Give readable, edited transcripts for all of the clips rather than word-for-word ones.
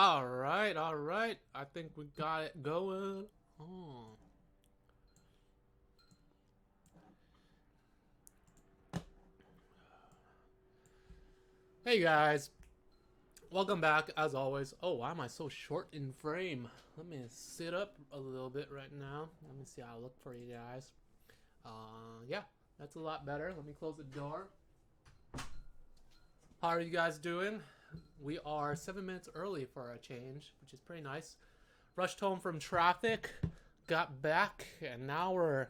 All right, all right. I think we got it going. Oh. Hey guys, welcome back as always. Oh, why am I so short in frame? Let me sit up a little bit right now. Let me see how I look for you guys. Yeah, that's a lot better. Let me close the door. How are you guys doing? We are 7 minutes early for a change, which is pretty nice. Rushed home from traffic, got back, and now we're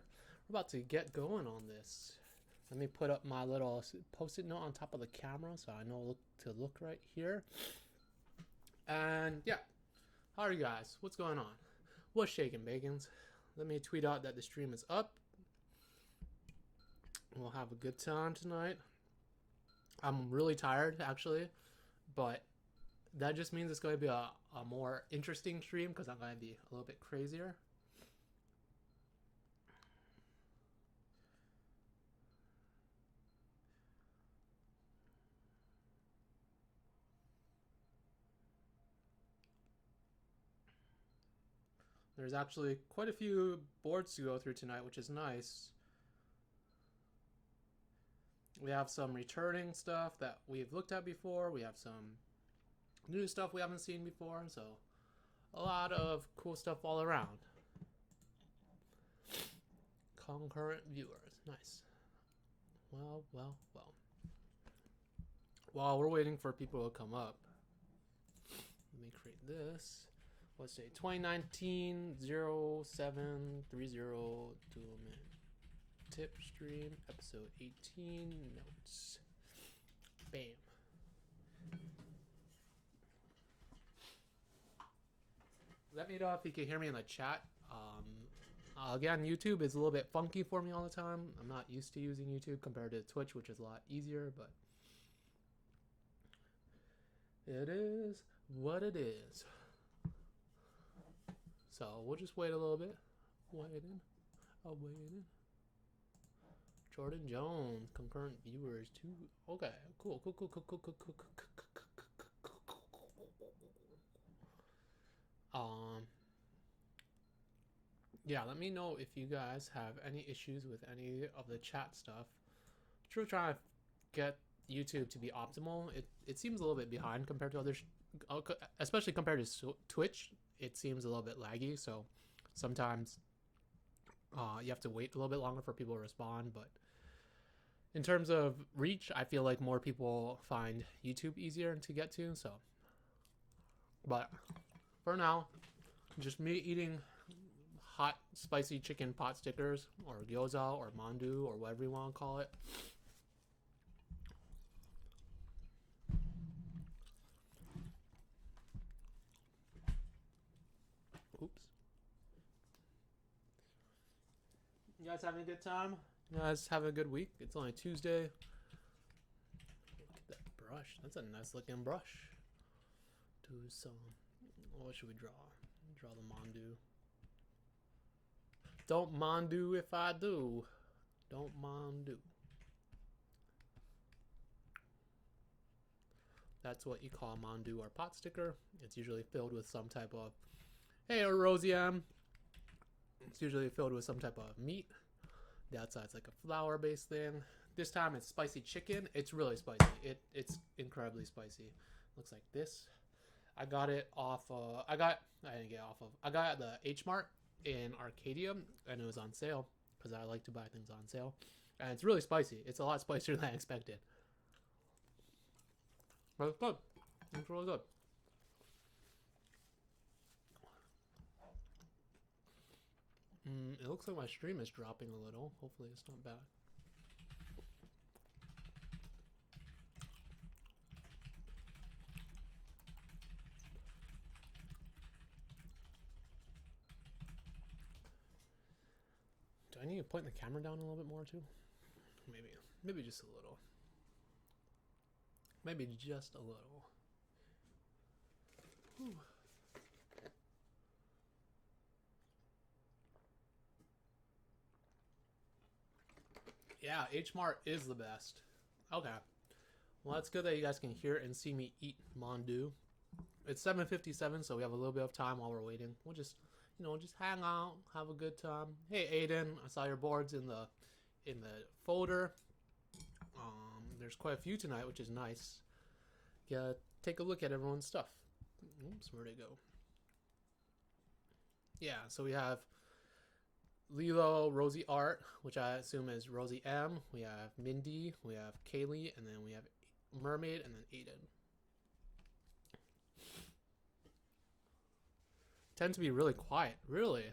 about to get going on this. Let me put up my little post-it note on top of the camera so I know to look right here. And yeah, how are you guys? What's going on? What's shaking, bacons? Let me tweet out that the stream is up. We'll have a good time tonight. I'm really tired, actually, but that just means it's going to be a more interesting stream because I'm going to be a little bit crazier. There's actually quite a few boards to go through tonight, which is nice. We have some returning stuff that we've looked at before. We have some new stuff we haven't seen before. So a lot of cool stuff all around. Concurrent viewers. Nice. Well. While we're waiting for people to come up, let me create this. Let's say 2019 0730 tip stream episode 18 notes. Bam. Let me know if you can hear me in the chat. Again, YouTube is a little bit funky for me all the time. I'm not used to using YouTube compared to Twitch, which is a lot easier, but it is what it is. So we'll just wait a little bit. Waiting. Jordan Jones, concurrent viewers too. Okay, cool. Yeah, let me know if you guys have any issues with any of the chat stuff. True, trying to get YouTube to be optimal. It seems a little bit behind compared to others, especially compared to Twitch. It seems a little bit laggy, so sometimes you have to wait a little bit longer for people to respond. But in terms of reach, I feel like more people find YouTube easier to get to. So, but for now, just me eating hot spicy chicken pot stickers or gyoza or mandu or whatever you want to call it. Oops. You guys having a good time? You guys having a good week? It's only Tuesday. Look at that brush. That's a nice looking brush. Do some. What should we draw? Draw the mandu. Don't mandu if I do. Don't mandu. That's what you call a mandu or pot sticker. It's usually filled with some type of. Hey, Rosiam. It's usually filled with some type of meat. The outside's like a flour-based thing. This time it's spicy chicken. It's really spicy. It's incredibly spicy. Looks like this. I got it off. I didn't get it off of. I got it at the H Mart in Arcadia, and it was on sale because I like to buy things on sale. And it's really spicy. It's a lot spicier than I expected. But it's good. It's really good. It looks like my stream is dropping a little. Hopefully it's not bad. Do I need to point the camera down a little bit more too? Maybe just a little. Maybe just a little. Whew. Yeah, H Mart is the best. Okay. Well, that's good that you guys can hear and see me eat mandu. It's 7:57, so we have a little bit of time while we're waiting. We'll just, just hang out, have a good time. Hey, Aiden, I saw your boards in the folder. There's quite a few tonight, which is nice. Yeah, take a look at everyone's stuff. Oops, where'd it go? Yeah, so we have Lilo, Rosie Art, which I assume is Rosie M. We have Mindy, we have Kaylee, and then we have Mermaid, and then Aiden. Tend to be really quiet, really.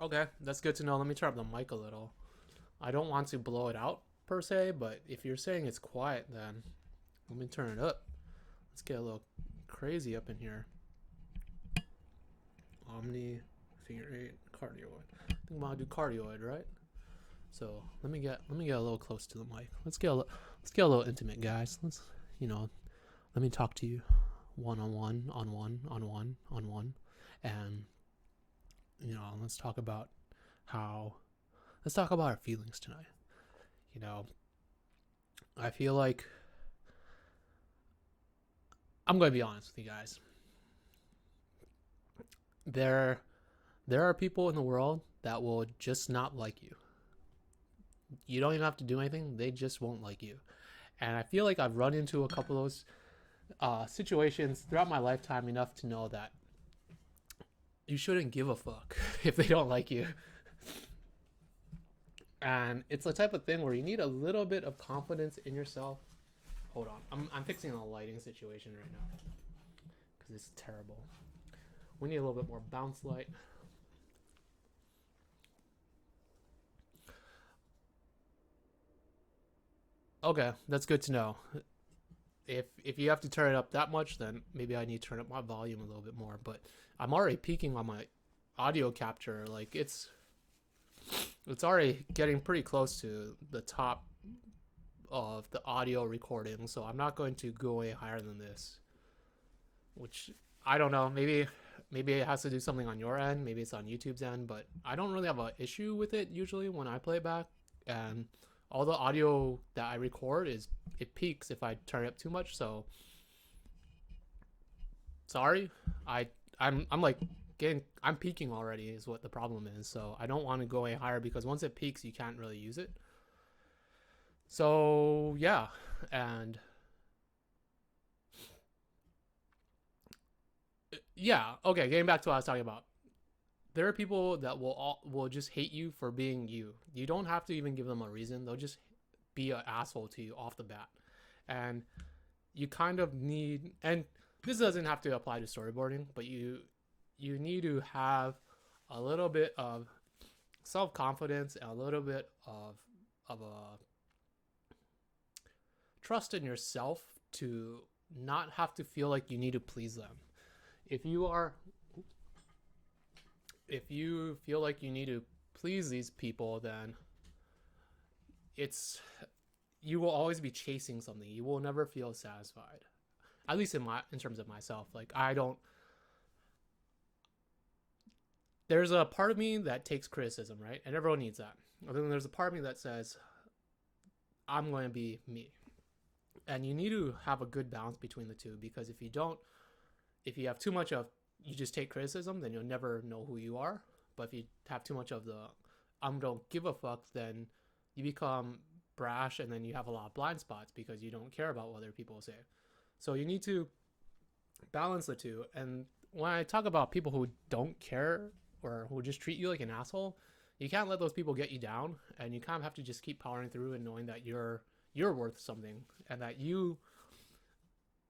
Okay, that's good to know. Let me turn up the mic a little. I don't want to blow it out per se, but if you're saying it's quiet, then let me turn it up. Let's get a little crazy up in here. Omni, figure eight, cardioid. I think I'm gonna do cardioid, right? So let me get a little close to the mic. Let's get a little intimate, guys. Let me talk to you one on one, and let's talk about our feelings tonight. I feel like I'm going to be honest with you guys. There are people in the world that will just not like you. You don't even have to do anything. They just won't like you. And I feel like I've run into a couple of those situations throughout my lifetime enough to know that you shouldn't give a fuck if they don't like you. And it's the type of thing where you need a little bit of confidence in yourself. Hold on. I'm fixing a lighting situation right now because it's terrible. We need a little bit more bounce light. Okay, that's good to know. If you have to turn it up that much, then maybe I need to turn up my volume a little bit more. But I'm already peaking on my audio capture. Like it's already getting pretty close to the top of the audio recording, so I'm not going to go way higher than this. Which I don't know. Maybe it has to do something on your end. Maybe it's on YouTube's end, but I don't really have an issue with it usually when I play back. And all the audio that I record it peaks if I turn it up too much. So sorry, I'm like I'm peaking already is what the problem is. So I don't want to go any higher because once it peaks, you can't really use it. So yeah, and yeah, okay. Getting back to what I was talking about, there are people that will just hate you for being you. You don't have to even give them a reason. They'll just be an asshole to you off the bat, and you kind of need. And this doesn't have to apply to storyboarding, but you need to have a little bit of self-confidence and a little bit of a trust in yourself to not have to feel like you need to please them. If you feel like you need to please these people, then you will always be chasing something. You will never feel satisfied. At least in terms of myself. Like there's a part of me that takes criticism, right? And everyone needs that. And then there's a part of me that says, I'm going to be me. And you need to have a good balance between the two, because if you have too much of you just take criticism, then you'll never know who you are. But if you have too much of the don't give a fuck, then you become brash, and then you have a lot of blind spots because you don't care about what other people say. So you need to balance the two. And when I talk about people who don't care or who just treat you like an asshole, you can't let those people get you down, and you kind of have to just keep powering through and knowing that you're worth something and that you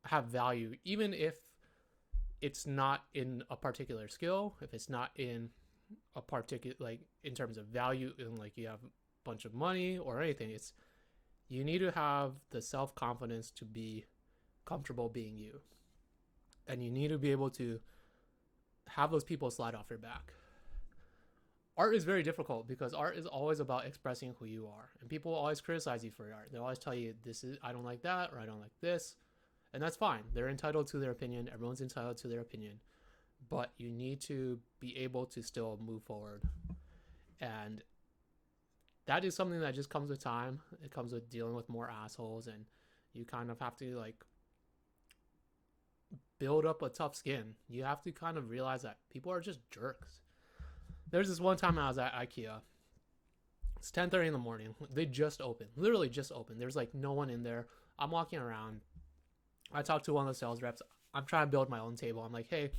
have value, even if it's not in a particular skill, if it's not in a particular, like in terms of value, in like you have a bunch of money or anything. It's you need to have the self-confidence to be comfortable being you, and you need to be able to have those people slide off your back. Art is very difficult because art is always about expressing who you are, and people always criticize you for your art. They'll always tell you I don't like that, or I don't like this, and that's fine. They're entitled to their opinion. Everyone's entitled to their opinion, but you need to be able to still move forward, and that is something that just comes with time. It comes with dealing with more assholes, and you kind of have to like build up a tough skin. You have to kind of realize that people are just jerks. There's this one time I was at IKEA. It's 10:30 in the morning. They just opened. Literally just opened. There's like no one in there. I'm walking around. I talked to one of the sales reps. I'm trying to build my own table. I'm like, hey,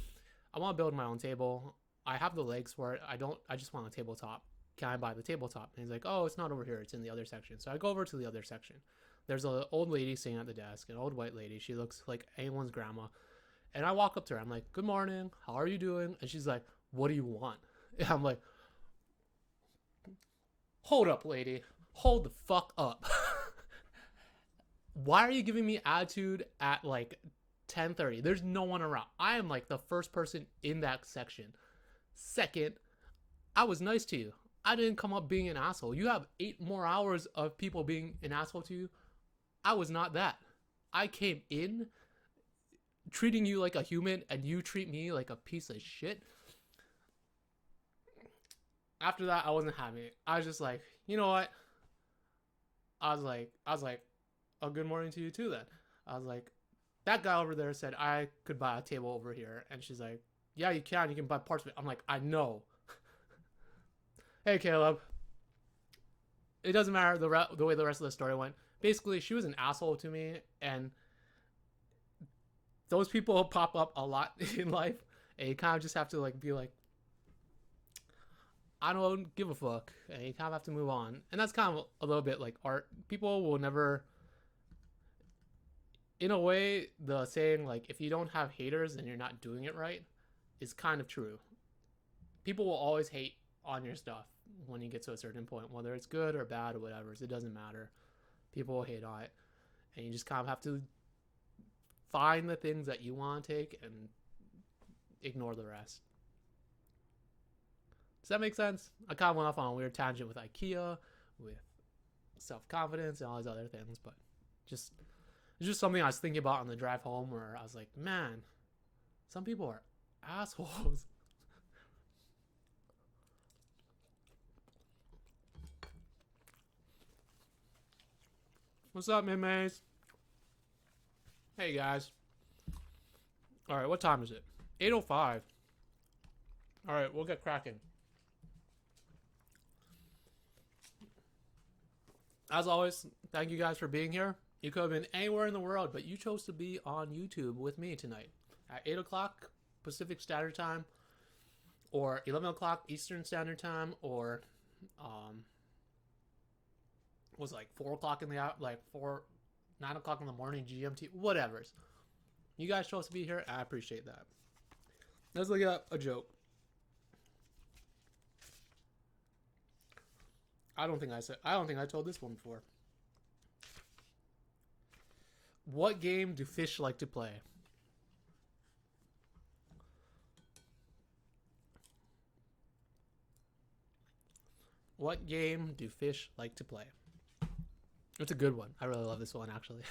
I want to build my own table. I have the legs for it. I just want a tabletop. Can I buy the tabletop? And he's like, oh, it's not over here. It's in the other section. So I go over to the other section. There's an old lady sitting at the desk, an old white lady. She looks like anyone's grandma. And I walk up to her. I'm like, good morning. How are you doing? And she's like, what do you want? And I'm like, hold up, lady. Hold the fuck up. Why are you giving me attitude at like 10:30? There's no one around. I am like the first person in that section. Second, I was nice to you. I didn't come up being an asshole. You have 8 more hours of people being an asshole to you. I was not that. I came in treating you like a human and you treat me like a piece of shit. After that, I wasn't having it. I was just like, you know what? I was like, oh, good morning to you too then. I was like, that guy over there said I could buy a table over here. And she's like, yeah, you can. You can buy parts of it. I'm like, I know. Hey, Caleb. It doesn't matter the way the rest of the story went. Basically, she was an asshole to me. And those people pop up a lot in life. And you kind of just have to like be like, I don't give a fuck. And you kind of have to move on. And that's kind of a little bit like art. People will never... In a way, the saying, like, if you don't have haters and you're not doing it right is kind of true. People will always hate on your stuff when you get to a certain point, whether it's good or bad or whatever. It doesn't matter. People will hate on it. And you just kind of have to find the things that you want to take and ignore the rest. Does that make sense? I kind of went off on a weird tangent with IKEA, with self-confidence and all these other things, but it's just something I was thinking about on the drive home where I was like, man, some people are assholes. What's up, Min-Mays? Hey, guys. All right, what time is it? 8:05. All right, we'll get cracking. As always, thank you guys for being here. You could have been anywhere in the world, but you chose to be on YouTube with me tonight at 8 o'clock Pacific Standard Time, or 11 o'clock Eastern Standard Time, or was like 4 o'clock in the 9 o'clock in the morning GMT, whatever's. You guys chose to be here. I appreciate that. Let's look at a joke. I don't think I told this one before. What game do fish like to play? What game do fish like to play? It's a good one. I really love this one, actually.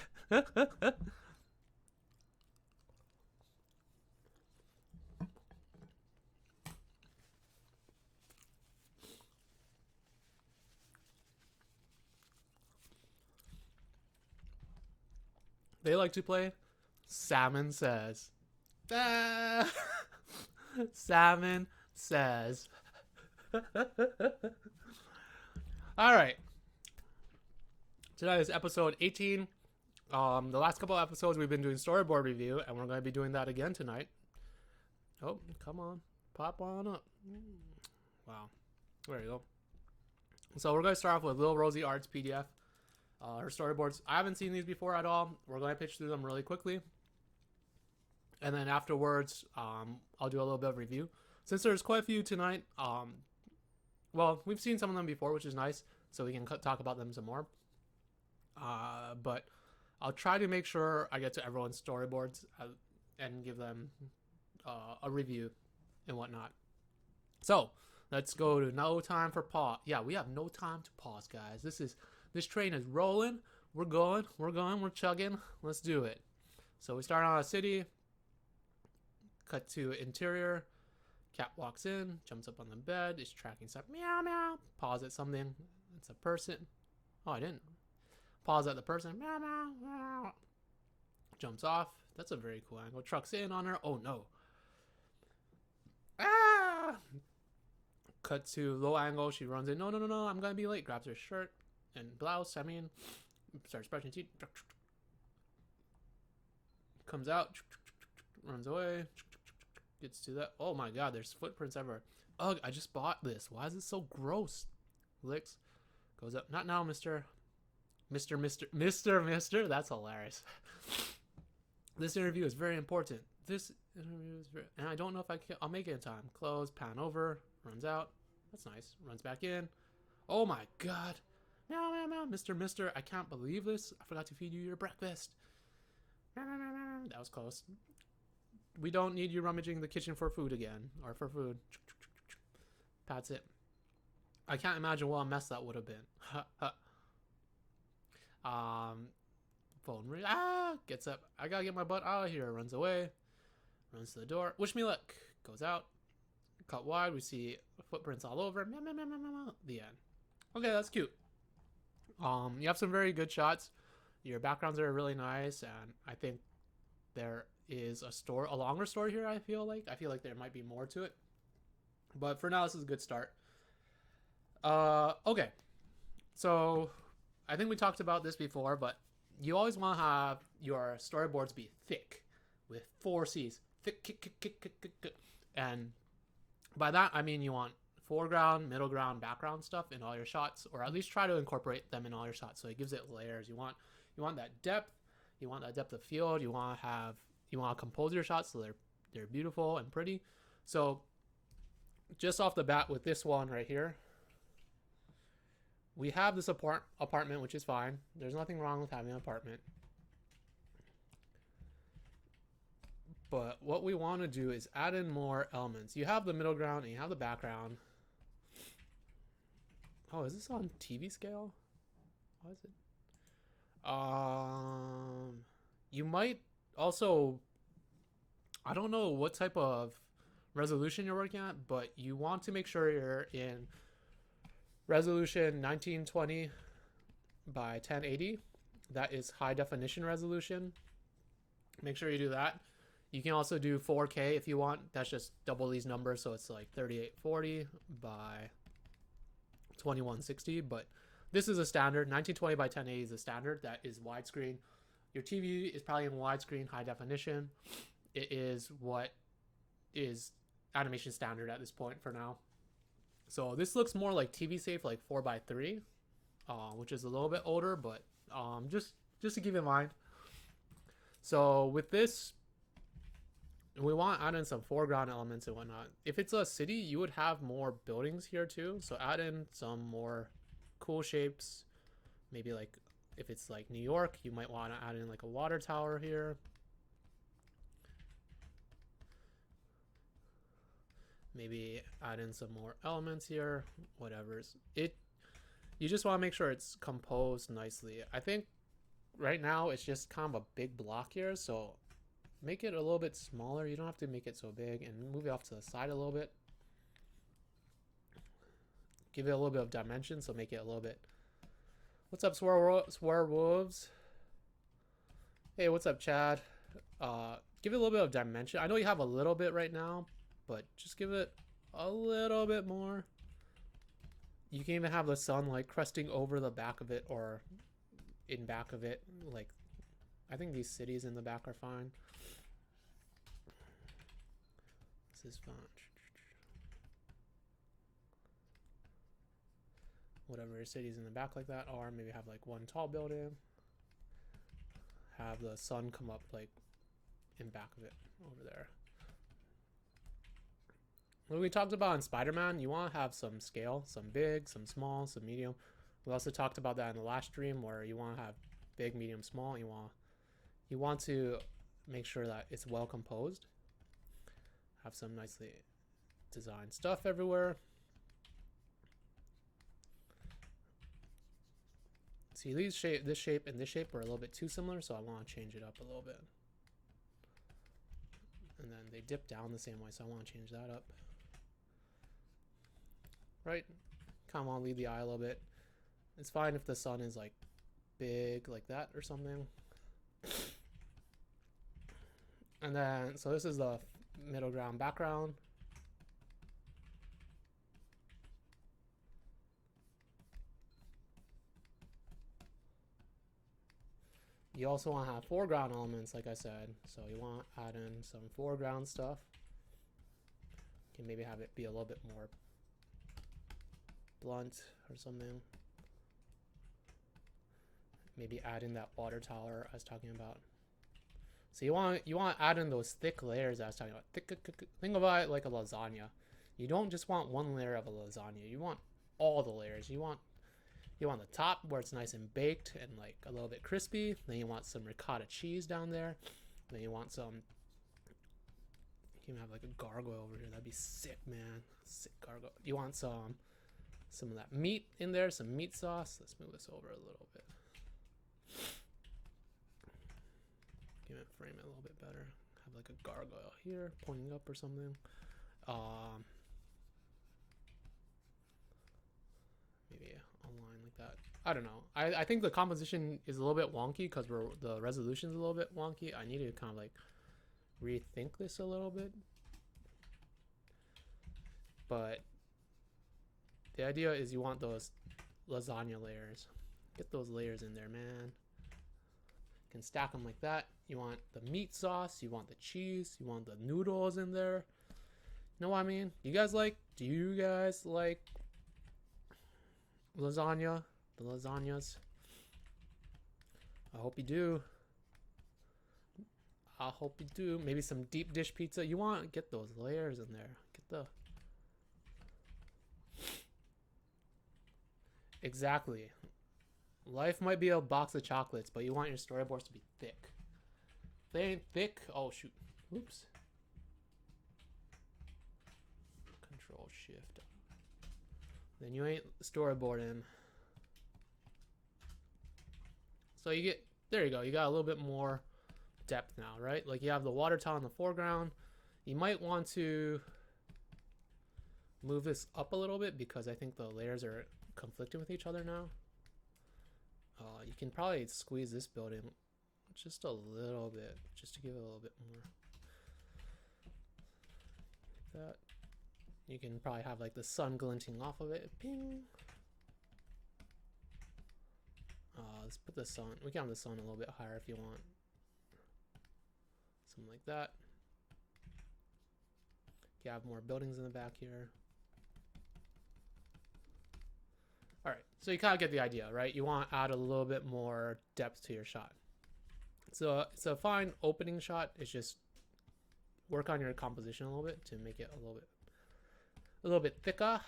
They like to play Salmon Says. Ah! Salmon Says. All right. Tonight is episode 18. The last couple of episodes we've been doing storyboard review, and we're going to be doing that again tonight. Oh, come on. Pop on up. Wow. There you go. So we're going to start off with Lil Rosie Art's PDF. Her storyboards. I haven't seen these before at all. We're going to pitch through them really quickly. And then afterwards, I'll do a little bit of review. Since there's quite a few tonight, well, we've seen some of them before, which is nice. So we can talk about them some more. But I'll try to make sure I get to everyone's storyboards and give them a review and whatnot. So let's go to no time for pause. Yeah, we have no time to pause, guys. This train is rolling. We're going, we're chugging. Let's do it. So we start on a city. Cut to interior. Cat walks in, jumps up on the bed, is tracking stuff. Meow, meow. Pause at something. It's a person. Oh, I didn't. Pause at the person. Meow, meow, meow. Jumps off. That's a very cool angle. Trucks in on her. Oh no. Ah! Cut to low angle. She runs in. No, no, no, no. I'm gonna be late. Grabs her shirt and blouse. I mean, starts brushing teeth. Comes out. Runs away. Gets to that. Oh my god, there's footprints everywhere. Ugh, I just bought this. Why is it so gross? Licks. Goes up. Not now, Mister. Mister. That's hilarious. This interview is very important. This interview is very... And I don't know if I'll make it in time. Close, pan over, runs out. That's nice. Runs back in. Oh my god. Meow, meow, meow. Mister, I can't believe this. I forgot to feed you your breakfast. Meow, meow, meow, meow. That was close. We don't need you rummaging the kitchen for food again. Or for food. That's it. I can't imagine what a mess that would have been. Phone ring. Ah! Gets up. I gotta get my butt out of here. Runs away. Runs to the door. Wish me luck. Goes out. Cut wide. We see footprints all over. Meow, meow, meow, meow, meow. The end. Okay, that's cute. You have some very good shots. Your backgrounds are really nice, and I think there is a longer story here. I feel like there might be more to it, but for now, this is a good start. Okay, so I think we talked about this before, but you always want to have your storyboards be thick with 4 C's. Thick. And by that, I mean you want foreground, middle ground, background stuff in all your shots, or at least try to incorporate them in all your shots. So it gives it layers. You want that depth. You want that depth of field. You want to compose your shots so they're beautiful and pretty. So just off the bat with this one right here, we have this apartment, which is fine. There's nothing wrong with having an apartment. But what we want to do is add in more elements. You have the middle ground and you have the background. Oh, is this on TV scale? What is it? You might also, I don't know what type of resolution you're working at, but you want to make sure you're in resolution 1920 by 1080. That is high definition resolution. Make sure you do that. You can also do 4K if you want. That's just double these numbers, so it's like 3840 by 2160. But this is a standard. 1920 by 1080 is a standard. That is widescreen. Your TV is probably in widescreen, high definition. It is what is animation standard at this point for now. So this looks more like TV safe, like 4:3, which is a little bit older, but just to keep in mind. So with this, we want to add in some foreground elements and whatnot. If it's a city, you would have more buildings here too. So add in some more cool shapes. Maybe like if it's like New York, you might want to add in like a water tower here. Maybe add in some more elements here, whatever's it. You just want to make sure it's composed nicely. I think right now it's just kind of a big block here, so make it a little bit smaller. You don't have to make it so big, and move it off to the side a little bit. Give it a little bit of dimension, so make it a little bit. What's up, Swearwolves? Hey, what's up, Chad? Give it a little bit of dimension. I know you have a little bit right now, but just give it a little bit more. You can even have the sun like cresting over the back of it or in back of it. Like, I think these cities in the back are fine. This is fine. Whatever your cities in the back like that are. Maybe have like one tall building. Have the sun come up like in back of it over there. What we talked about in Spider-Man, you want to have some scale, some big, some small, some medium. We also talked about that in the last stream where you want to have big, medium, small. You want to make sure that it's well composed. Have some nicely designed stuff everywhere. See, this shape and this shape are a little bit too similar, so I want to change it up a little bit. And then they dip down the same way, so I want to change that up. Right? Kind of want to lead the eye a little bit. It's fine if the sun is like big like that or something. And then, so this is the middle ground background. You also want to have foreground elements, like I said. So you want to add in some foreground stuff. You can maybe have it be a little bit more blunt or something. Maybe add in that water tower I was talking about. So you want to add in those thick layers I was talking about. Think about it like a lasagna. You don't just want one layer of a lasagna. You want all the layers. You want the top where it's nice and baked and like a little bit crispy. Then you want some ricotta cheese down there. Then you want some. You can have like a gargoyle over here. That'd be sick, man. Sick gargoyle. You want some of that meat in there, some meat sauce. Let's move this over a little bit. Frame it a little bit better. Have like a gargoyle here pointing up or something. Maybe a line like that. I don't know. I think the composition is a little bit wonky because the resolution is a little bit wonky. I need to kind of like rethink this a little bit. But the idea is you want those lasagna layers. Get those layers in there, man. You can stack them like that. You want the meat sauce, you want the cheese, you want the noodles in there. You know what I mean? Do you guys like lasagna? The lasagnas? I hope you do. I hope you do. Maybe some deep dish pizza. You want to get those layers in there. Get the... Exactly. Life might be a box of chocolates, but you want your storyboards to be thick. If they ain't thick, oh shoot. Oops. Control Shift. Then you ain't storyboarding. So you get, there you go. You got a little bit more depth now, right? Like you have the water tower in the foreground. You might want to move this up a little bit because I think the layers are conflicting with each other now. You can probably squeeze this building just a little bit, just to give it a little bit more. Like that. You can probably have like the sun glinting off of it. Ping. Let's put the sun. We can have the sun a little bit higher if you want. Something like that. You have more buildings in the back here. All right, so you kind of get the idea, right? You want to add a little bit more depth to your shot. So it's a fine opening shot. It's just work on your composition a little bit to make it a little bit thicker.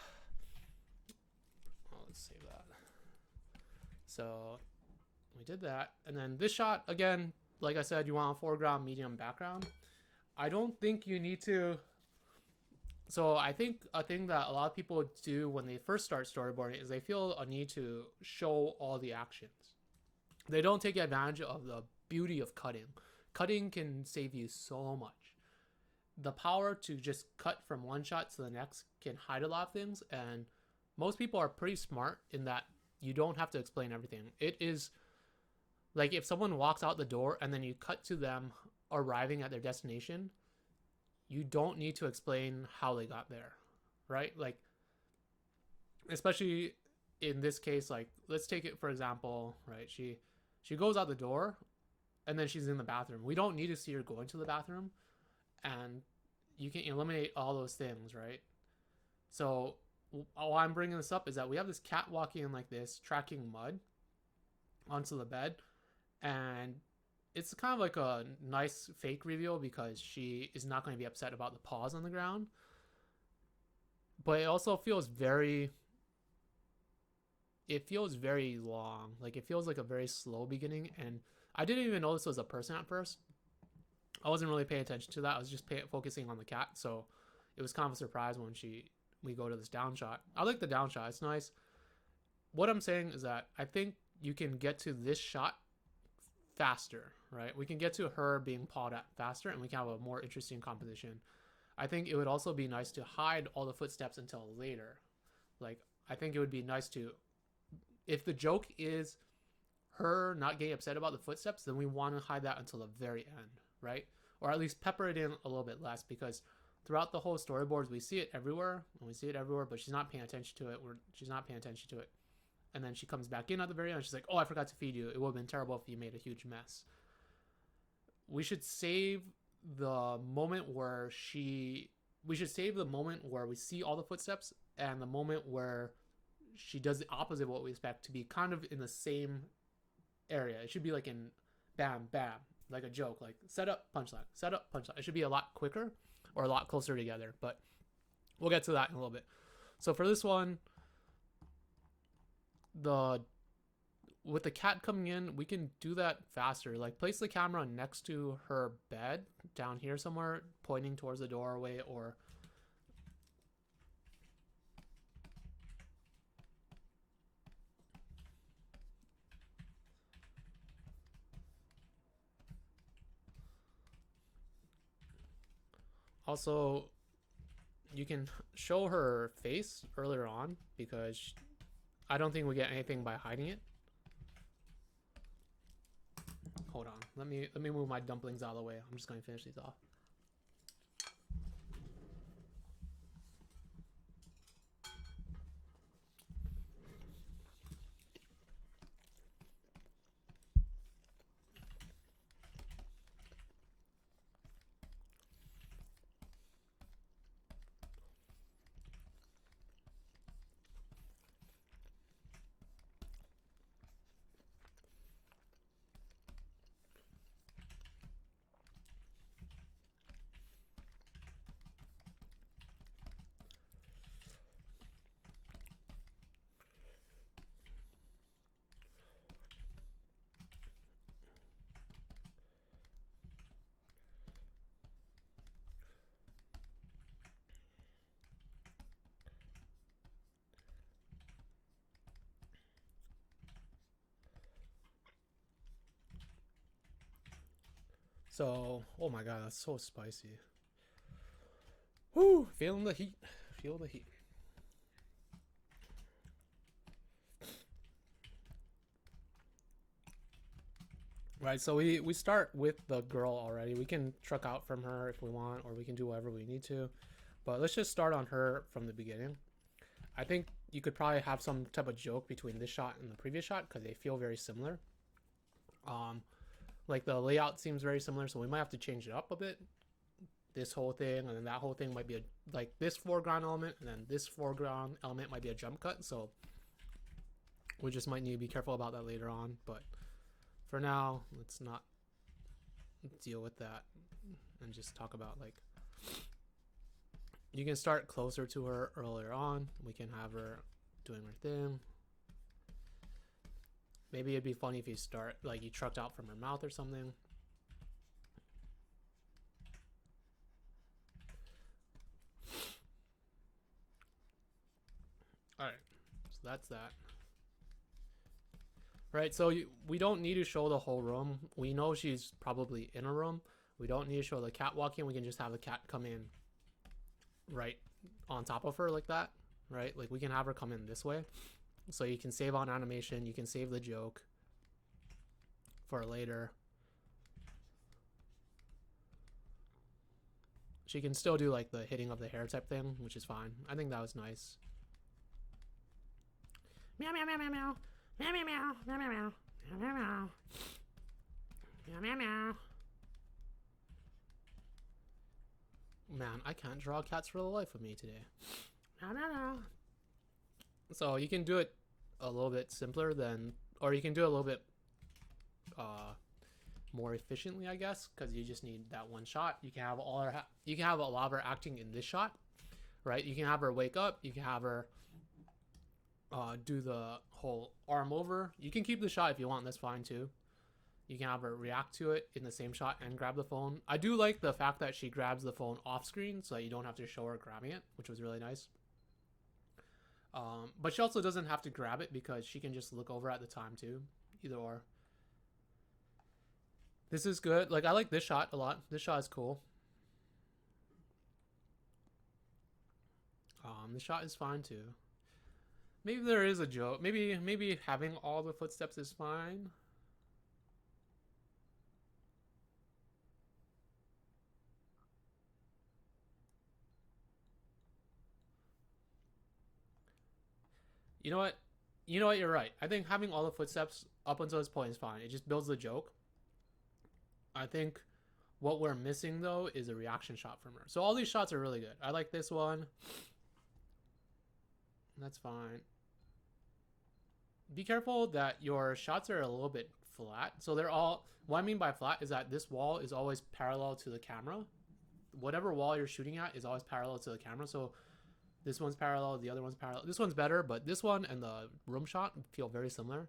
Oh, let's save that. So we did that, and then this shot again, like I said, you want a foreground, medium, background. I don't think you need to. So I think a thing that a lot of people do when they first start storyboarding is they feel a need to show all the actions. They don't take advantage of the beauty of cutting. Cutting can save you so much. The power to just cut from one shot to the next can hide a lot of things, and most people are pretty smart in that you don't have to explain everything. It is like if someone walks out the door and then you cut to them arriving at their destination, you don't need to explain how they got there, right? Like, especially in this case, like, let's take it for example, right? She goes out the door and then she's in the bathroom. We don't need to see her going to the bathroom, and you can eliminate all those things, right? So why I'm bringing this up is that we have this cat walking in like this, tracking mud onto the bed, and it's kind of like a nice fake reveal because she is not going to be upset about the paws on the ground. But it also feels very long. Like it feels like a very slow beginning. And I didn't even know this was a person at first. I wasn't really paying attention to that. I was just focusing on the cat. So it was kind of a surprise when we go to this down shot. I like the down shot. It's nice. What I'm saying is that I think you can get to this shot faster, right? We can get to her being pawed at faster, and we can have a more interesting composition. I think it would also be nice to hide all the footsteps until later. Like, I think it would be nice to, if the joke is her not getting upset about the footsteps, then we want to hide that until the very end, right? or at least pepper it in a little bit less, because throughout the whole storyboards we see it everywhere, but she's not paying attention to it. She's not paying attention to it, and then she comes back in at the very end. And she's like, "Oh, I forgot to feed you. It would have been terrible if you made a huge mess." We should save the moment where we see all the footsteps, and the moment where she does the opposite of what we expect, to be kind of in the same area. It should be like in bam, bam, like a joke, like set up, punchline, set up, punchline. It should be a lot quicker or a lot closer together, but we'll get to that in a little bit. So for this one, with the cat coming in, we can do that faster. Like place the camera next to her bed down here somewhere, pointing towards the doorway, or also you can show her face earlier on, because I don't think we get anything by hiding it. Hold on, let me move my dumplings out of the way. I'm just going to finish these off. So, oh my god, that's so spicy. Whoo, feeling the heat. Feel the heat. Right, so we start with the girl already. We can truck out from her if we want, or we can do whatever we need to. But let's just start on her from the beginning. I think you could probably have some type of joke between this shot and the previous shot, because they feel very similar. Like the layout seems very similar, so we might have to change it up a bit. This whole thing, and then that whole thing might be like this foreground element, and then this foreground element might be a jump cut. So we just might need to be careful about that later on. But for now, let's not deal with that and just talk about, like, you can start closer to her earlier on. We can have her doing her thing. Maybe it'd be funny if you start, like, you trucked out from her mouth or something. Alright, so that's that. Right, so we don't need to show the whole room. We know she's probably in a room. We don't need to show the cat walking. We can just have the cat come in right on top of her like that, right? Like, we can have her come in this way. So you can save on animation. You can save the joke for later. She can still do, like, the hitting of the hair type thing, which is fine. I think that was nice. Meow, meow, meow, meow, meow. Meow, meow, meow. Meow, meow, meow. Meow, meow, meow. Meow, meow, meow. Man, I can't draw cats for the life of me today. Meow, meow, meow. So you can do it a little bit simpler than, or you can do it a little bit more efficiently, I guess, because you just need that one shot. You can have you can have a lot of her acting in this shot, right? You can have her wake up. You can have her do the whole arm over. You can keep the shot if you want. That's fine too. You can have her react to it in the same shot and grab the phone. I do like the fact that she grabs the phone off screen, so that you don't have to show her grabbing it, which was really nice. But she also doesn't have to grab it, because she can just look over at the time too. Either or. This is good. Like, I like this shot a lot. This shot is cool. This shot is fine too. Maybe there is a joke. Maybe having all the footsteps is fine. You know what? You know what? You're right. I think having all the footsteps up until this point is fine. It just builds the joke. I think what we're missing though is a reaction shot from her. So all these shots are really good. I like this one. That's fine. Be careful that your shots are a little bit flat. So they're all, what I mean by flat is that this wall is always parallel to the camera. Whatever wall you're shooting at is always parallel to the camera. So this one's parallel, the other one's parallel. This one's better, but this one and the room shot feel very similar.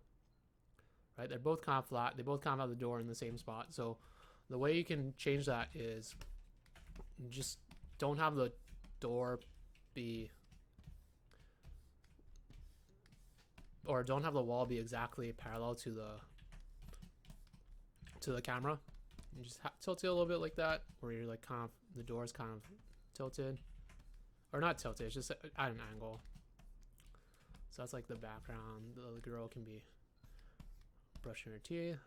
Right? They're both kind of flat. They both kind of have the door in the same spot. So the way you can change that is just don't have the door be, or don't have the wall be exactly parallel to the camera. You just tilt it a little bit like that, where you're like kind of, the door is kind of tilted, or not tilted, it's just at an angle. So that's like the background. The girl can be brushing her teeth.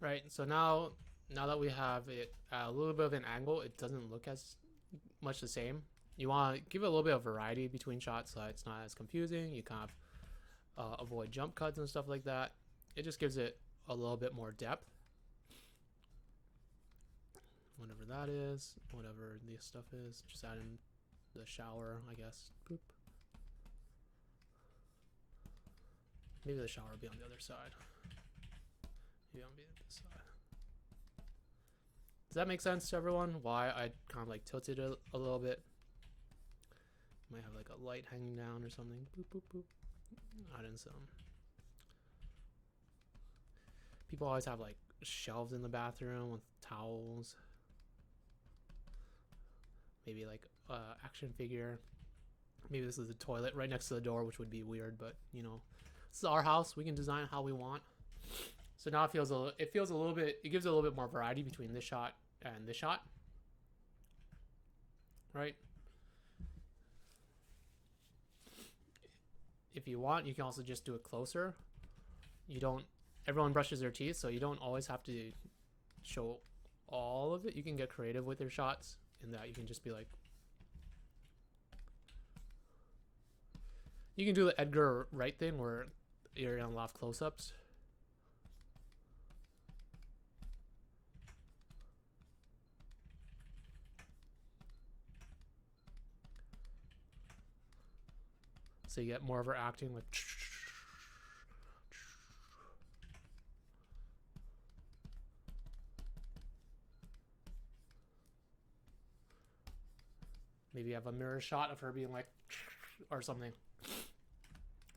Right, so now that we have it at a little bit of an angle, it doesn't look as much the same. You want to give it a little bit of variety between shots so that it's not as confusing. You kind of avoid jump cuts and stuff like that. It just gives it a little bit more depth. Whatever that is, whatever this stuff is, just add in the shower, I guess. Boop. Maybe the shower will be on the other side. Maybe I'll be at this side. Does that make sense to everyone? Why I kind of like tilted it a little bit. Might have like a light hanging down or something. Boop, boop, boop. Add in some. People always have like shelves in the bathroom with towels. Maybe like action figure. Maybe this is the toilet right next to the door, which would be weird, but you know, this is our house. We can design it how we want. So now it feels a little bit, it gives a little bit more variety between this shot and this shot. Right? If you want, you can also just do it closer. Everyone brushes their teeth, so you don't always have to show all of it. You can get creative with your shots in that you can just be like, you can do the Edgar Wright thing where you're gonna have close-ups. So you get more of her acting like maybe you have a mirror shot of her being like or something.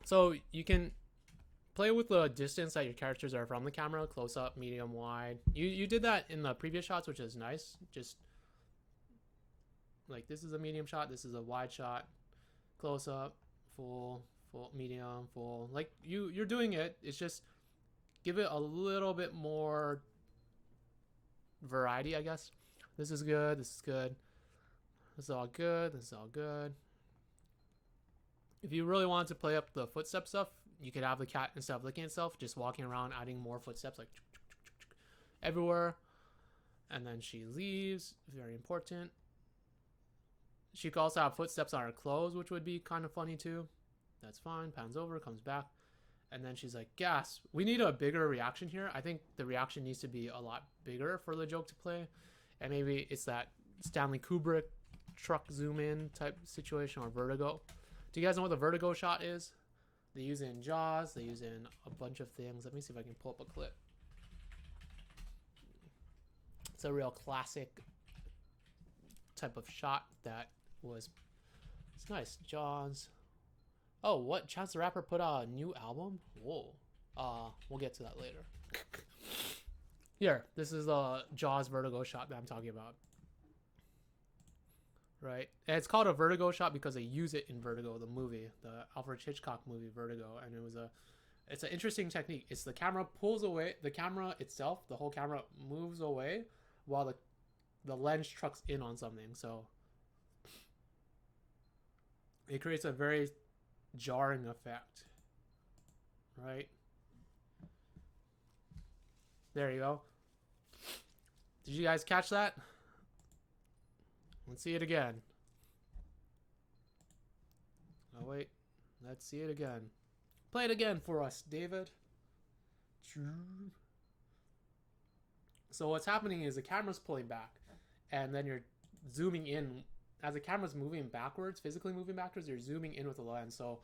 So you can play with the distance that your characters are from the camera, close up, medium, wide. You did that in the previous shots, which is nice. Just like this is a medium shot, this is a wide shot, close up, full, medium, full. Like you're doing it. It's just give it a little bit more variety, I guess. This is good. This is good. This is all good. This is all good. If you really want to play up the footstep stuff, you could have the cat, instead of licking itself, just walking around, adding more footsteps like everywhere. And then she leaves. Very important. She could also have footsteps on her clothes, which would be kind of funny too. That's fine. Pans over, comes back. And then she's like, gasp. We need a bigger reaction here. I think the reaction needs to be a lot bigger for the joke to play. And maybe it's that Stanley Kubrick truck zoom in type situation, or Vertigo. Do you guys know what the Vertigo shot is? They use it in Jaws. They use it in a bunch of things. Let me see if I can pull up a clip. It's a real classic type of shot that was, it's nice. Jaws. Oh, what? Chance the Rapper put out a new album? Whoa. We'll get to that later. Here, this is the Jaws Vertigo shot that I'm talking about. Right? And it's called a Vertigo shot because they use it in Vertigo, the movie, the Alfred Hitchcock movie Vertigo, and It's an interesting technique. It's the camera pulls away, the camera itself, the whole camera moves away while the lens trucks in on something. So it creates a very jarring effect, right? There you go. Did you guys catch that? Let's see it again. Oh wait, let's see it again. Play it again for us, David. So what's happening is the camera's pulling back, and then you're zooming in. As the camera's moving backwards, physically moving backwards, you're zooming in with the lens. So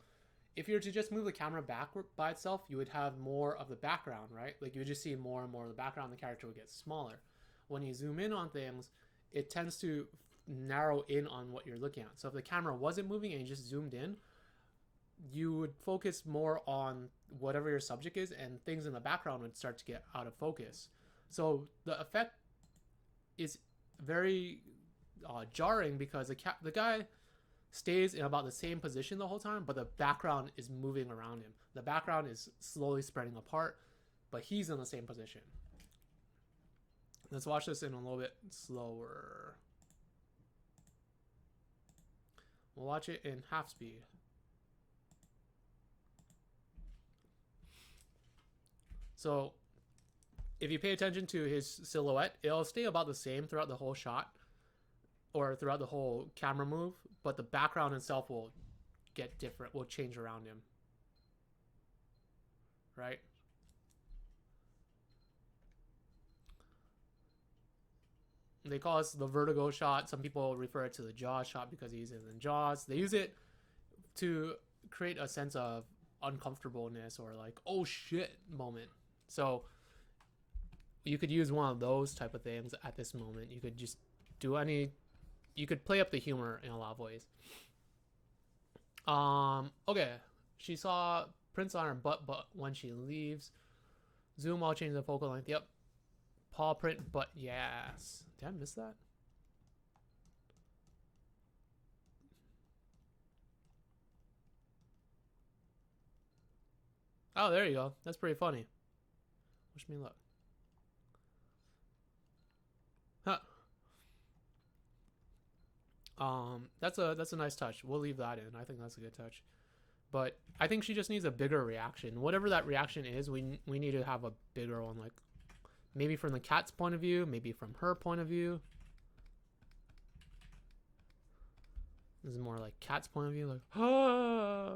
if you were to just move the camera backward by itself, you would have more of the background, right? Like you would just see more and more of the background, the character would get smaller. When you zoom in on things, it tends to narrow in on what you're looking at. So if the camera wasn't moving and you just zoomed in, you would focus more on whatever your subject is, and things in the background would start to get out of focus. So the effect is very jarring because the guy stays in about the same position the whole time, but the background is moving around him. The background is slowly spreading apart, but he's in the same position. Let's watch this in a little bit slower. We'll watch it in half speed. So if you pay attention to his silhouette, it'll stay about the same throughout the whole shot or throughout the whole camera move, but the background itself will get different, will change around him. Right? They call this the vertigo shot. Some people refer it to the Jaws shot because he uses it in Jaws. They use it to create a sense of uncomfortableness or like, oh shit moment. So you could use one of those type of things at this moment. You could just do you could play up the humor in a lot of ways. Okay. She saw prints on her butt, but when she leaves, zoom while changing the focal length. Yep. Paw print, but yes. Did I miss that? Oh, there you go. That's pretty funny. Wish me luck. Huh. That's a nice touch. We'll leave that in. I think that's a good touch. But I think she just needs a bigger reaction. Whatever that reaction is, we need to have a bigger one. Like maybe from the cat's point of view, maybe from her point of view. This is more like cat's point of view, like ah.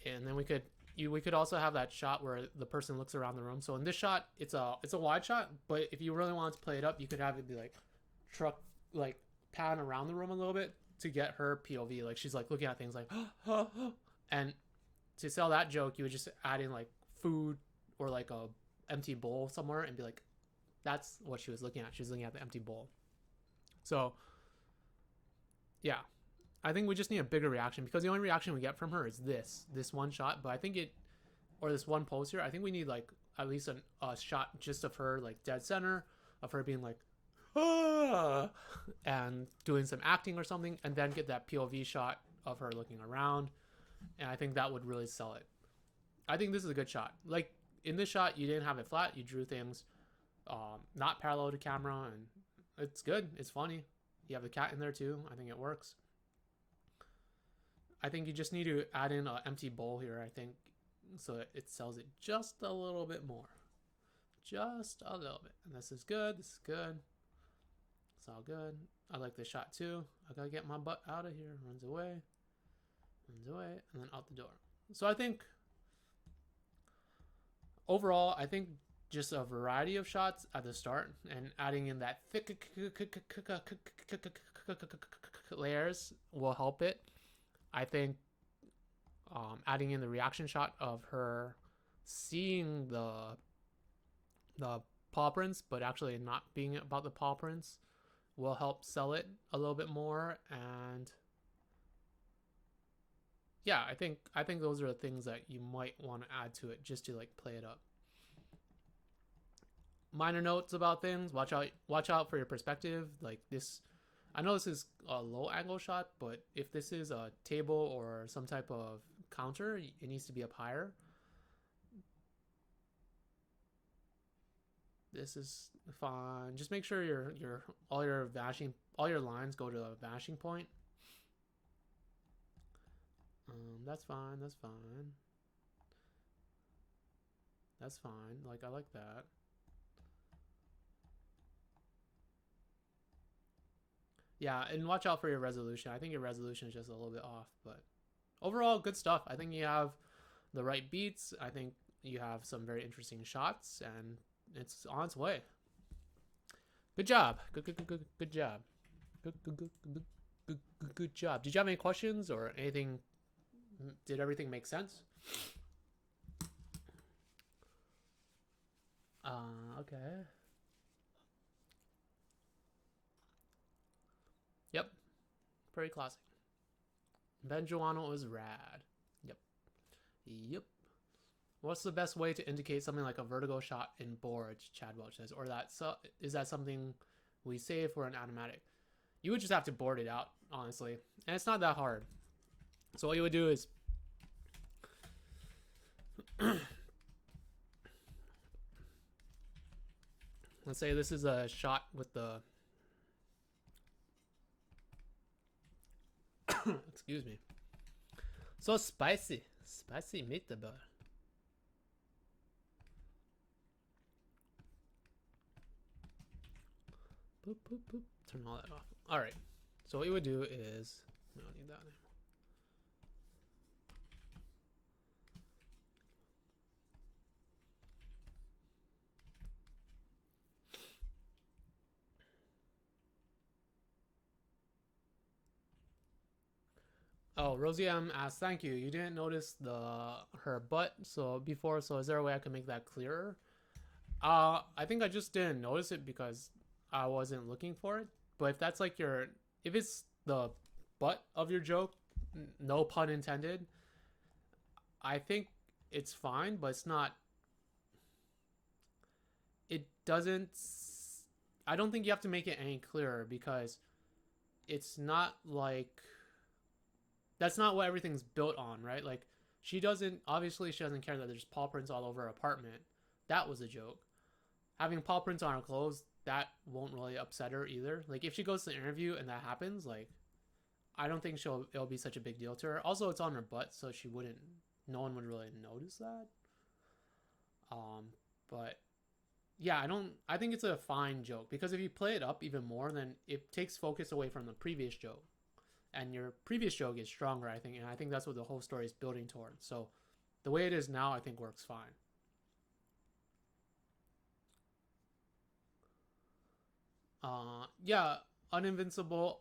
And then we could also have that shot where the person looks around the room. So in this shot, it's a wide shot, but if you really wanted to play it up, you could have it be like pan around the room a little bit to get her POV. Like she's like looking at things like and to sell that joke, you would just add in like food or like a empty bowl somewhere and be like, that's what she was looking at. She was looking at the empty bowl. So yeah. I think we just need a bigger reaction because the only reaction we get from her is this one shot. But I think this one pose here, I think we need like at least a shot just of her like dead center, of her being like, ah, and doing some acting or something, and then get that POV shot of her looking around. And I think that would really sell it. I think this is a good shot. Like in this shot, you didn't have it flat. You drew things not parallel to camera, and it's good. It's funny. You have the cat in there too. I think it works. I think you just need to add in an empty bowl here, I think, so that it sells it just a little bit more. Just a little bit. And this is good. This is good. It's all good. I like this shot too. I gotta get my butt out of here. Runs away. And then out the door. So I think, overall, I think just a variety of shots at the start and adding in that thick layers will help it. I think adding in the reaction shot of her seeing the paw prints, but actually not being about the paw prints, will help sell it a little bit more. And yeah, I think those are the things that you might want to add to it just to like play it up. Minor notes about things: watch out for your perspective. Like this, I know this is a low angle shot, but if this is a table or some type of counter, it needs to be up higher. This is fine. Just make sure all your lines go to a vanishing point. That's fine. That's fine. That's fine. Like, I like that. Yeah, and watch out for your resolution. I think your resolution is just a little bit off, but overall, good stuff. I think you have the right beats. I think you have some very interesting shots, and it's on its way. Good job. Good job. Good job. Did you have any questions or anything? Did everything make sense? Okay. Yep. Pretty classic. Benjuano was rad. Yep. Yep. What's the best way to indicate something like a vertigo shot in boards? Chad Welch says, or is that something we say for an automatic? You would just have to board it out, honestly, and it's not that hard. So what you would do is, let's say this is a shot with the excuse me, so spicy meatball. Boop, boop, boop. Turn all that off. All right. So what you would do is, we don't need that anymore. Oh, Rosie M asks, thank you. You didn't notice her butt before, so is there a way I can make that clearer? I think I just didn't notice it because I wasn't looking for it. But if that's like if it's the butt of your joke, no pun intended, I think it's fine, but it's not. It doesn't. I don't think you have to make it any clearer because it's not like. That's not what everything's built on, right? Like, obviously, she doesn't care that there's paw prints all over her apartment. That was a joke. Having paw prints on her clothes, that won't really upset her either. Like, if she goes to the interview and that happens, like, I don't think it'll be such a big deal to her. Also, it's on her butt, so no one would really notice that. But yeah, I think it's a fine joke because if you play it up even more, then it takes focus away from the previous joke. And your previous joke is stronger, I think, and I think that's what the whole story is building towards. So the way it is now, I think works fine. Yeah, uninvincible,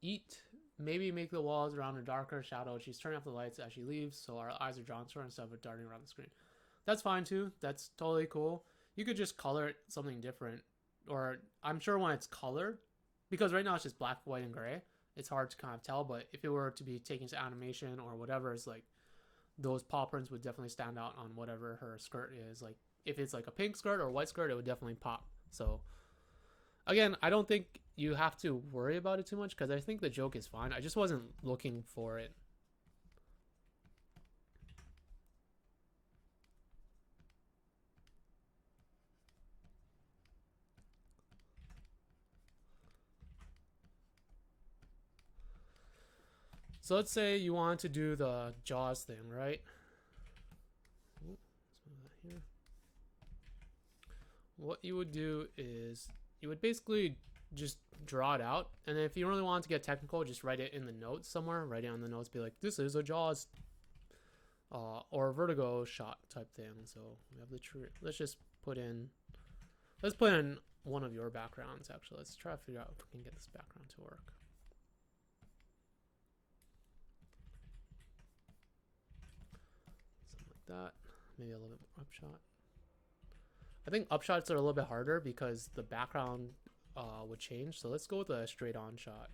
eat. Maybe make the walls around her darker shadow. She's turning off the lights as she leaves, so our eyes are drawn to her instead of darting around the screen. That's fine too. That's totally cool. You could just color it something different, or I'm sure when it's colored, because right now it's just black, white, and gray. It's hard to kind of tell, but if it were to be taken to animation or whatever, it's like those paw prints would definitely stand out on whatever her skirt is. Like if it's like a pink skirt or a white skirt, it would definitely pop. So again, I don't think you have to worry about it too much because I think the joke is fine. I just wasn't looking for it. So let's say you want to do the Jaws thing, right? Ooh, let's move that here. What you would do is you would basically just draw it out, and then if you really want to get technical, just write it in the notes somewhere. Write it on the notes, be like, this is a Jaws or a vertigo shot type thing. So we have the true. Let's put in one of your backgrounds. Actually, let's try to figure out if we can get this background to work. That maybe a little bit more upshot. I think upshots are a little bit harder because the background would change. So let's go with a straight on shot.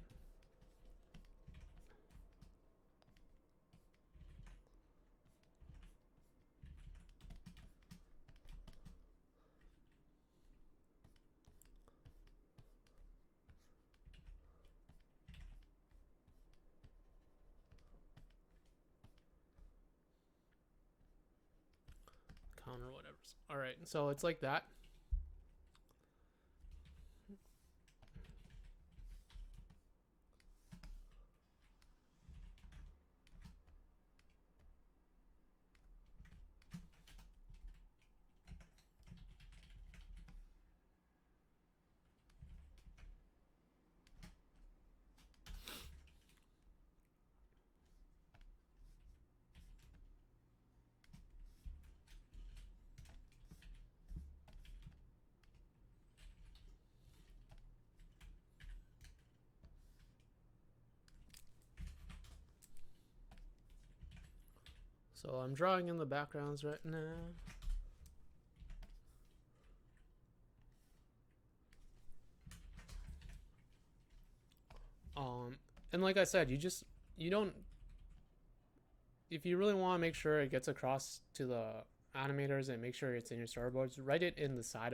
down or whatever. All right, so it's like that. So I'm drawing in the backgrounds right now. And like I said, you don't, if you really want to make sure it gets across to the animators and make sure it's in your storyboards, write it in the side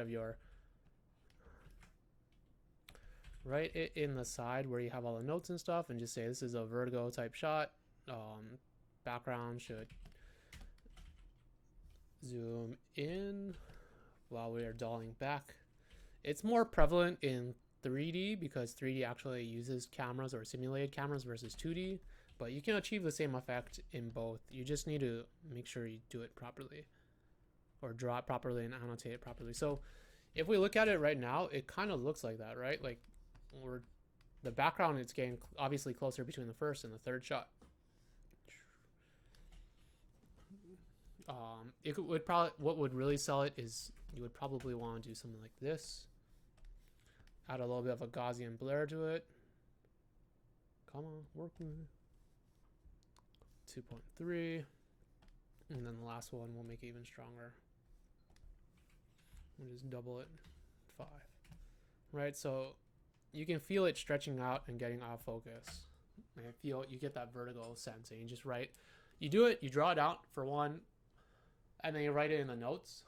where you have all the notes and stuff, and just say this is a vertigo type shot. Background should zoom in while we are dolling back. It's more prevalent in 3D because 3D actually uses cameras or simulated cameras versus 2D, but you can achieve the same effect in both. You just need to make sure you do it properly, or draw it properly and annotate it properly. So if we look at it right now, it kind of looks like that, right? Like the background, it's getting obviously closer between the first and the third shot. It would probably, what would really sell it is you would probably want to do something like this. Add a little bit of a Gaussian blur to it. Come on, work with it. 2.3. And then the last one will make it even stronger. We'll just double it. 5. Right, so you can feel it stretching out and getting out of focus. And you get that vertigo sense, and you just write. You do it, you draw it out for one, and then you write it in the notes.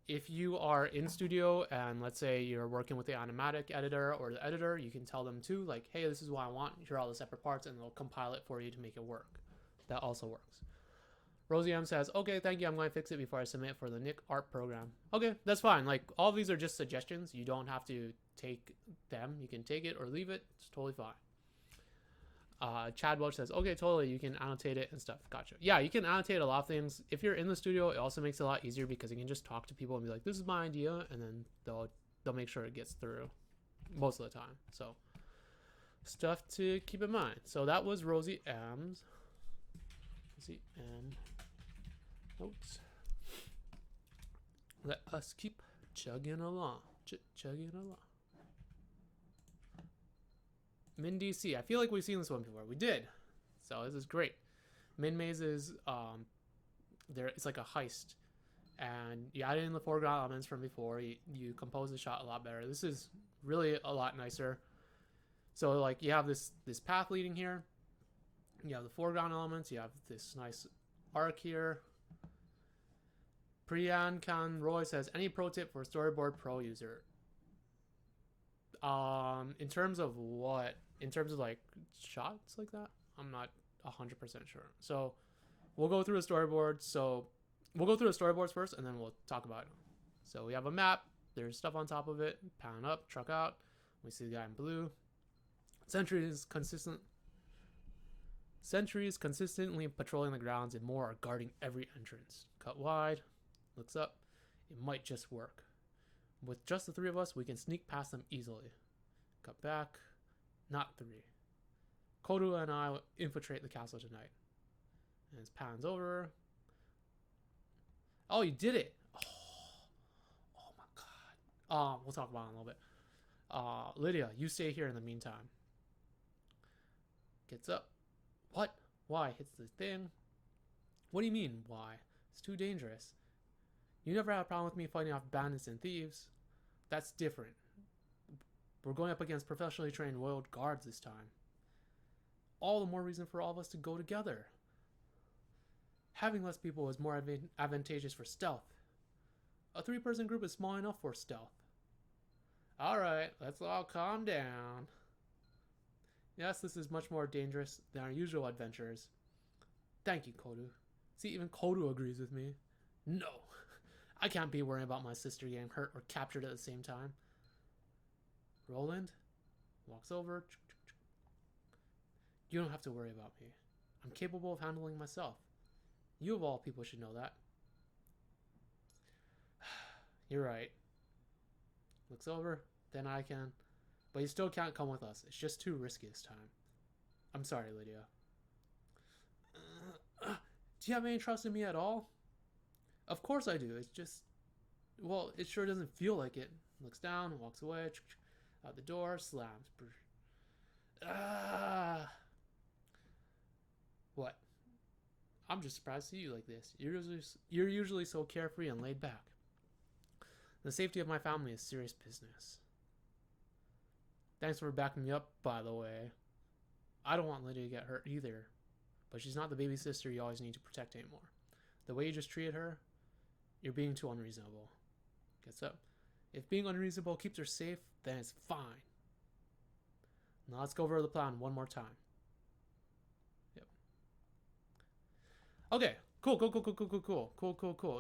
If you are in studio and let's say you're working with the animatic editor or the editor, you can tell them too, like, hey, this is what I want. Here are all the separate parts, and they'll compile it for you to make it work. That also works. Rosie M says, okay, thank you. I'm going to fix it before I submit for the Nick art program. Okay, that's fine. Like, all of these are just suggestions. You don't have to take them. You can take it or leave it. It's totally fine. Chad Welch says, okay, totally, you can annotate it and stuff. Gotcha. Yeah, you can annotate a lot of things. If you're in the studio, it also makes it a lot easier because you can just talk to people and be like, this is my idea, and then they'll make sure it gets through most of the time. So stuff to keep in mind. So that was Rosie M's. Rosie M notes. Let us keep chugging along. Chugging along. Min DC. I feel like we've seen this one before. We did. So this is great. Min Maze is it's like a heist. And you add in the foreground elements from before. You compose the shot a lot better. This is really a lot nicer. So like you have this path leading here. You have the foreground elements. You have this nice arc here. Priyan Khan Roy says, any pro tip for Storyboard Pro user? In terms of what? In terms of like shots like that? I'm not 100% sure. So we'll go through the storyboard. So we'll go through the storyboards first, and then we'll talk about it. So we have a map. There's stuff on top of it. Pan up, truck out. We see the guy in blue. Sentries consistently patrolling the grounds, and more are guarding every entrance. Cut wide. Looks up. It might just work. With just the 3 of us, we can sneak past them easily. Cut back. Not 3. Kodu and I will infiltrate the castle tonight. And it pans over. Oh, you did it! Oh my god. We'll talk about it in a little bit. Lydia, you stay here in the meantime. Gets up. What? Why? Hits the thing. What do you mean, why? It's too dangerous. You never had a problem with me fighting off bandits and thieves. That's different. We're going up against professionally trained royal guards this time. All the more reason for all of us to go together. Having less people is more advantageous for stealth. A 3-person group is small enough for stealth. Alright, let's all calm down. Yes, this is much more dangerous than our usual adventures. Thank you, Kodu. See, even Kodu agrees with me. No, I can't be worrying about my sister getting hurt or captured at the same time. Roland walks over. You don't have to worry about me. I'm capable of handling myself. You of all people should know that. You're right. Looks over. Then I can. But you still can't come with us. It's just too risky this time. I'm sorry, Lydia. Do you have any trust in me at all? Of course I do. It's just... Well, it sure doesn't feel like it. Looks down, walks away. Out the door, slams. What? I'm just surprised to see you like this. You're usually so carefree and laid back. The safety of my family is serious business. Thanks for backing me up, by the way. I don't want Lydia to get hurt either, but she's not the baby sister you always need to protect anymore. The way you just treated her, you're being too unreasonable. Gets up. If being unreasonable keeps her safe, then it's fine. Now let's go over the plan one more time. Yep. Okay. Cool.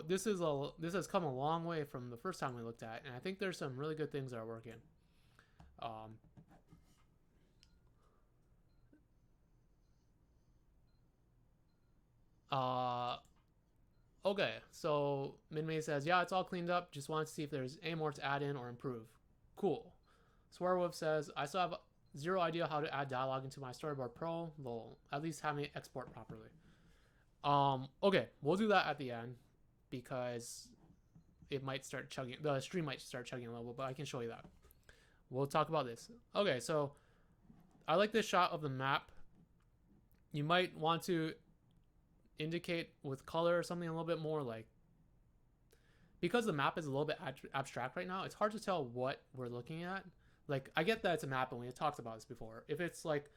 This has come a long way from the first time we looked at, and I think there's some really good things that are working. Okay, so Minmay says, yeah, it's all cleaned up. Just wanted to see if there's any more to add in or improve. Cool. Swearwolf says, I still have zero idea how to add dialogue into my Storyboard Pro. Lol. At least have me export properly. Okay, we'll do that at the end because it might start chugging. The stream might start chugging a little bit, but I can show you that. We'll talk about this. Okay, so I like this shot of the map. You might want to indicate with color or something a little bit more, like, because the map is a little bit abstract right now, it's hard to tell what we're looking at. Like, I get that it's a map and we had talked about this before. If it's like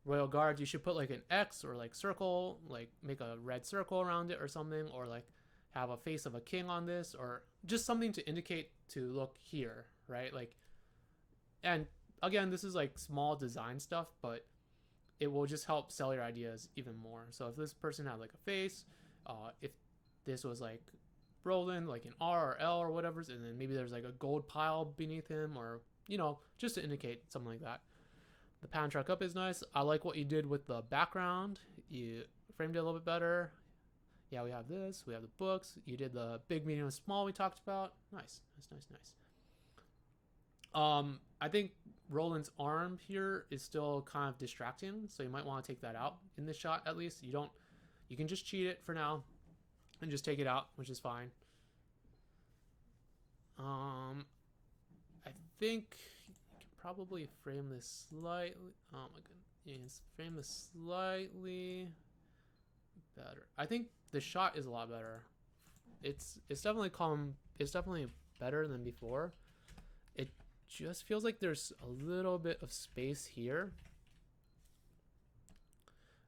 Royal Guards, you should put like an X or like circle, like make a red circle around it or something, or like have a face of a king on this, or just something to indicate to look here, right? Like, and again, this is like small design stuff, but it will just help sell your ideas even more. So if this person had like a face, if this was like Roland, like an R or L or whatever, and then maybe there's like a gold pile beneath him, or, you know, just to indicate something like that. The pan track up is nice. I like what you did with the background. You framed it a little bit better. Yeah, we have this. We have the books. You did the big, medium, and small we talked about. Nice. I think Roland's arm here is still kind of distracting, so you might want to take that out in this shot at least. You can just cheat it for now and just take it out, which is fine. I think you can probably frame this slightly. Oh my goodness. Yes, frame this slightly better. I think the shot is a lot better. It's definitely calm. It's definitely better than before. It just feels like there's a little bit of space here.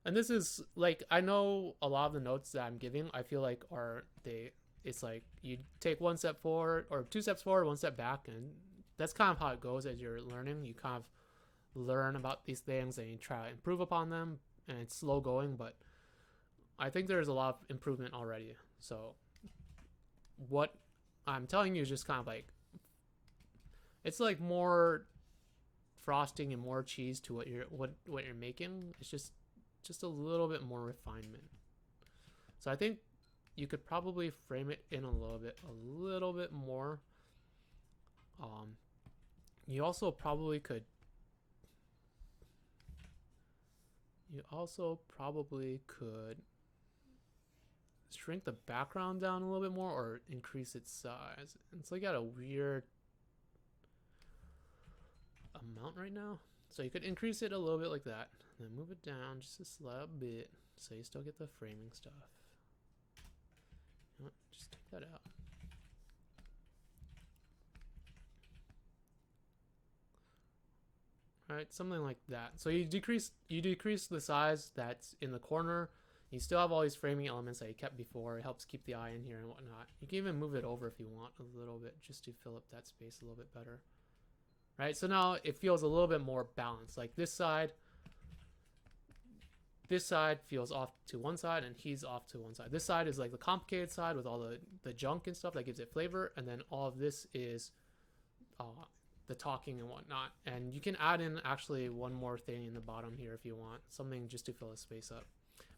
And this is like, I know a lot of the notes that I'm giving, I feel like it's like you take one step forward or two steps forward, one step back, and that's kind of how it goes as you're learning. You kind of learn about these things and you try to improve upon them, and it's slow going, but I think there's a lot of improvement already. So what I'm telling you is just kind of like, it's like more frosting and more cheese to what you're making. It's just a little bit more refinement. So I think you could probably frame it in a little bit more. You also probably could shrink the background down a little bit more or increase its size. It's like at a weird amount right now. So you could increase it a little bit like that, and then move it down just a slight bit so you still get the framing stuff. You know what? Just take that out. Alright, something like that. So you decrease the size that's in the corner. You still have all these framing elements that you kept before. It helps keep the eye in here and whatnot. You can even move it over if you want a little bit, just to fill up that space a little bit better. Right, so now it feels a little bit more balanced. Like this side, this side feels off to one side and he's off to one side. This side is like the complicated side with all the junk and stuff that gives it flavor, and then all of this is the talking and whatnot. And you can add in actually one more thing in the bottom here if you want, something just to fill the space up.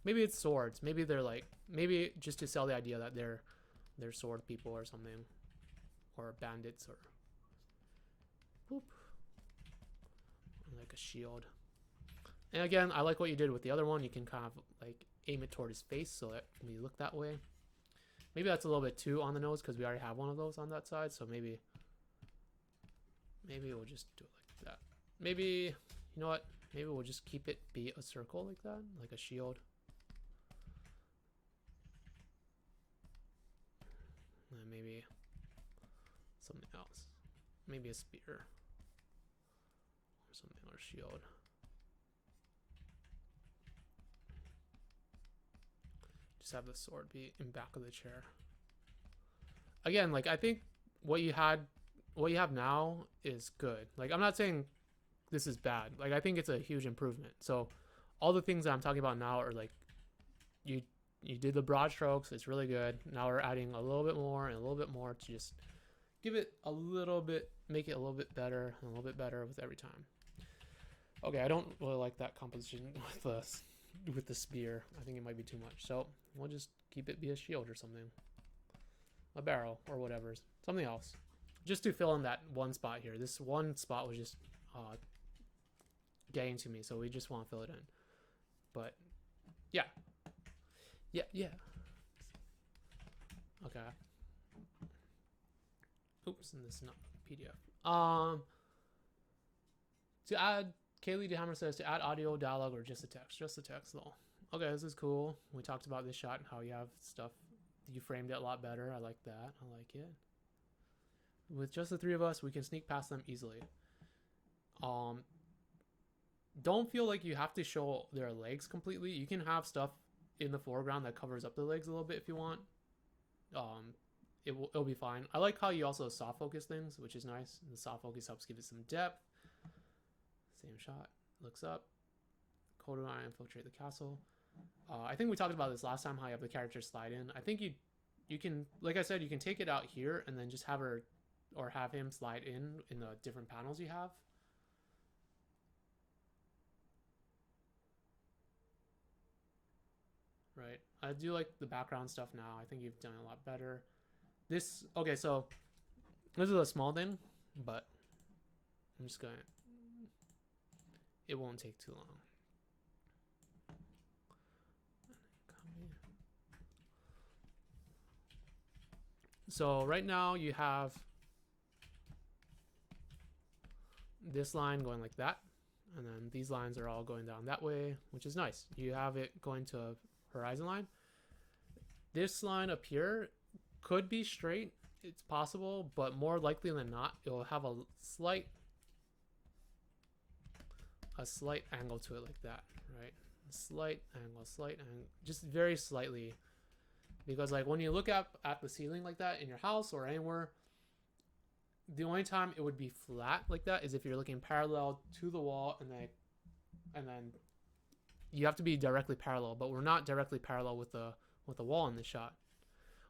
Maybe it's swords. Maybe they're like, maybe just to sell the idea that they're sword people or something, or bandits, or whoop, like a shield. And again, I like what you did with the other one. You can kind of like aim it toward his face so that we look that way. Maybe that's a little bit too on the nose because we already have one of those on that side. So maybe we'll just do it like that. Maybe, you know what? Maybe we'll just keep it be a circle like that, like a shield. And maybe something else. Maybe a spear or something, or shield. Just have the sword be in back of the chair. Again, like I think what you have now is good. Like I'm not saying this is bad. Like I think it's a huge improvement. So all the things that I'm talking about now are like you did the broad strokes. It's really good. Now we're adding a little bit more and a little bit more to just give it a little bit, make it a little bit better and a little bit better with every time. Okay, I don't really like that composition with the spear. I think it might be too much. So we'll just keep it be a shield or something. A barrel or whatever. Something else. Just to fill in that one spot here. This one spot was just getting to me, so we just want to fill it in. But yeah. Yeah. Okay. Oops, and this is not PDF. To add, Kaylee DeHammer says to add audio, dialogue, or just the text. Just the text though. Okay, this is cool. We talked about this shot and how you have stuff. You framed it a lot better. I like that. I like it. With just the three of us, we can sneak past them easily. Don't feel like you have to show their legs completely. You can have stuff in the foreground that covers up the legs a little bit if you want. It'll be fine. I like how you also soft focus things, which is nice. The soft focus helps give it some depth. Same shot. Looks up. Kodo and I infiltrate the castle. I think we talked about this last time, how you have the character slide in. I think you can, like I said, you can take it out here and then just have her or have him slide in the different panels you have. Right. I do like the background stuff now. I think you've done a lot better. This, okay, so this is a small thing, but I'm just gonna, it won't take too long. So right now you have this line going like that, and then these lines are all going down that way, which is nice. You have it going to a horizon line. This line up here could be straight. It's possible, but more likely than not, it will have a slight angle to it like that, right? Slight angle, just very slightly. Because like when you look up at the ceiling like that in your house or anywhere, the only time it would be flat like that is if you're looking parallel to the wall, and then you have to be directly parallel, but we're not directly parallel with the wall in this shot.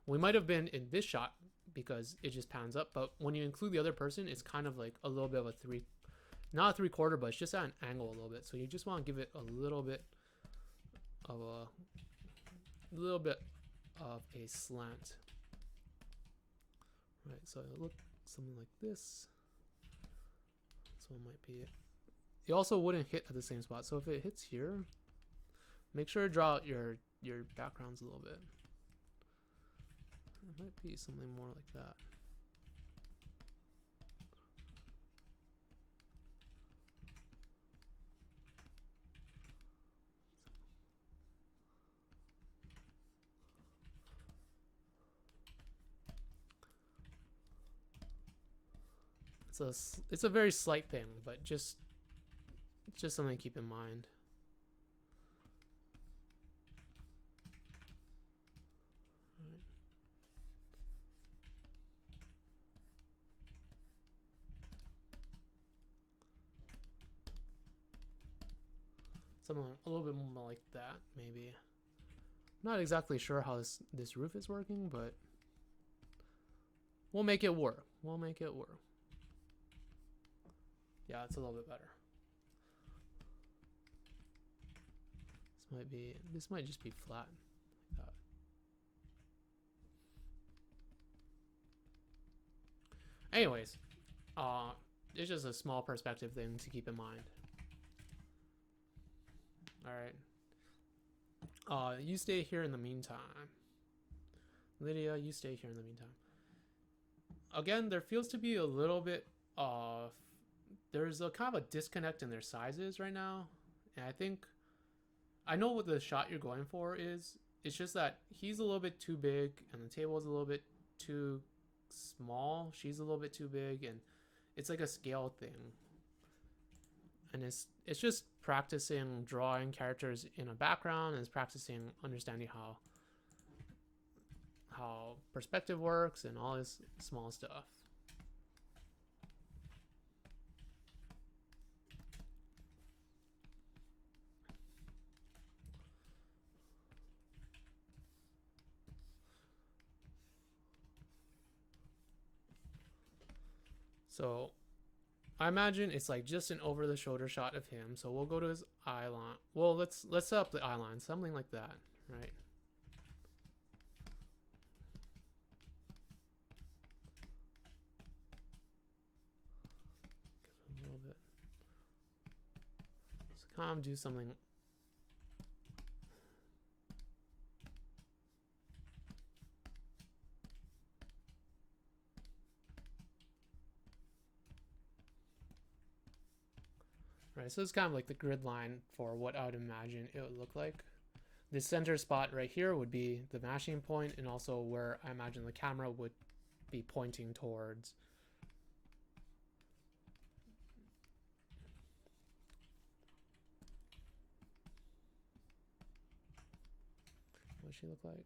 We might have been in this shot because it just pans up, but when you include the other person, it's kind of like a little bit of a not a 3/4, but it's just at an angle a little bit. So you just want to give it a little bit of a slant. Right, so it'll look something like this. So it might be it. You also wouldn't hit at the same spot. So if it hits here, make sure to draw out your backgrounds a little bit. It might be something more like that. It's a very slight thing, but just something to keep in mind. Something a little bit more like that, maybe. Not exactly sure how this roof is working, but we'll make it work. We'll make it work. Yeah, it's a little bit better. This might just be flat like that. Anyways, it's just a small perspective thing to keep in mind. All right. You stay here in the meantime. Lydia, you stay here in the meantime. Again, there feels to be a little bit of... There's a kind of a disconnect in their sizes right now. And I think... I know what the shot you're going for is. It's just that he's a little bit too big and the table is a little bit too small. She's a little bit too big, and it's like a scale thing. And it's just practicing drawing characters in a background, and it's practicing understanding how perspective works and all this small stuff. So I imagine it's like just an over the shoulder shot of him. So we'll go to his eye line. Well, let's set up the eye line, something like that, right? A little bit. So kind of do something. Right, so it's kind of like the grid line for what I would imagine it would look like. The center spot right here would be the mashing point, and also where I imagine the camera would be pointing towards. What does she look like?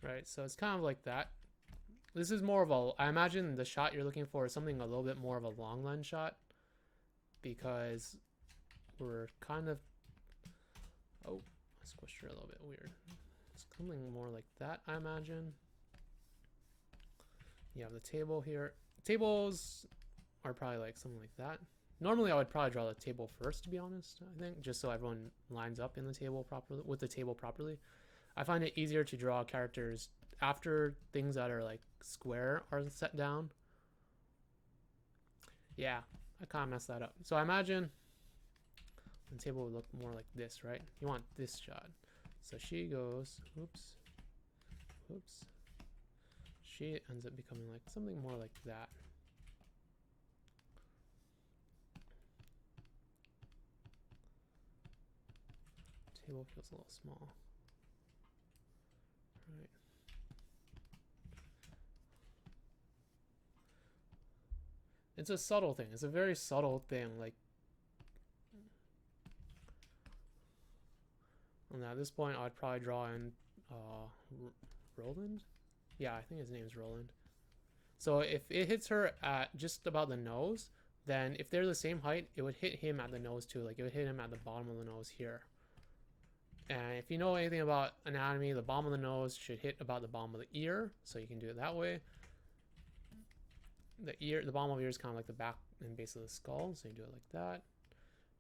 Right, so it's kind of like that. This is more of a, I imagine the shot you're looking for is something a little bit more of a long lens shot, because we're kind of, oh, I squished her a little bit weird. It's something more like that, I imagine. You have the table here. Tables are probably like something like that. Normally I would probably draw the table first, to be honest, I think, just so everyone lines up in the table properly, with the table properly. I find it easier to draw characters after things that are like square are set down. Yeah, I kind of messed that up. So I imagine the table would look more like this, right? You want this shot. So she goes, oops. She ends up becoming like something more like that. Table feels a little small. Right. It's a subtle thing. It's a very subtle thing. Like, and at this point, I'd probably draw in Roland. Yeah, I think his name's Roland. So if it hits her at just about the nose, then if they're the same height, it would hit him at the nose too. Like, it would hit him at the bottom of the nose here. And if you know anything about anatomy, the bottom of the nose should hit about the bottom of the ear, so you can do it that way. The bottom of the ear is kind of like the back and base of the skull, so you do it like that.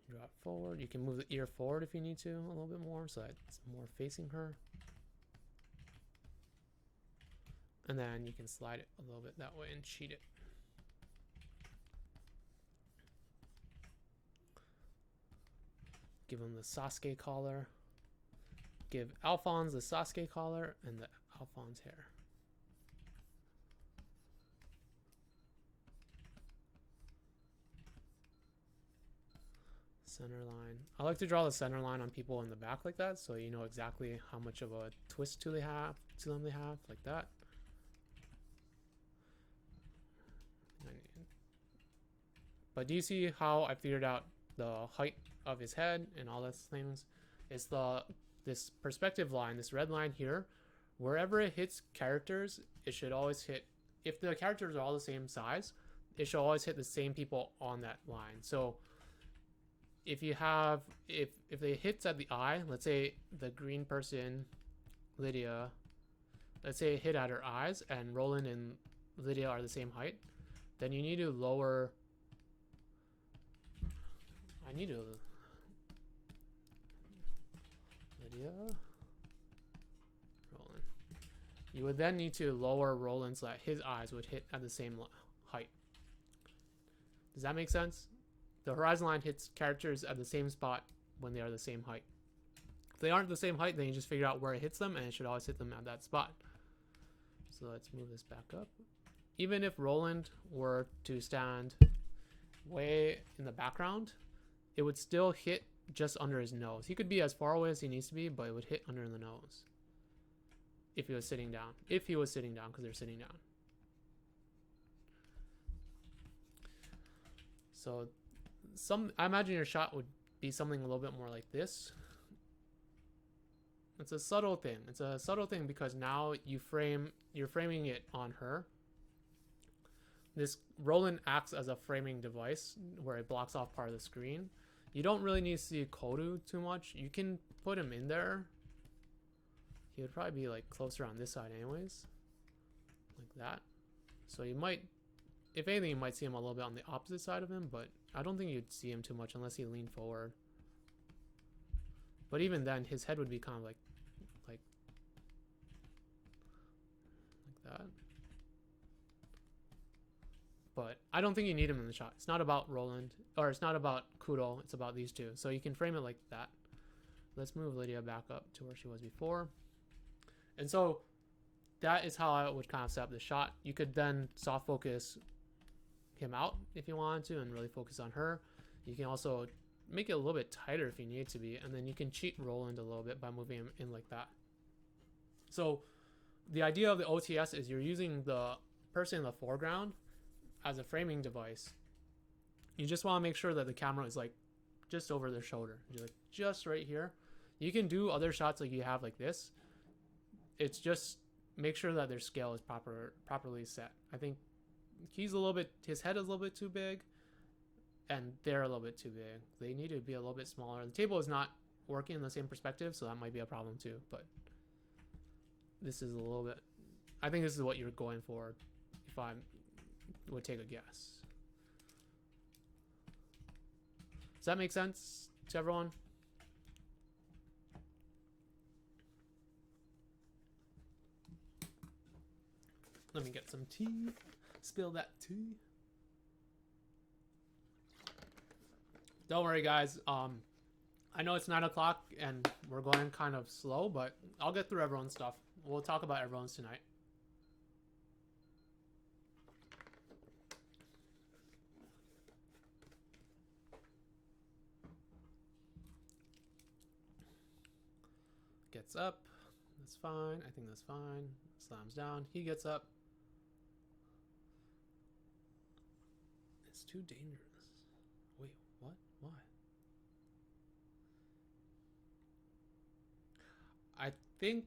You draw it forward. You can move the ear forward if you need to a little bit more, so that it's more facing her. And then you can slide it a little bit that way and cheat it. Give him the Sasuke collar. Give Alphonse the Sasuke collar and the Alphonse hair. Center line. I like to draw the center line on people in the back like that, so you know exactly how much of a twist to them they have, like that. But do you see how I figured out the height of his head and all those things? It's this perspective line, this red line here. Wherever it hits characters, it should always hit. If the characters are all the same size, it should always hit the same people on that line. So if you have, if it hits at the eye, let's say the green person, Lydia, let's say it hit at her eyes, and Roland and Lydia are the same height, then you need to lower. I need to Lydia, Roland. You would then need to lower Roland so that his eyes would hit at the same height. Does that make sense? The horizon line hits characters at the same spot when they are the same height. If they aren't the same height, then you just figure out where it hits them, and it should always hit them at that spot. So let's move this back up. Even if Roland were to stand way in the background, it would still hit just under his nose. He could be as far away as he needs to be, but it would hit under the nose. If he was sitting down. If he was sitting down, because they're sitting down. So I imagine your shot would be something a little bit more like this. It's a subtle thing. It's a subtle thing because now you're framing it on her. This Roland acts as a framing device where it blocks off part of the screen. You don't really need to see Kodu too much. You can put him in there. He would probably be like closer on this side anyways. Like that. So you might, if anything, you might see him a little bit on the opposite side of him, but I don't think you'd see him too much unless he leaned forward. But even then, his head would be kind of like that. But I don't think you need him in the shot. It's not about Roland, or it's not about Kudo. It's about these two. So you can frame it like that. Let's move Lydia back up to where she was before. And so that is how I would kind of set up the shot. You could then soft focus him out if you wanted to and really focus on her. You can also make it a little bit tighter if you need to be, and then you can cheat Roland a little bit by moving him in like that. So the idea of the OTS is you're using the person in the foreground as a framing device. You just want to make sure that the camera is like just over their shoulder, like just right here. You can do other shots like you have like this. It's just make sure that their scale is properly set. I think he's a little bit, his head is a little bit too big, and they're a little bit too big. They need to be a little bit smaller. The table is not working in the same perspective, so that might be a problem too. But this is a little bit, I think this is what you're going for if I would take a guess. Does that make sense to everyone? Let me get some tea. Spill that tea. Don't worry, guys. I know it's 9 o'clock and we're going kind of slow, but I'll get through everyone's stuff. We'll talk about everyone's tonight. Gets up. That's fine. I think that's fine. Slams down. He gets up. It's too dangerous. Wait, what? Why? I think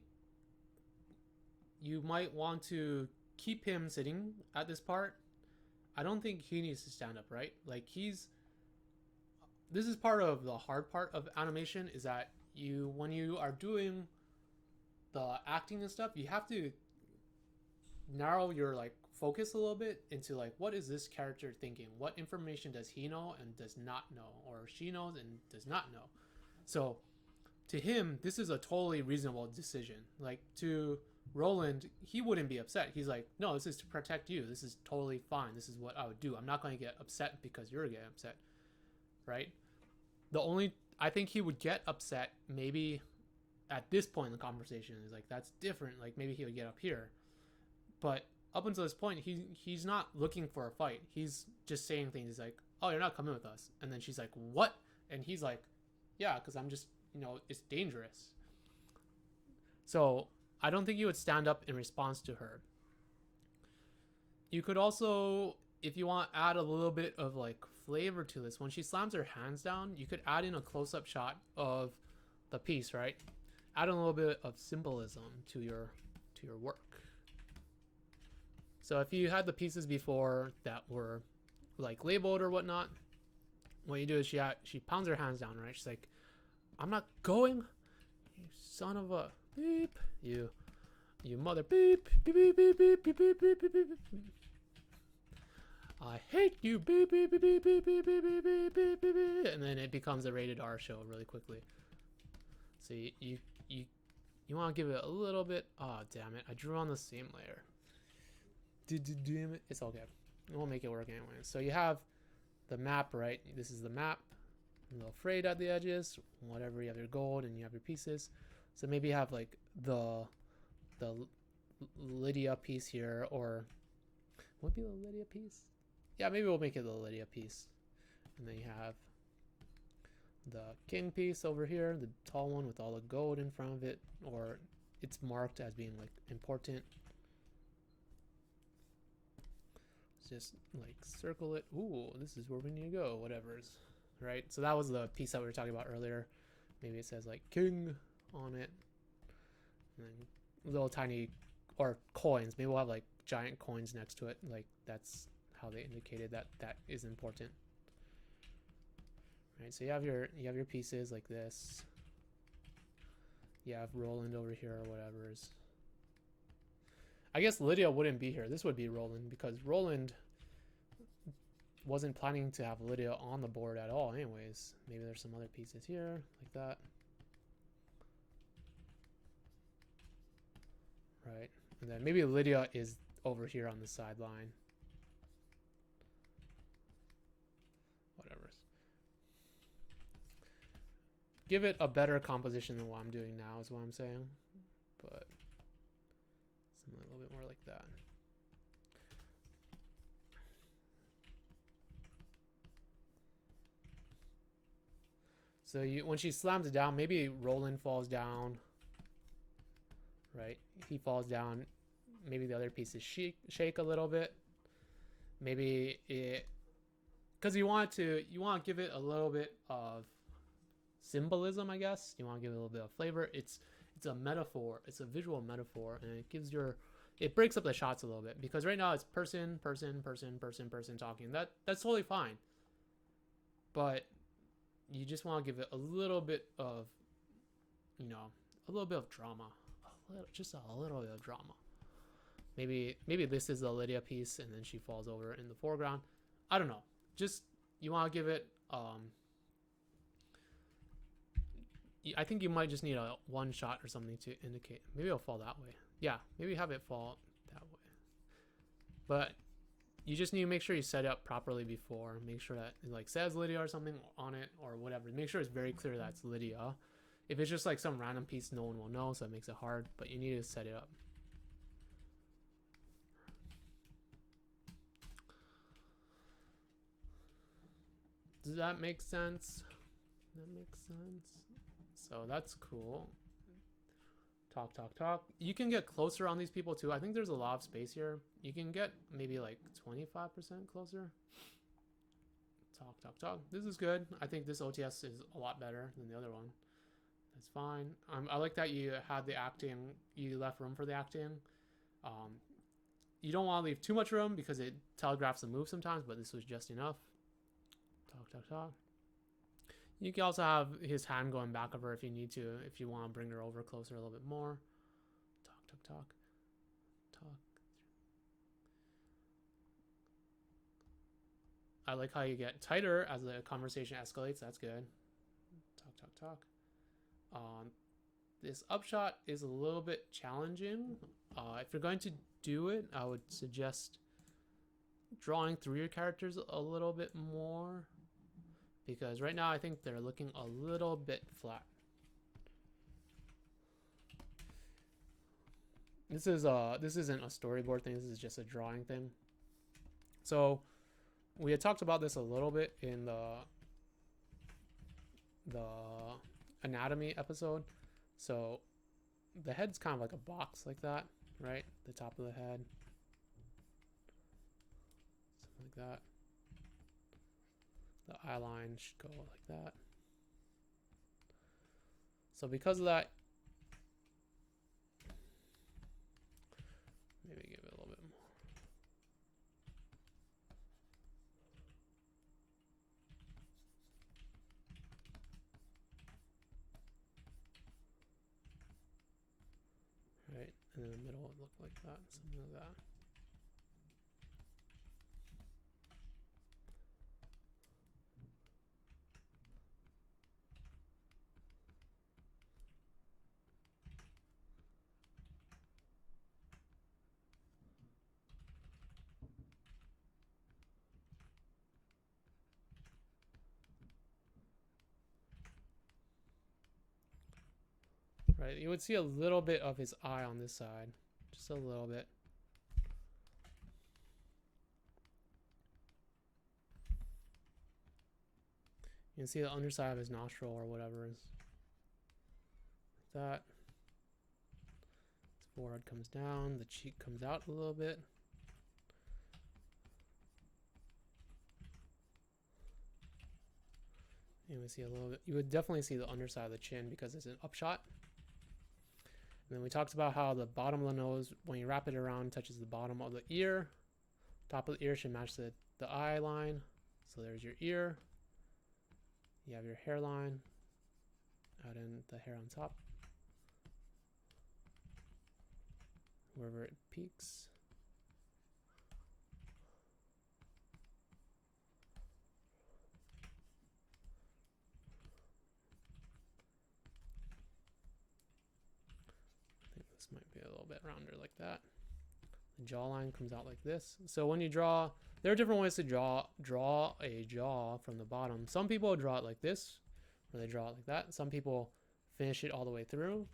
you might want to keep him sitting at this part. I don't think he needs to stand up, right? Like this is part of the hard part of animation, is that when you are doing the acting and stuff, you have to narrow your like focus a little bit into like, what is this character thinking? What information does he know and does not know, or she knows and does not know? So to him, this is a totally reasonable decision. Like to Roland, he wouldn't be upset. He's like, no, this is to protect you. This is totally fine. This is what I would do. I'm not going to get upset because you're getting upset, right? I think he would get upset maybe at this point in the conversation. Is like, that's different. Like maybe he would get up here, but up until this point, he's not looking for a fight. He's just saying things. He's like, oh, you're not coming with us. And then she's like, what? And he's like, yeah, because I'm just, it's dangerous. So I don't think you would stand up in response to her. You could also, if you want, add a little bit of like flavor to this. When she slams her hands down, you could add in a close-up shot of the piece, right? Add a little bit of symbolism to your work. So if you had the pieces before that were like labeled or whatnot, what you do is she pounds her hands down, right? She's like, I'm not going, you son of a beep, you mother beep, beep, beep, beep, beep, beep, beep, beep, beep, beep. I hate you, beep, beep, beep, beep, beep, beep, beep, beep, beep, beep, beep, and then it becomes a rated R show really quickly. So you want to give it a little bit. Oh, damn it. I drew on the same layer. Damn it. It's okay. We'll make it work anyway. So you have the map, right? This is the map. A little frayed at the edges. Whatever. You have your gold and you have your pieces. So maybe you have like the Lydia piece here, or would be the Lydia piece? Yeah, maybe we'll make it the Lydia piece. And then you have the king piece over here, the tall one with all the gold in front of it, or it's marked as being like important. Just like circle it. Ooh, this is where we need to go. Whatever's right. So that was the piece that we were talking about earlier. Maybe it says like king on it, and then little tiny or coins. Maybe we'll have like giant coins next to it. Like that's how they indicated that that is important. Right, so you have your pieces like this. You have Roland over here or whatever's. I guess Lydia wouldn't be here. This would be Roland because Roland wasn't planning to have Lydia on the board at all anyways. Maybe there's some other pieces here like that. Right, and then maybe Lydia is over here on the sideline. Whatever. Give it a better composition than what I'm doing now is what I'm saying, but something a little bit more like that. So when she slams it down, maybe Roland falls down, right? He falls down. Maybe the other pieces shake a little bit. Maybe it, because you want to give it a little bit of symbolism, I guess. You want to give it a little bit of flavor. It's a metaphor. It's a visual metaphor, and it breaks up the shots a little bit because right now it's person talking. That's totally fine, but you just want to give it a little bit of, a little bit of drama, just a little bit of drama. Maybe this is the Lydia piece, and then she falls over in the foreground. I don't know. Just you want to give it. I think you might just need a one shot or something to indicate. Maybe it'll fall that way. Yeah, maybe have it fall that way. But you just need to make sure you set it up properly before. Make sure that it like says Lydia or something on it or whatever. Make sure it's very clear that it's Lydia. If it's just like some random piece, no one will know, so it makes it hard. But you need to set it up. Does that make sense? That makes sense. So that's cool. Talk. You can get closer on these people too. I think there's a lot of space here. You can get maybe like 25% closer. Talk. This is good. I think this OTS is a lot better than the other one. That's fine. I like that you had the acting. You left room for the acting. You don't want to leave too much room because it telegraphs the move sometimes, but this was just enough. Talk. You can also have his hand going back of her if you need to, if you want to bring her over closer a little bit more. Talk. I like how you get tighter as the conversation escalates. That's good. Talk. This upshot is a little bit challenging. If you're going to do it, I would suggest drawing through your characters a little bit more, because right now I think they're looking a little bit flat. This isn't a storyboard thing. This is just a drawing thing. So we had talked about this a little bit in the anatomy episode. So the head's kind of like a box like that, right? The top of the head, something like that. The eye line should go like that. So because of that, maybe give it a little bit more. Right, and in the middle it looked like that, something like that. Right, you would see a little bit of his eye on this side, just a little bit. You can see the underside of his nostril or whatever is like that. His forehead comes down, the cheek comes out a little bit. You would see a little bit. You would definitely see the underside of the chin because it's an upshot. And then we talked about how the bottom of the nose, when you wrap it around, touches the bottom of the ear. Top of the ear should match the eye line. So there's your ear. You have your hairline. Add in the hair on top. Wherever it peaks. I think this might be a little bit rounder like that. The jawline comes out like this. So when you draw, there are different ways to draw a jaw from the bottom. Some people draw it like this, or they draw it like that. Some people finish it all the way through.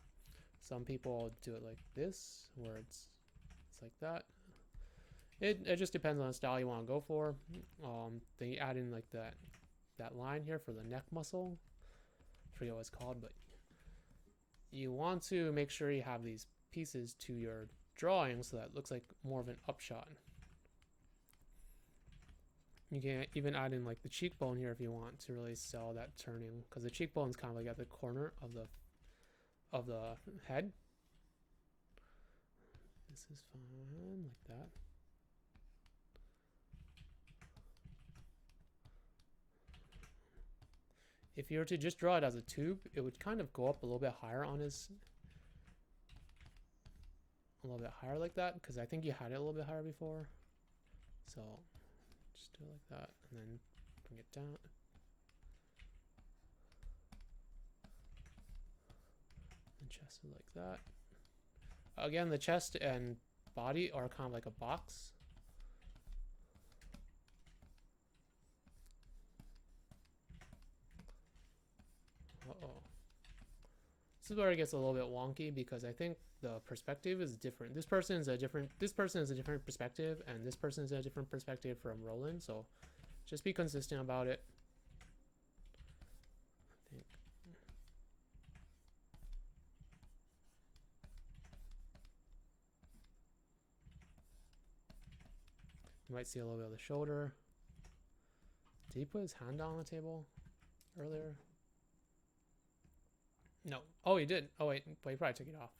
Some people do it like this, where it's like that. It just depends on the style you want to go for. Then you add in like that line here for the neck muscle. I forget what it's called, but you want to make sure you have these pieces to your drawing so that it looks like more of an upshot. You can even add in like the cheekbone here if you want to really sell that turning, because the cheekbone is kind of like at the corner of the head. This is fine like that. If you were to just draw it as a tube, it would kind of go up a little bit higher on his, a little bit higher like that, because I think you had it a little bit higher before. So just do it like that and then bring it down. And chest is like that. Again, the chest and body are kind of like a box. Uh-oh. This is where it gets a little bit wonky because I think the perspective is different. This person is a different perspective, and this person is a different perspective from Roland. So just be consistent about it. I think. You might see a little bit of the shoulder. Did he put his hand down on the table earlier? No. Oh, he did. Oh, wait. But he probably took it off.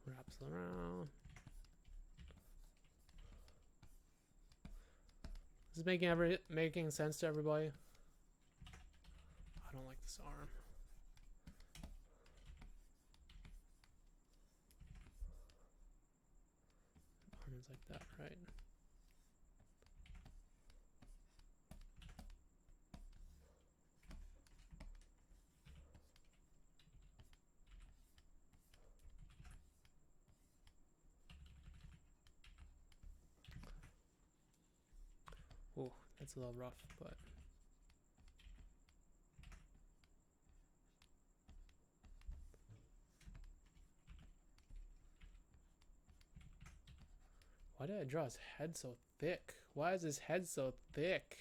Wraps around. This is making sense to everybody. I don't like this arm. Arm is like that, right? Oh, that's a little rough, but Why did I draw his head so thick? Why is his head so thick?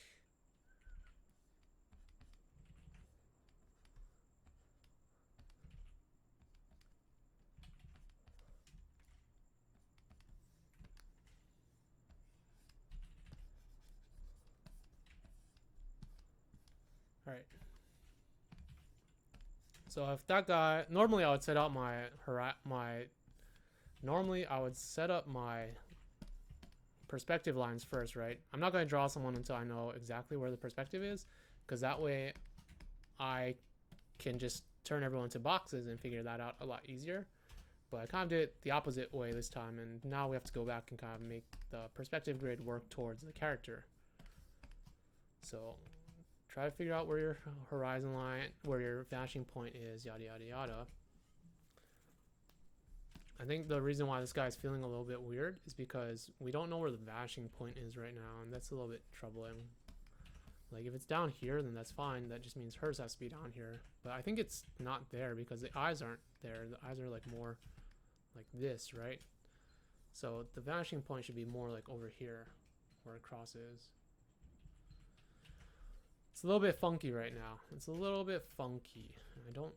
Alright. So if that guy... Normally I would set up normally I would set up my perspective lines first, right? I'm not going to draw someone until I know exactly where the perspective is, because that way I can just turn everyone to boxes and figure that out a lot easier. But I kind of did it the opposite way this time, and now we have to go back and kind of make the perspective grid work towards the character. So try to figure out where your horizon line, where your vanishing point is, yada yada yada. I think the reason why this guy is feeling a little bit weird is because we don't know where the vanishing point is right now, and that's a little bit troubling. Like, if it's down here, then that's fine. That just means hers has to be down here. But I think it's not there because the eyes aren't there. The eyes are, like, more like this, right? So the vanishing point should be more, like, over here where it crosses. It's a little bit funky right now. It's a little bit funky. I don't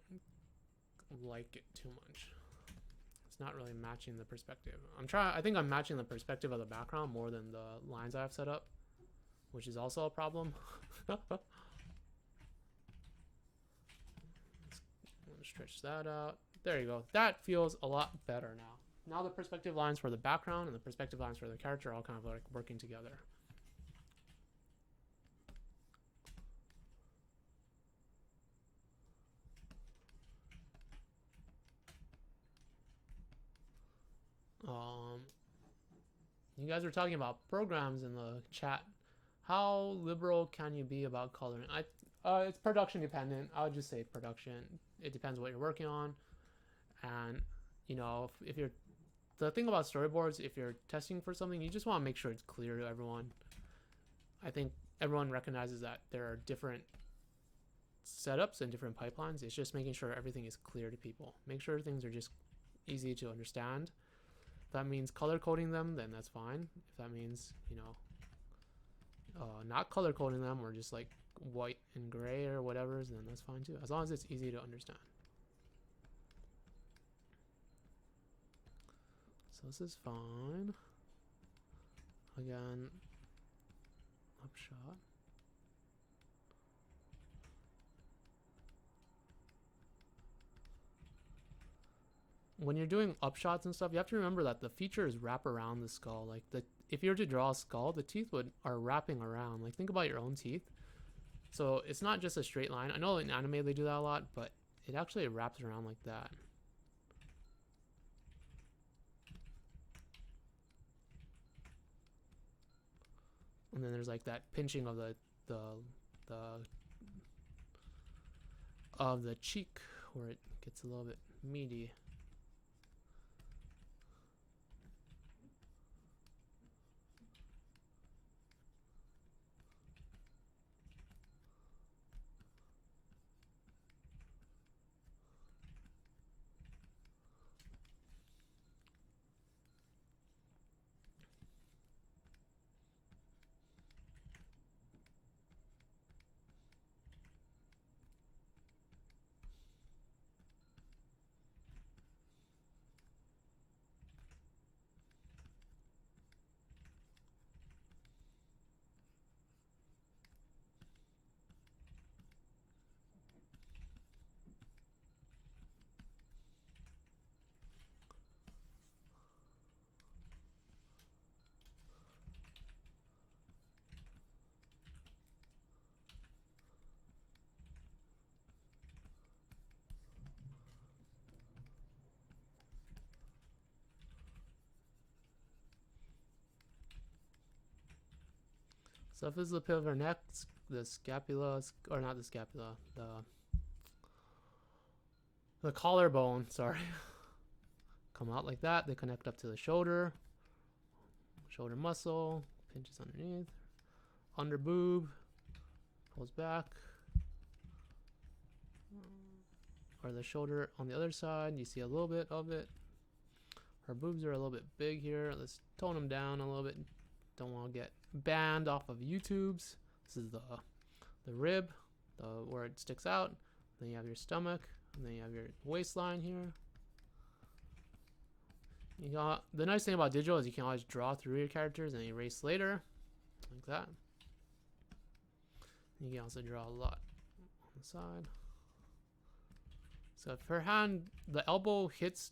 like it too much. It's not really matching the perspective. I think I'm matching the perspective of the background more than the lines I have set up, which is also a problem. Let's stretch that out. There you go. That feels a lot better now. Now the perspective lines for the background and the perspective lines for the character are all kind of like working together. You guys were talking about programs in the chat. How liberal can you be about coloring? It's production dependent. I would just say production. It depends what you're working on, and you know, if you're the thing about storyboards, if you're testing for something, you just want to make sure it's clear to everyone. I think everyone recognizes that there are different setups and different pipelines. It's just making sure everything is clear to people. Make sure things are just easy to understand. If that means color coding them, then that's fine. If that means, you know, not color coding them or just like white and gray or whatever, then that's fine too, as long as it's easy to understand. So this is fine. Again, upshot. When you're doing upshots and stuff, you have to remember that the features wrap around the skull. Like if you were to draw a skull, the teeth are wrapping around. Like think about your own teeth. So it's not just a straight line. I know in anime they do that a lot, but it actually wraps around like that. And then there's like that pinching of the cheek where it gets a little bit meaty. So if this is the pit of her neck, the scapula, or not the scapula, the collarbone, sorry, come out like that. They connect up to the shoulder muscle, pinches underneath, under boob, pulls back, or the shoulder on the other side. You see a little bit of it. Her boobs are a little bit big here. Let's tone them down a little bit. Don't want to get banned off of YouTube's. This is the rib, where it sticks out. Then you have your stomach, and then you have your waistline here. You got the nice thing about digital is you can always draw through your characters and erase later, like that. You can also draw a lot on the side. So if her hand, the elbow hits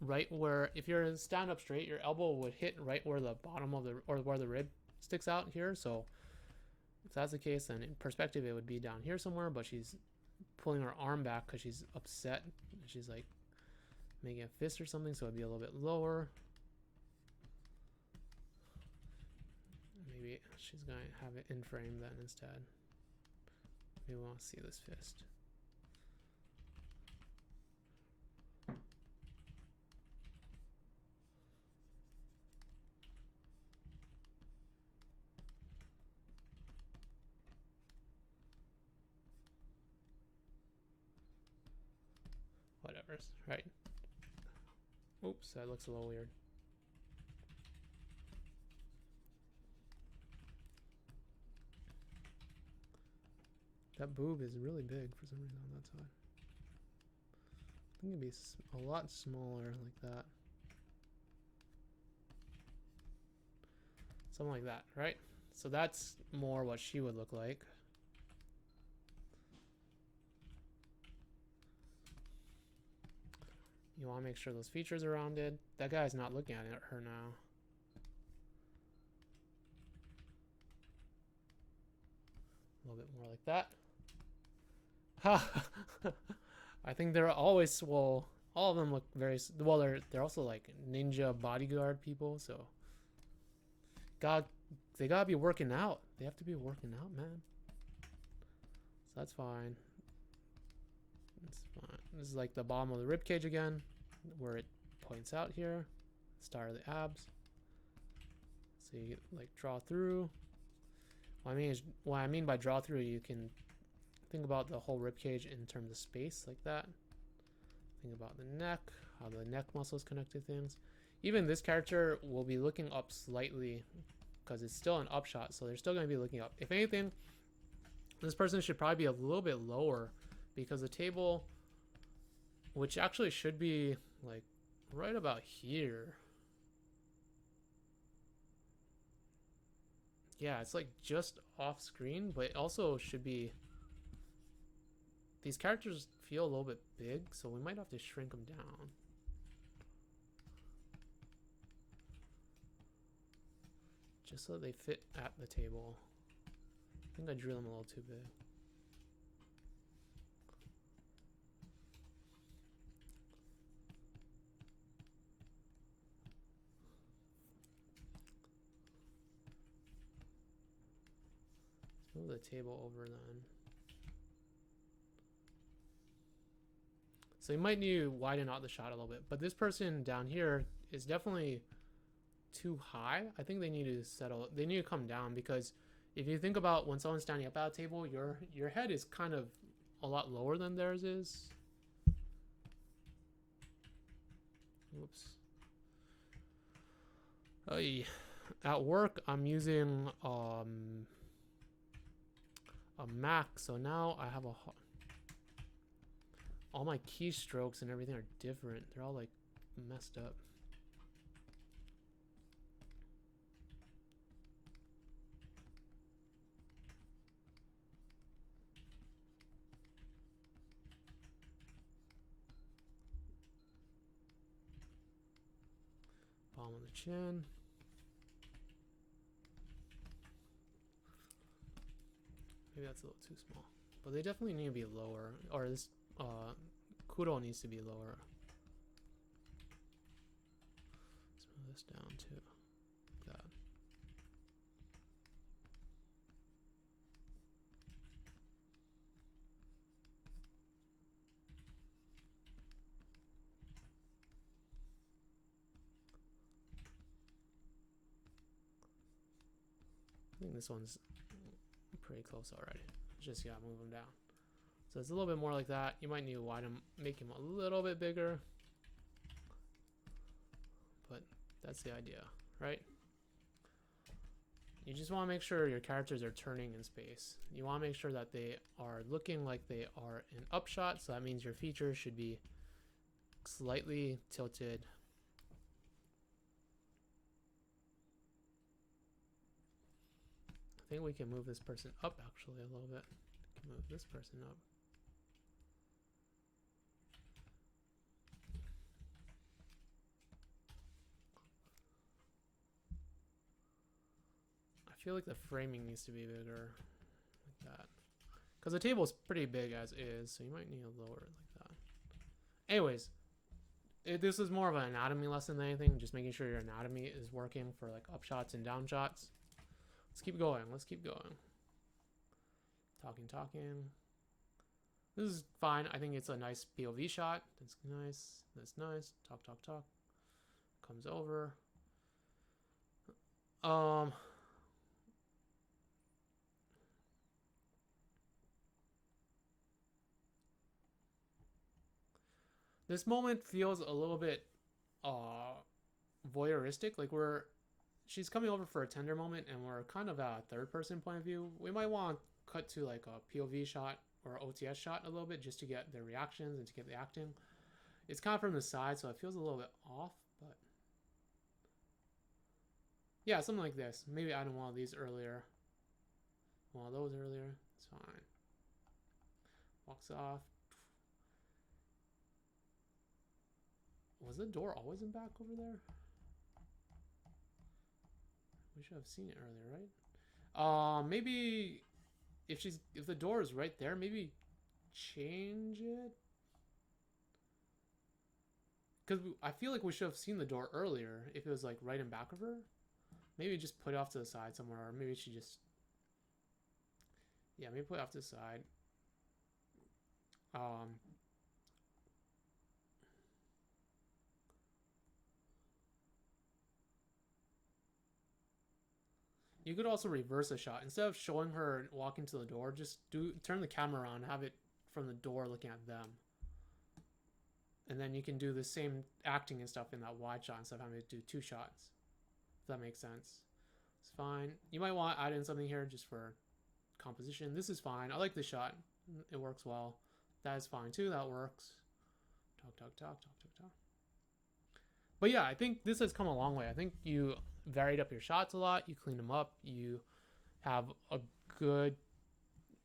right where, if you're stand up straight, your elbow would hit right where the bottom of the, or where the rib sticks out here. So if that's the case, then in perspective, it would be down here somewhere, but she's pulling her arm back because she's upset. She's like making a fist or something, so it'd be a little bit lower. Maybe she's going to have it in frame then instead. We want to see this fist. Whatever, right? Oops, that looks a little weird. That boob is really big for some reason on that side. I think it'd be a lot smaller like that. Something like that, right? So that's more what she would look like. You want to make sure those features are rounded. That guy's not looking at her now. A little bit more like that. Ha! I think they're always swole. All of them look very well. They're also like ninja bodyguard people, so they gotta be working out. They have to be working out, man. So that's fine. It's fine. This is like the bottom of the rib cage again, where it points out here. Start of the abs. So you like draw through. What I mean by draw through, you can think about the whole rib cage in terms of space, like that. Think about the neck, how the neck muscles connect to things. Even this character will be looking up slightly because it's still an up shot, so they're still going to be looking up. If anything, this person should probably be a little bit lower because the table, which actually should be like right about here. Yeah, it's like just off screen, but it also should be. These characters feel a little bit big, so we might have to shrink them down. Just so they fit at the table. I think I drew them a little too big. Let's move the table over then. So you might need to widen out the shot a little bit, but this person down here is definitely too high. I think they need to settle. They need to come down, because if you think about when someone's standing up at a table, your head is kind of a lot lower than theirs is. Oops. At work, I'm using a Mac, so now I have all my keystrokes and everything are different. They're all like messed up. Palm on the chin. Maybe that's a little too small, but they definitely need to be lower, or this kudo needs to be lower. Let's move this down too. Like that. I think this one's pretty close already. Just gotta move them down. So it's a little bit more like that. You might need to widen, make him a little bit bigger. That's the idea, right? You just want to make sure your characters are turning in space. You want to make sure that they are looking like they are in upshot, so that means your features should be slightly tilted. I think we can move this person up actually a little bit. We can move this person up. I feel like the framing needs to be bigger, like that. Because the table's pretty big as is, so you might need to lower it like that. Anyways, this is more of an anatomy lesson than anything, just making sure your anatomy is working for like up shots and down shots. Let's keep going, let's keep going. Talking. This is fine. I think it's a nice POV shot. That's nice. That's nice. Talk. Comes over. This moment feels a little bit voyeuristic. Like she's coming over for a tender moment and we're kind of at a third person point of view. We might want to cut to like a POV shot or OTS shot a little bit just to get their reactions and to get the acting. It's kind of from the side, so it feels a little bit off, but yeah, something like this. Maybe adding one of these earlier. One of those earlier. It's fine. Walks off. Was the door always in back over there? We should have seen it earlier, right? Maybe if the door is right there, maybe change it. Because I feel like we should have seen the door earlier if it was like right in back of her. Maybe just put it off to the side somewhere, or maybe she just... Yeah, maybe put it off to the side. You could also reverse a shot. Instead of showing her walking to the door, just turn the camera around, have it from the door looking at them. And then you can do the same acting and stuff in that wide shot instead of having to do two shots. If that makes sense. It's fine. You might want to add in something here just for composition. This is fine. I like this shot. It works well. That is fine too. That works. Talk. But yeah, I think this has come a long way. I think you varied up your shots a lot. You cleaned them up. You have a good...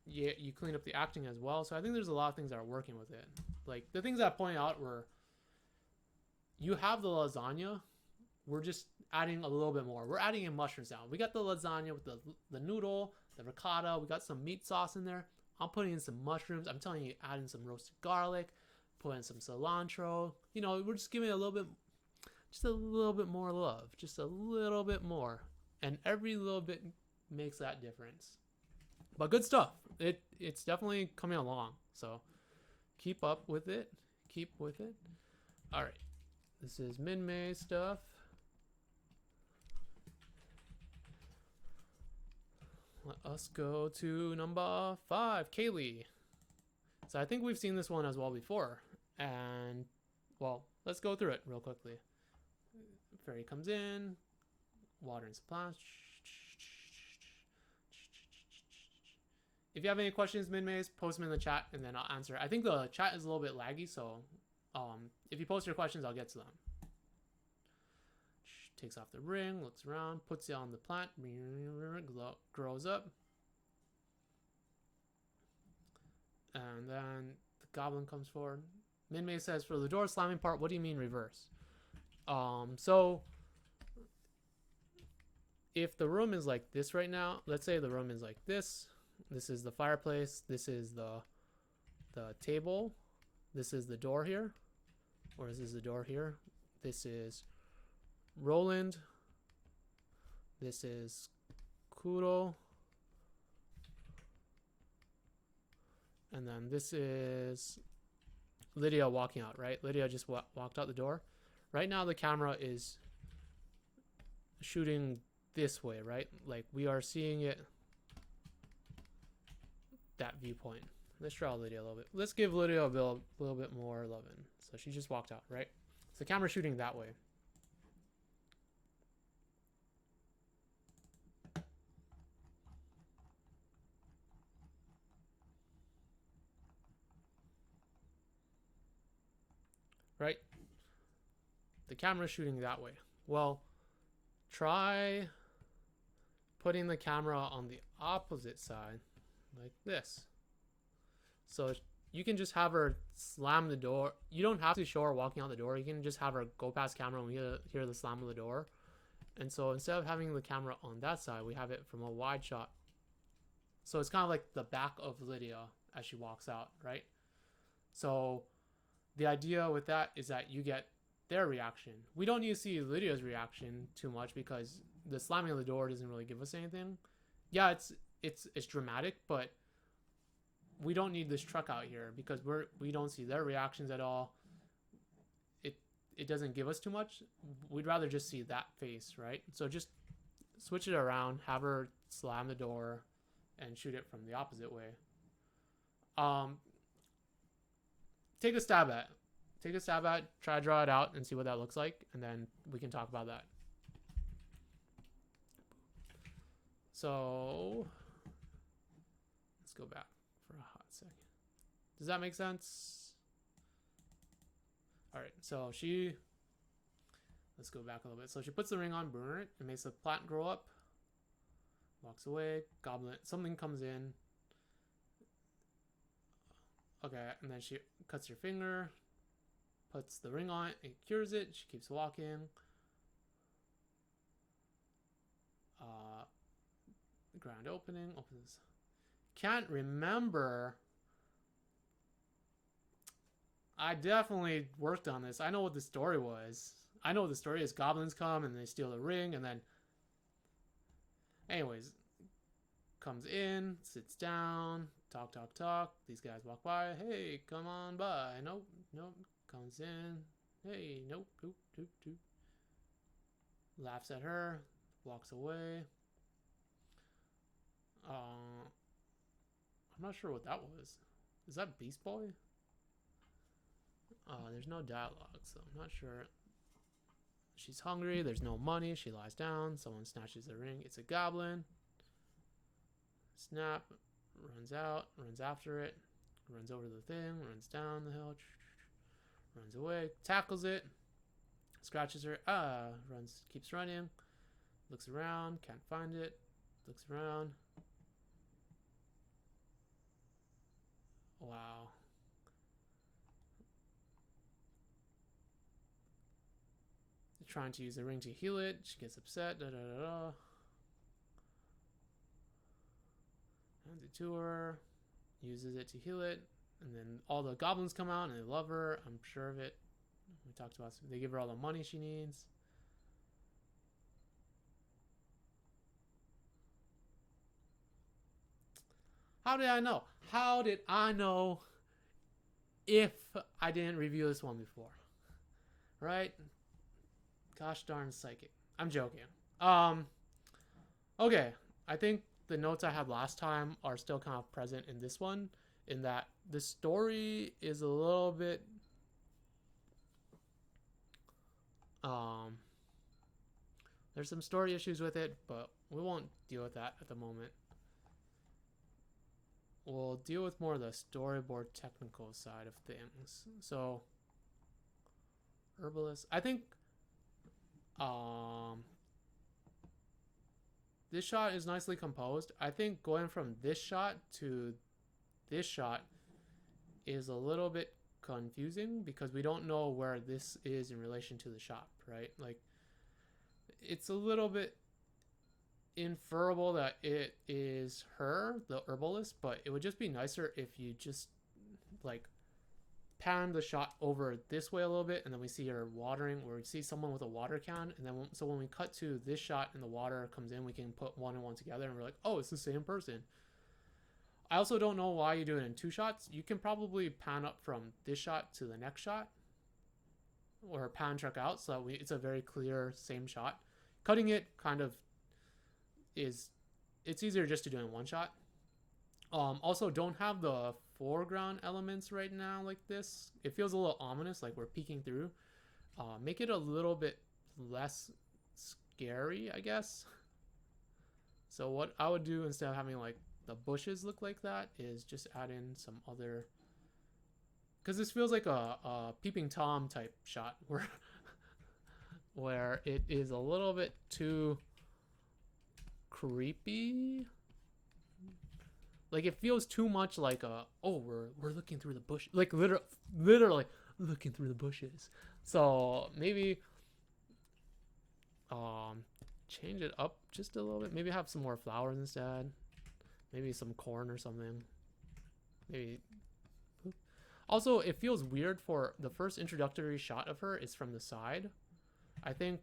Yeah, you cleaned up the acting as well. So I think there's a lot of things that are working with it. Like, the things that I pointed out were... You have the lasagna. We're just adding a little bit more. We're adding in mushrooms now. We got the lasagna with the noodle, the ricotta. We got some meat sauce in there. I'm putting in some mushrooms. I'm telling you, add in some roasted garlic. Put in some cilantro. You know, we're just giving it a little bit... Just a little bit more love. Just a little bit more. And every little bit makes that difference. But good stuff. It's definitely coming along. So keep up with it. Keep with it. Alright. This is Min-Mei stuff. Let us go to number 5. Kaylee. So I think we've seen this one as well before. And, well, let's go through it real quickly. Fairy comes in, water and supplies. If you have any questions, Min-Meis, post them in the chat and then I'll answer. I think the chat is a little bit laggy, so if you post your questions, I'll get to them. Takes off the ring, looks around, puts it on the plant, grows up. And then the goblin comes forward. Min-Mei says, for the door slamming part, what do you mean reverse? So if the room is like this right now, let's say the room is like this. This is the fireplace. This is the table. This is the door here. Or this is the door here. This is Roland. This is Kuro. And then this is Lydia walking out, right? Lydia just walked out the door. Right now the camera is shooting this way, right? Like we are seeing it that viewpoint. Let's draw Lydia a little bit. Let's give Lydia a little bit more loving. So she just walked out, right? So the camera's shooting that way. right? The camera's shooting that way. Well, try putting the camera on the opposite side, like this. So you can just have her slam the door. You don't have to show her walking out the door. You can just have her go past camera and we hear the slam of the door. And so instead of having the camera on that side, we have it from a wide shot. So it's kind of like the back of Lydia as she walks out, right? So the idea with that is that you get their reaction. We don't need to see Lydia's reaction too much because the slamming of the door doesn't really give us anything. Yeah, it's dramatic, but we don't need this truck out here because we don't see their reactions at all. It doesn't give us too much. We'd rather just see that face, right? So just switch it around, have her slam the door, and shoot it from the opposite way. Take a stab at. Try to draw it out and see what that looks like, and then we can talk about that. So let's go back for a hot second. Does that make sense? All right, so let's go back a little bit. So she puts the ring on, burn it, and makes the plant grow up. Walks away, goblin, something comes in. Okay, and then she cuts her finger, puts the ring on it, it cures it. She keeps walking. Ground opening, opens. Can't remember. I definitely worked on this. I know what the story was. I know what the story is. Goblins come and they steal the ring, and then anyways, comes in, sits down, talk. These guys walk by. Hey, come on by. Nope. Comes in. Hey, nope. Laughs at her, walks away. I'm not sure what that was. Is that Beast Boy? There's no dialogue, so I'm not sure. She's hungry. There's no money. She lies down. Someone snatches the ring. It's a goblin. Snap. Runs out. Runs after it. Runs over the thing. Runs down the hill. Runs away. Tackles it. Scratches her. Runs. Keeps running. Looks around. Can't find it. Looks around. Wow. Trying to use the ring to heal it. She gets upset. Hands it to her. Uses it to heal it. And then all the goblins come out and they love her. I'm sure of it. We talked about they give her all the money she needs. How did I know? How did I know if I didn't review this one before? Right? Gosh darn psychic. I'm joking. Okay. I think the notes I had last time are still kind of present in this one, in that the story is a little bit there's some story issues with it, but we won't deal with that at the moment. We'll deal with more of the storyboard technical side of things. So herbalist, I think this shot is nicely composed. I think going from this shot to this shot is a little bit confusing because we don't know where this is in relation to the shop, right? Like, it's a little bit inferable that it is her, the herbalist, but it would just be nicer if you just like pan the shot over this way a little bit, and then we see her watering, or we see someone with a water can, and then so when we cut to this shot and the water comes in, we can put one and one together and we're like, oh, it's the same person. I also don't know why you do it in two shots. You can probably pan up from this shot to the next shot, or pan truck out, so that it's a very clear same shot. Cutting it kind of it's easier just to do it in one shot. Also, don't have the foreground elements right now like this. It feels a little ominous, like we're peeking through. Make it a little bit less scary, I guess. So what I would do instead of having like the bushes look like that is just add in some other because this feels like a peeping Tom type shot where it is a little bit too creepy. Like it feels too much like we're looking through the bush, like literally looking through the bushes. So maybe change it up just a little bit. Maybe have some more flowers instead. Maybe some corn or something. Maybe. Also, it feels weird for the first introductory shot of her is from the side. I think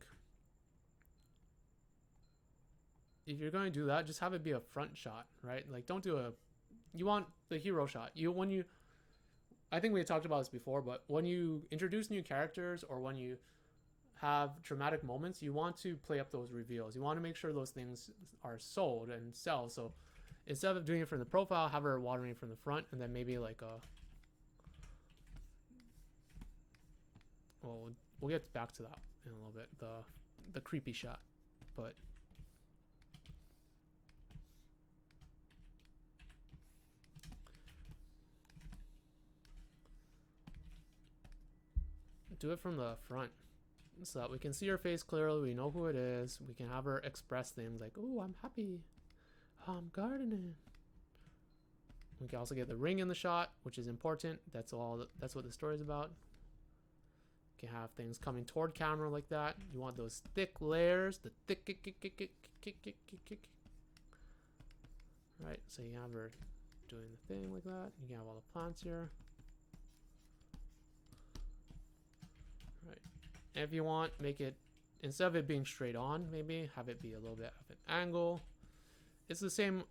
if you're going to do that, just have it be a front shot, right? Like don't do you want the hero shot. I think we talked about this before, but when you introduce new characters or when you have dramatic moments, you want to play up those reveals. You want to make sure those things are sold and sell. So instead of doing it from the profile, have her watering from the front, and then maybe like well, we'll get back to that in a little bit. The creepy shot, but do it from the front so that we can see her face clearly. We know who it is. We can have her express things like, "Oh, I'm happy. I'm gardening." We can also get the ring in the shot, which is important. That's what the story's about. You can have things coming toward camera like that. You want those thick layers, the thick right? So you have her doing the thing like that. You can have all the plants here. Right. And if you want, make it, instead of it being straight on, maybe have it be a little bit of an angle. It's the same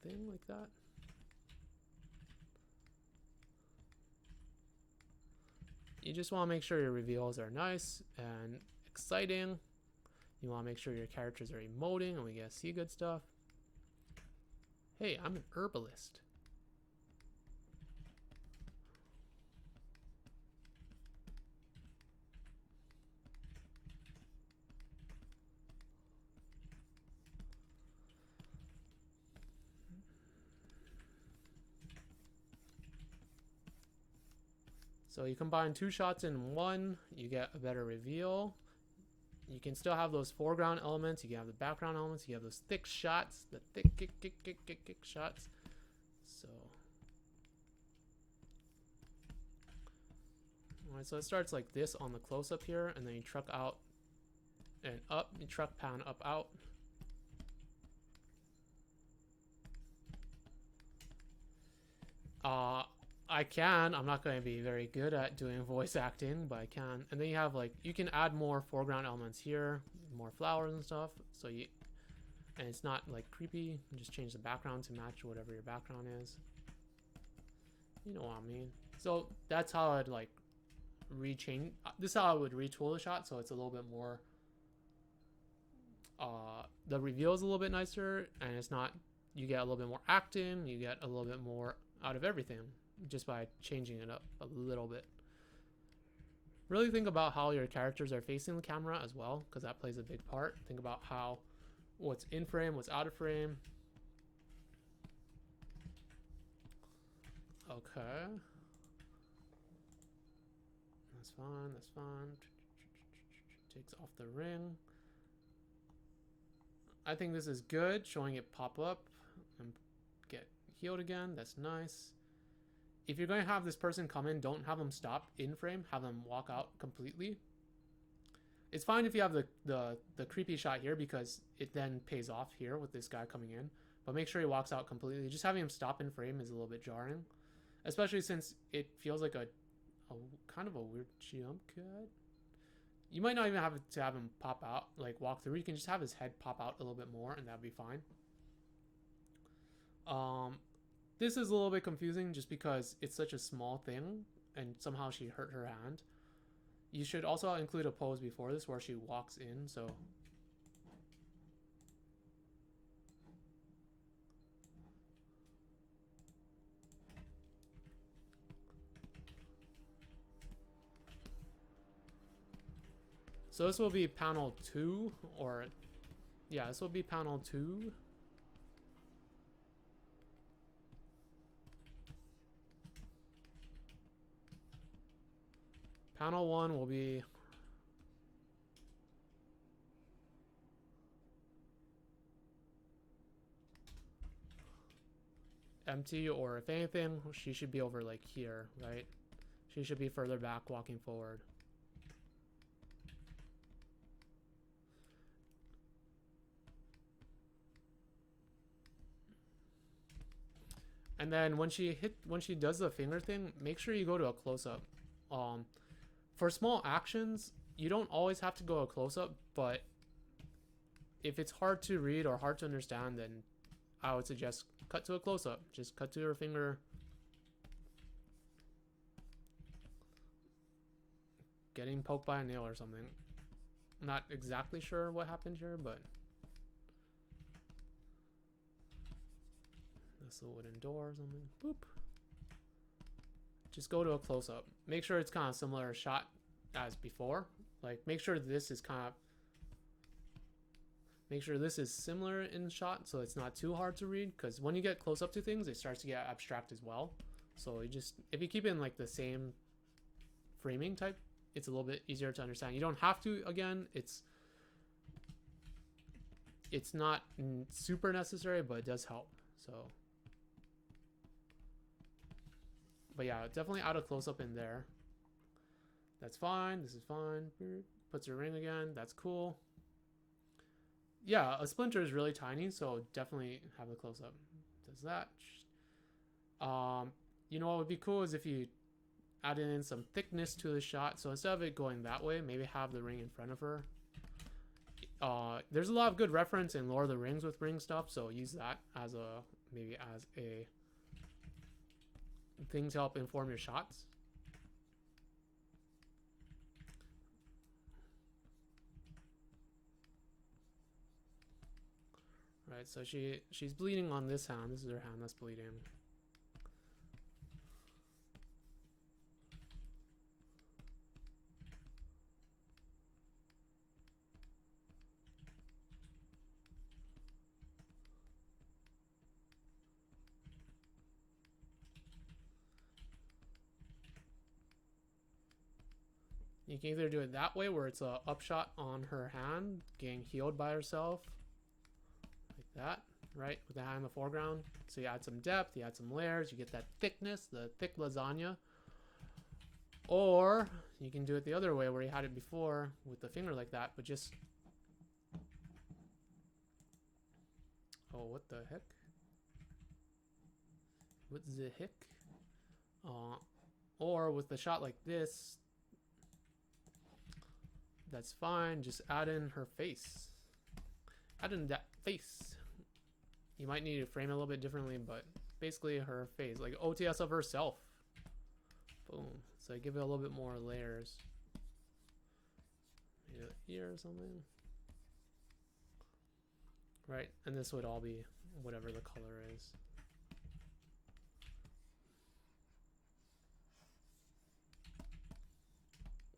thing like that. You just want to make sure your reveals are nice and exciting. You want to make sure your characters are emoting and we get to see good stuff. Hey, I'm an herbalist. So you combine two shots in one, you get a better reveal. You can still have those foreground elements, you can have the background elements, you have those thick shots, the thick kick shots. So, alright, so it starts like this on the close-up here, and then you truck out and up, you truck pan up out. I'm not going to be very good at doing voice acting, but I can. And then you have like, you can add more foreground elements here, more flowers and stuff. So and it's not like creepy. You just change the background to match whatever your background is. You know what I mean? So that's how I'd like this is how I would retool the shot. So it's a little bit more, the reveal is a little bit nicer, and it's not, you get a little bit more acting, you get a little bit more out of everything just by changing it up a little bit. Really think about how your characters are facing the camera as well, because that plays a big part. Think about how what's in frame, what's out of frame. Okay. That's fine, that's fine. Takes off the ring. I think this is good, showing it pop up and get healed again. That's nice. If you're going to have this person come in, don't have them stop in frame. Have them walk out completely. It's fine if you have the creepy shot here, because it then pays off here with this guy coming in. But make sure he walks out completely. Just having him stop in frame is a little bit jarring, especially since it feels like a kind of a weird jump cut. You might not even have to have him pop out, like walk through. You can just have his head pop out a little bit more, and that'd be fine. This is a little bit confusing just because it's such a small thing, and somehow she hurt her hand. You should also include a pose before this where she walks in, so. So this will be panel 2, or yeah, this will be panel 2. panel 1 will be empty, or if anything, she should be over like here, right? She should be further back walking forward. And then when she does the finger thing, make sure you go to a close-up. For small actions, you don't always have to go a close-up, but if it's hard to read or hard to understand, then I would suggest cut to a close-up. Just cut to her finger. Getting poked by a nail or something. Not exactly sure what happened here, but this little wooden door or something. Boop. Just go to a close-up. Make sure it's kind of similar shot as before. Like, make sure this is kind of... Make sure this is similar in shot so it's not too hard to read, because when you get close up to things, it starts to get abstract as well. So you just... If you keep it in like the same framing type, it's a little bit easier to understand. You don't have to, again. It's not super necessary, but it does help. So... But yeah, definitely add a close-up in there. That's fine. This is fine. Puts her ring again. That's cool. Yeah, a splinter is really tiny, so definitely have a close-up. Does that. You know what would be cool is if you added in some thickness to the shot. So instead of it going that way, maybe have the ring in front of her. There's a lot of good reference in Lord of the Rings with ring stuff, so use that as a thing to help inform your shots. Right, so she's bleeding on this hand. This is her hand that's bleeding. You can either do it that way, where it's a upshot on her hand, getting healed by herself. Like that, right? With the hand in the foreground. So you add some depth, you add some layers, you get that thickness, the thick lasagna. Or you can do it the other way, where you had it before, with the finger like that, but just... Oh, what the heck? What the heck? Or with the shot like this... That's fine. Just add in her face. Add in that face. You might need to frame it a little bit differently, but basically her face, like OTS of herself. Boom. So I give it a little bit more layers. Maybe here or something. Right, and this would all be whatever the color is.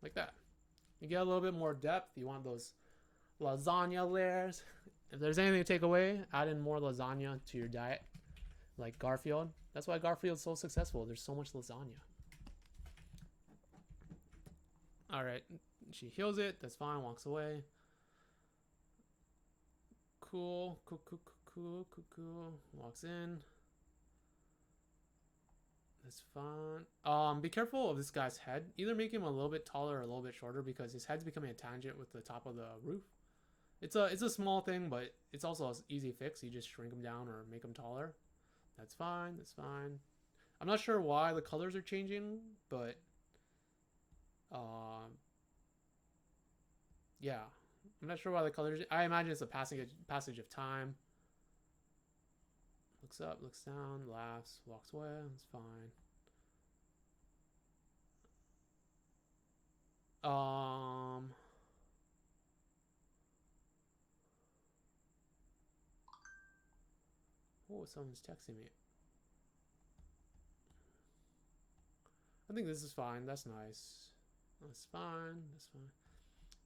Like that. You get a little bit more depth. You want those lasagna layers. If there's anything to take away, add in more lasagna to your diet. Like Garfield. That's why Garfield's so successful. There's so much lasagna. Alright. She heals it. That's fine. Walks away. Cool. Cool. Walks in. That's fun. Be careful of this guy's head. Either make him a little bit taller or a little bit shorter, because his head's becoming a tangent with the top of the roof. It's a small thing, but it's also an easy fix. You just shrink him down or make him taller. That's fine. That's fine. I'm not sure why the colors are changing, but yeah, I'm not sure why the colors. I imagine it's a passage of time. Looks up, looks down, laughs, walks away. It's fine. Oh, someone's texting me. I think this is fine. That's nice. That's fine. That's fine.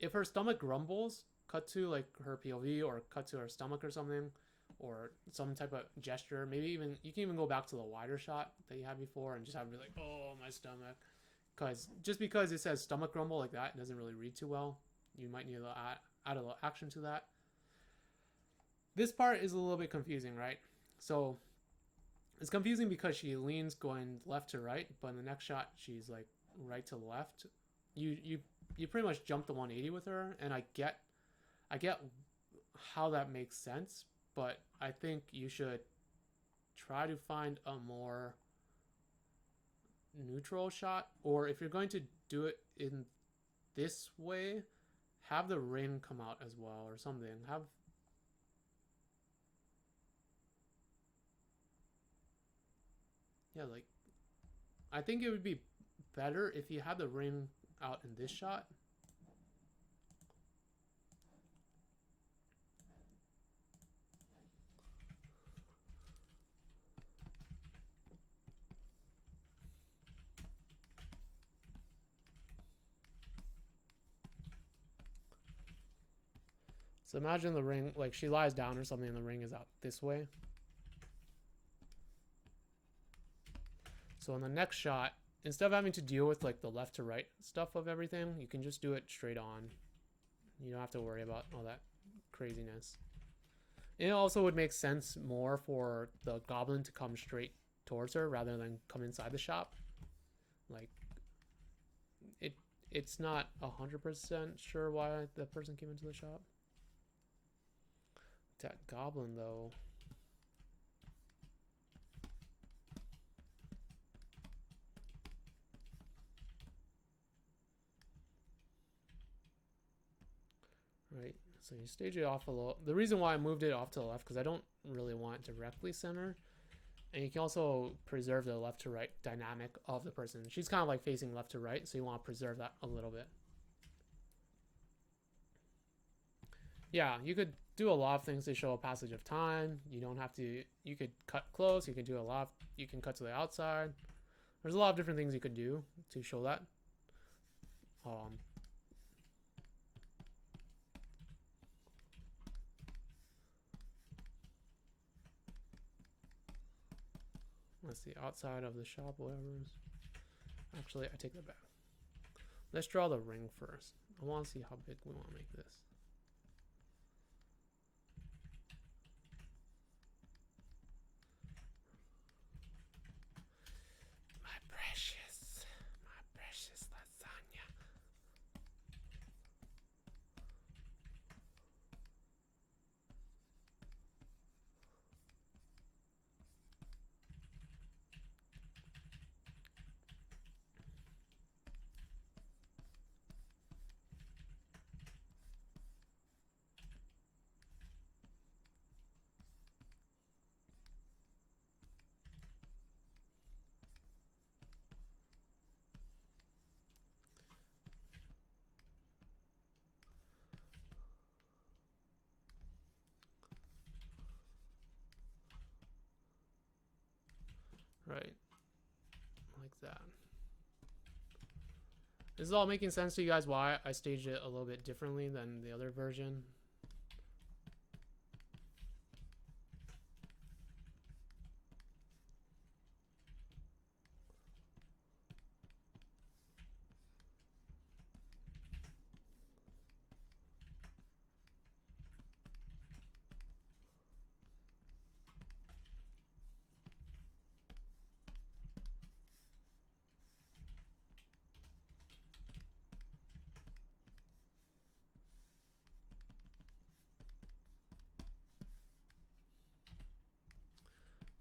If her stomach grumbles, cut to like her POV or cut to her stomach or something, or some type of gesture. Maybe even you can even go back to the wider shot that you had before and just have it be like, oh, my stomach. Because just because it says stomach rumble like that, it doesn't really read too well. You might need to add a little action to that. This part is a little bit confusing, right? So it's confusing because she leans going left to right, but in the next shot she's like right to left. You pretty much jump the 180 with her, and I get how that makes sense, but I think you should try to find a more neutral shot, or if you're going to do it in this way, have the ring come out as well or something. Like I think it would be better if you had the ring out in this shot. So imagine the ring, like she lies down or something and the ring is out this way. So in the next shot, instead of having to deal with like the left to right stuff of everything, you can just do it straight on. You don't have to worry about all that craziness. And it also would make sense more for the goblin to come straight towards her rather than come inside the shop. Like, it's not 100% sure why the person came into the shop. That goblin though. Right, so you stage it off a little. The reason why I moved it off to the left, because I don't really want it directly center. And you can also preserve the left to right dynamic of the person. She's kind of like facing left to right, so you want to preserve that a little bit. Yeah, you could do a lot of things to show a passage of time. You don't have to, you could cut close, you can do a lot, you can cut to the outside. There's a lot of different things you could do to show that. Let's see, outside of the shop, whatever. Actually, I take that back. Let's draw the ring first. I want to see how big we want to make this. My precious lasagna. Right, like that. This is all making sense to you guys why I staged it a little bit differently than the other version?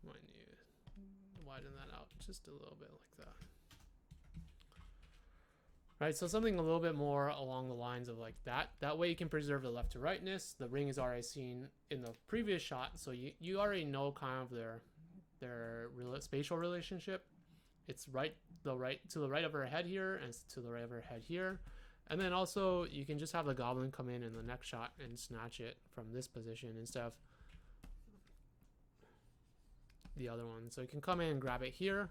Might need to widen that out just a little bit like that. Right, so something a little bit more along the lines of like that. That way you can preserve the left to rightness. The ring is already seen in the previous shot, so you already know kind of their spatial relationship. It's to the right of her head here, and it's to the right of her head here. And then also you can just have the goblin come in the next shot and snatch it from this position instead of the other one. So you can come in and grab it here,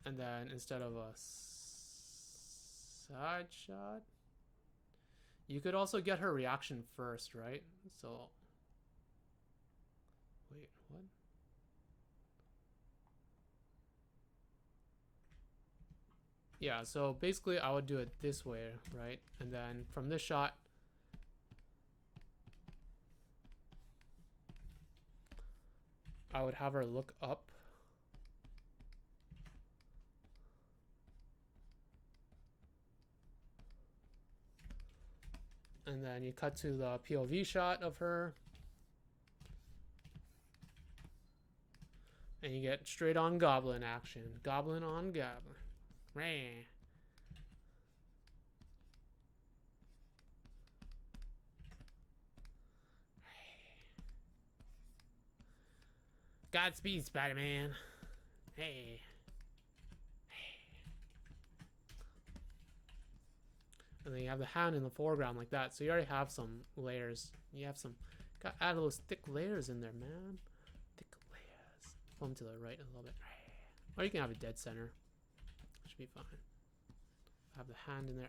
and then instead of a side shot, you could also get her reaction first, right? So wait, what? Yeah, so basically I would do it this way, right? And then from this shot, I would have her look up. And then you cut to the POV shot of her. And you get straight on goblin action. Goblin on goblin. Rah. Godspeed, Spider-Man. Hey. And then you have the hand in the foreground like that. So you already have some layers. You have some... Gotta add those thick layers in there, man. Thick layers. Pull them to the right a little bit. Or you can have it dead center. Should be fine. Have the hand in there.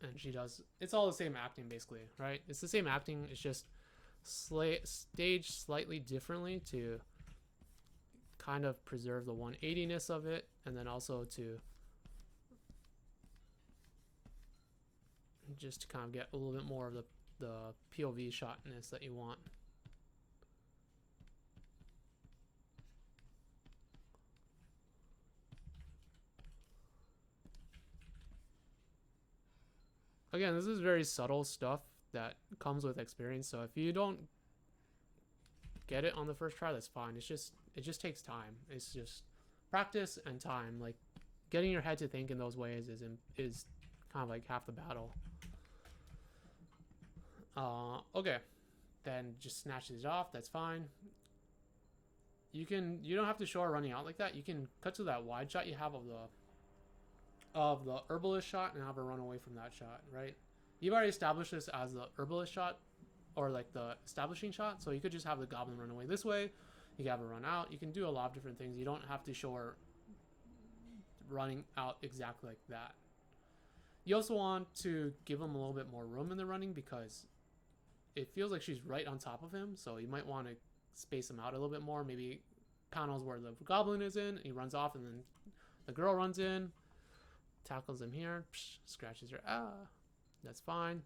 And she does, it's all the same acting basically, right? It's the same acting, it's just staged slightly differently to kind of preserve the 180-ness of it, and then also to just to kind of get a little bit more of the POV shotness that you want. Again, this is very subtle stuff that comes with experience, so if you don't get it on the first try, that's fine. It just takes time. It's just practice and time. Like getting your head to think in those ways is kind of like half the battle. Okay, then just snatch these off. That's fine. You don't have to show her running out like that. You can cut to that wide shot you have of the herbalist shot and have her run away from that shot, right? You've already established this as the herbalist shot, or like the establishing shot, so you could just have the goblin run away this way. You can have her run out. You can do a lot of different things. You don't have to show her running out exactly like that. You also want to give him a little bit more room in the running because it feels like she's right on top of him, so you might want to space him out a little bit more. Maybe panels where the goblin is in, and he runs off, and then the girl runs in, tackles him here, scratches her. That's fine.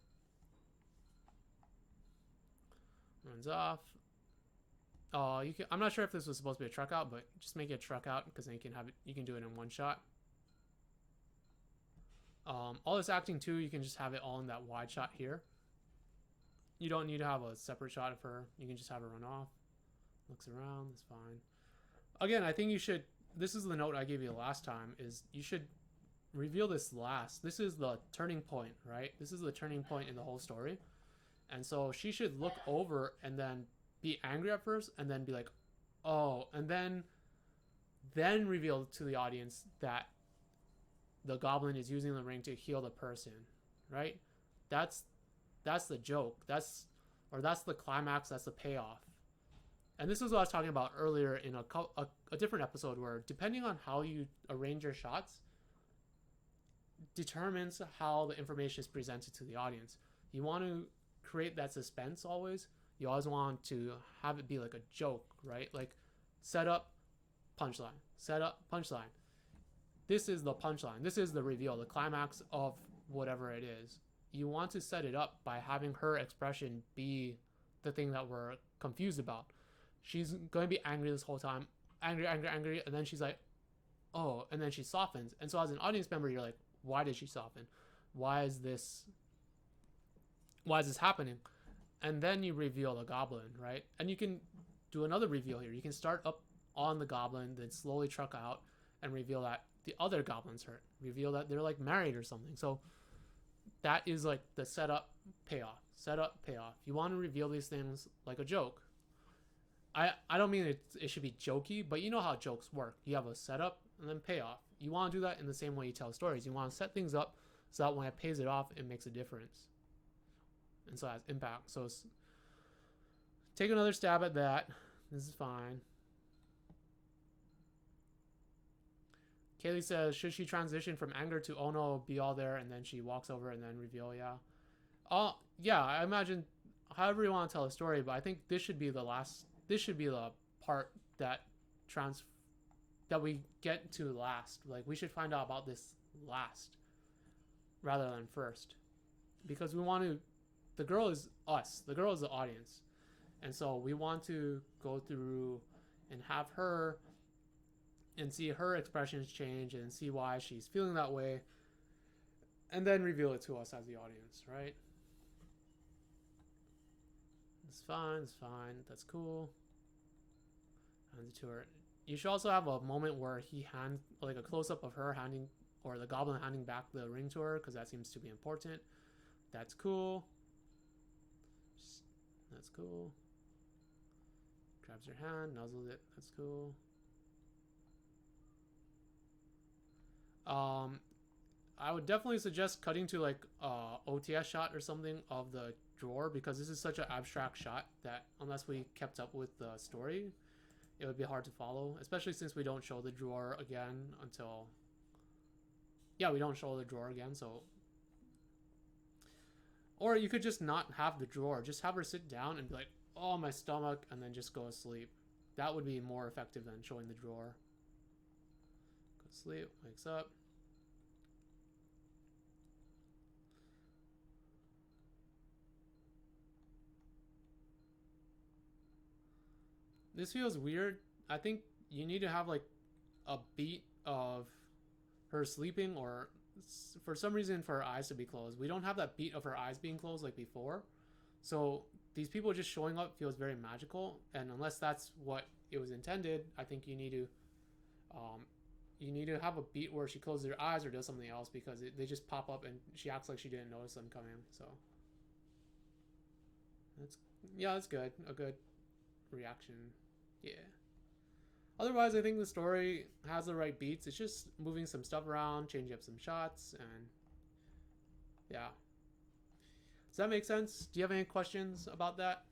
Runs off. I'm not sure if this was supposed to be a truck out, but just make it a truck out because then you can have it. You can do it in one shot. All this acting too, you can just have it all in that wide shot here. You don't need to have a separate shot of her. You can just have her run off. Looks around. That's fine. Again, I think you should. This is the note I gave you last time. Is you should reveal this last. This is the turning point, right? This is the turning point in the whole story. And so she should look over and then be angry at first and then be like, oh, and then reveal to the audience that the goblin is using the ring to heal the person, right? That's the joke. That's the climax. That's the payoff. And this is what I was talking about earlier in a different episode where depending on how you arrange your shots determines how the information is presented to the audience. You want to create that suspense always. You always want to have it be like a joke, right? Like set up, punchline, set up, punchline. This is the punchline. This is the reveal, the climax of whatever it is. You want to set it up by having her expression be the thing that we're confused about. She's going to be angry this whole time. Angry, and then she's like, oh, and then she softens. And so as an audience member, you're like, why did she soften? Why is this happening? And then you reveal the goblin, right? And you can do another reveal here. You can start up on the goblin, then slowly truck out and reveal that the other goblin's hurt. Reveal that they're like married or something. So that is like the setup, payoff. Setup, payoff. You want to reveal these things like a joke. I don't mean it should be jokey, but you know how jokes work. You have a setup and then payoff. You want to do that in the same way you tell stories. You want to set things up so that when it pays it off, it makes a difference. And so it has impact. So take another stab at that. This is fine. Kaylee says, should she transition from anger to oh no, be all there, and then she walks over and then reveal, yeah. Yeah, I imagine however you want to tell a story, but I think this should be the last. This should be the part that trans that we get to last. Like we should find out about this last rather than first, because we want to. The girl is us. The girl is the audience, and so we want to go through and have her and see her expressions change and see why she's feeling that way, and then reveal it to us as the audience, right? It's fine. It's fine. That's cool. Hands it to her. You should also have a moment where he hands, like a close up of her handing, or the goblin handing back the ring to her, because that seems to be important. That's cool. That's cool. Grabs her hand, nuzzles it. That's cool. I would definitely suggest cutting to like OTS shot or something of the drawer, because this is such an abstract shot that unless we kept up with the story, it would be hard to follow, especially since we don't show the drawer again until... Yeah, we don't show the drawer again, so... Or you could just not have the drawer. Just have her sit down and be like, oh, my stomach, and then just go to sleep. That would be more effective than showing the drawer. Go to sleep, wakes up. This feels weird. I think you need to have like a beat of her sleeping, or for some reason for her eyes to be closed. We don't have that beat of her eyes being closed like before. So these people just showing up feels very magical, and unless that's what it was intended, I think you need to have a beat where she closes her eyes or does something else, because they just pop up and she acts like she didn't notice them coming. So that's, yeah, that's good. A good reaction. Yeah. Otherwise, I think the story has the right beats. It's just moving some stuff around, changing up some shots, and yeah. Does that make sense? Do you have any questions about that?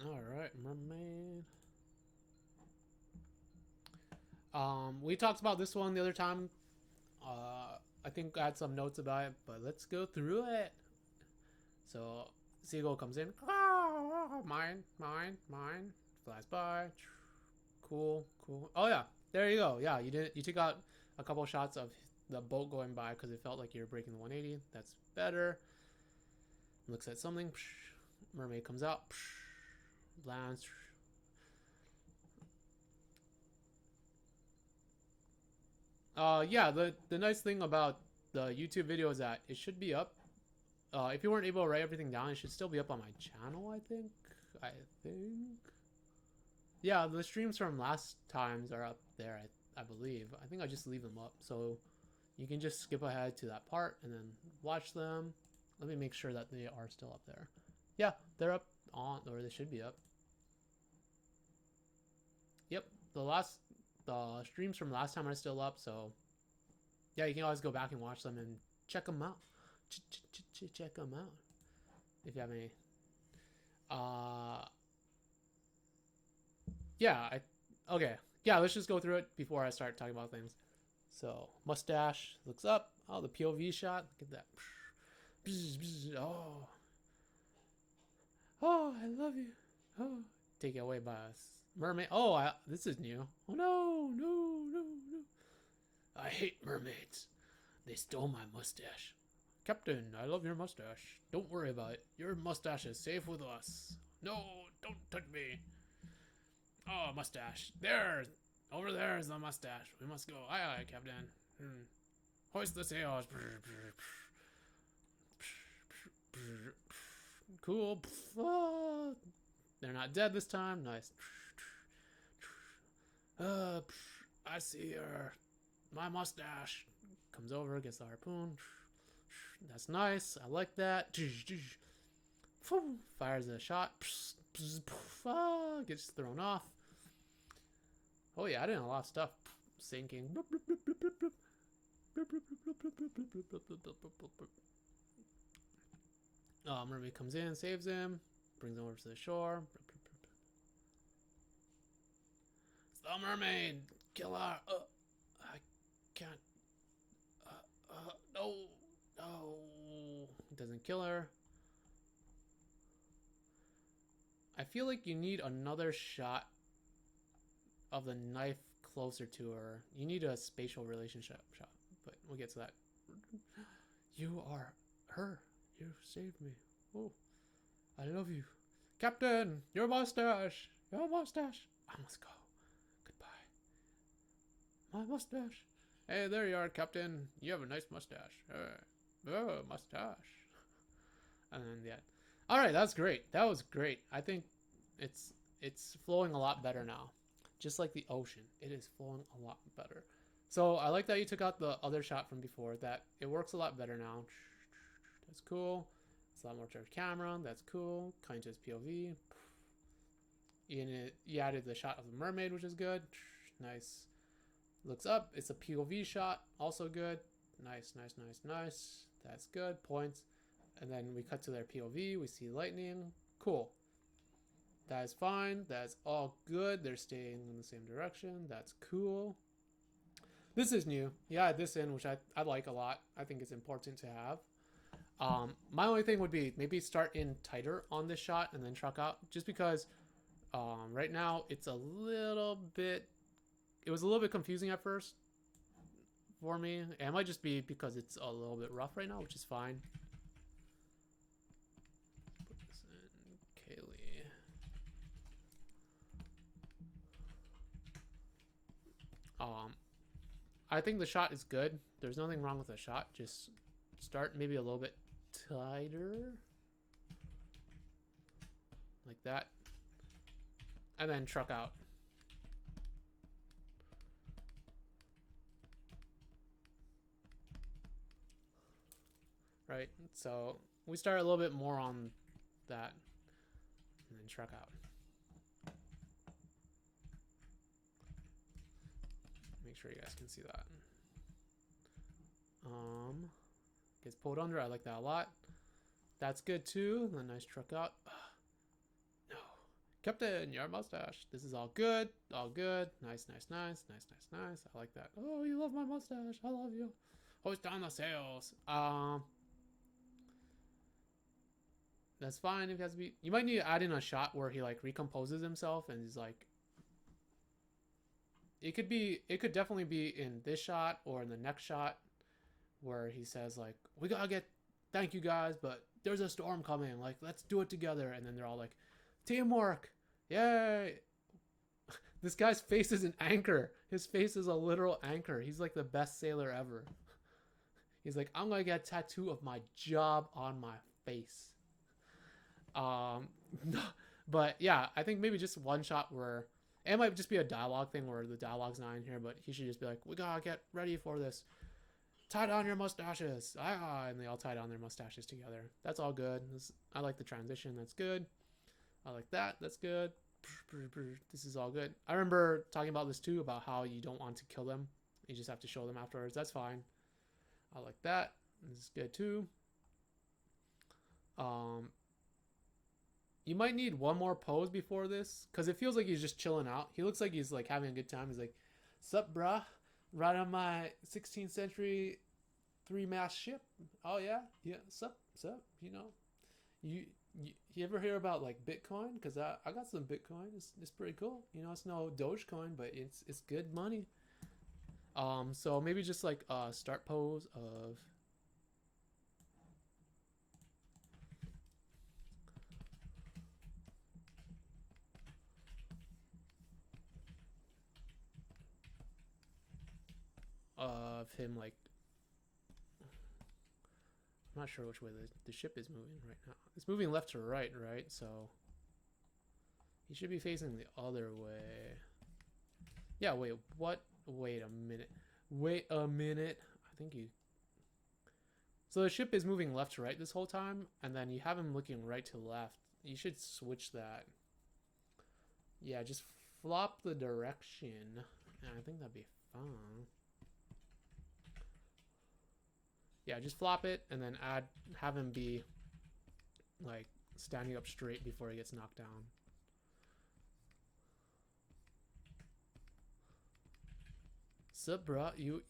All right, mermaid. We talked about this one the other time. I think I had some notes about it, but let's go through it. So, seagull comes in. Oh, mine, mine, mine. Flies by. Cool, cool. Oh yeah, there you go. Yeah, you did. You took out a couple shots of the boat going by because it felt like you were breaking the 180. That's better. Looks at something. Mermaid comes out. Lands. Yeah, the nice thing about the YouTube video is that it should be up. If you weren't able to write everything down, it should still be up on my channel, I think. I think. Yeah, the streams from last times are up there, I believe. I think I just leave them up. So you can just skip ahead to that part and then watch them. Let me make sure that they are still up there. Yeah, they're up on, or they should be up. Yep, the streams from last time are still up, so yeah, you can always go back and watch them and check them out. Check them out if you have any. Yeah, okay. Yeah, let's just go through it before I start talking about things. So mustache looks up. Oh, the POV shot. Look at that. Oh, oh, I love you. Oh, take it away by us. Mermaid. Oh, this is new. Oh no, no, no, no. I hate mermaids. They stole my mustache. Captain, I love your mustache. Don't worry about it. Your mustache is safe with us. No, don't touch me. Oh, mustache. There. Over there is the mustache. We must go. Aye, aye, Captain. Hoist the sails. Cool. They're not dead this time. Nice. I see her. My mustache. Comes over, gets the harpoon. That's nice. I like that. Fires a shot. Gets thrown off. Oh yeah, I did a lot of stuff. Sinking. Mermaid comes in, saves him, brings him over to the shore. It's the mermaid! Kill her! I can't. No! No! It doesn't kill her. I feel like you need another shot of the knife closer to her. You need a spatial relationship shot, but we'll get to that. You are her. You saved me. Oh, I love you. Captain, your mustache. Your mustache. I must go. Goodbye. My mustache. Hey, there you are, Captain. You have a nice mustache. Oh, mustache. And then, yeah. All right, that's great. That was great. I think it's flowing a lot better now. Just like the ocean, it is flowing a lot better. So I like that you took out the other shot from before. That it works a lot better now. That's cool. It's a lot more towards camera. That's cool. Kind of POV. You added the shot of the mermaid, which is good. Nice. Looks up. It's a POV shot. Also good. Nice, nice, nice, nice. That's good. Points. And then we cut to their POV. We see lightning. Cool. That is fine. That's all good. They're staying in the same direction. That's cool. This is new. You add this in, which I like a lot. I think it's important to have. My only thing would be maybe start in tighter on this shot and then truck out. Just because right now it's a little bit... It was a little bit confusing at first for me. It might just be because it's a little bit rough right now, which is fine. Put this in Kaylee. I think the shot is good. There's nothing wrong with the shot. Just start maybe a little bit tighter. Like that. And then truck out. Right? So we start a little bit more on that. And then truck out. Make sure you guys can see that. Gets pulled under. I like that a lot. That's good too. The nice truck out. No. Captain, your mustache. This is all good. All good. Nice, nice, nice. Nice, nice, nice. I like that. Oh, you love my mustache. I love you. Hoist down the sails. That's fine if it has to be. You might need to add in a shot where he like recomposes himself and he's like, it could definitely be in this shot or in the next shot where he says like, we gotta get, thank you guys, but there's a storm coming, like let's do it together. And then they're all like, teamwork, yay. This guy's face is an anchor. His face is a literal anchor. He's like the best sailor ever. He's like, I'm gonna get a tattoo of my job on my face. But yeah, I think maybe just one shot where it might just be a dialogue thing where the dialogue's not in here, but he should just be like, we gotta get ready for this. Tie down your mustaches. And they all tie down their mustaches together. That's all good. I like the transition. That's good. I like that. That's good. This is all good. I remember talking about this too, about how you don't want to kill them. You just have to show them afterwards. That's fine. I like that. This is good too. You might need one more pose before this, because it feels like he's just chilling out. He looks like he's like having a good time. He's like, sup, bruh? Right on my 16th century 3-mast ship. Oh, yeah? Yeah, sup? You know, you ever hear about like Bitcoin? Because I got some Bitcoin. It's pretty cool. You know, it's no Dogecoin, but it's good money. So maybe just like a start pose of him, like, I'm not sure which way the ship is moving right now. It's moving left to right, right? So he should be facing the other way. Yeah, wait, what? Wait a minute. I think you... So the ship is moving left to right this whole time, and then you have him looking right to left. You should switch that. Yeah, just flop the direction. And I think that'd be fine. Yeah, just flop it and then have him be like standing up straight before he gets knocked down. Sup, bro? You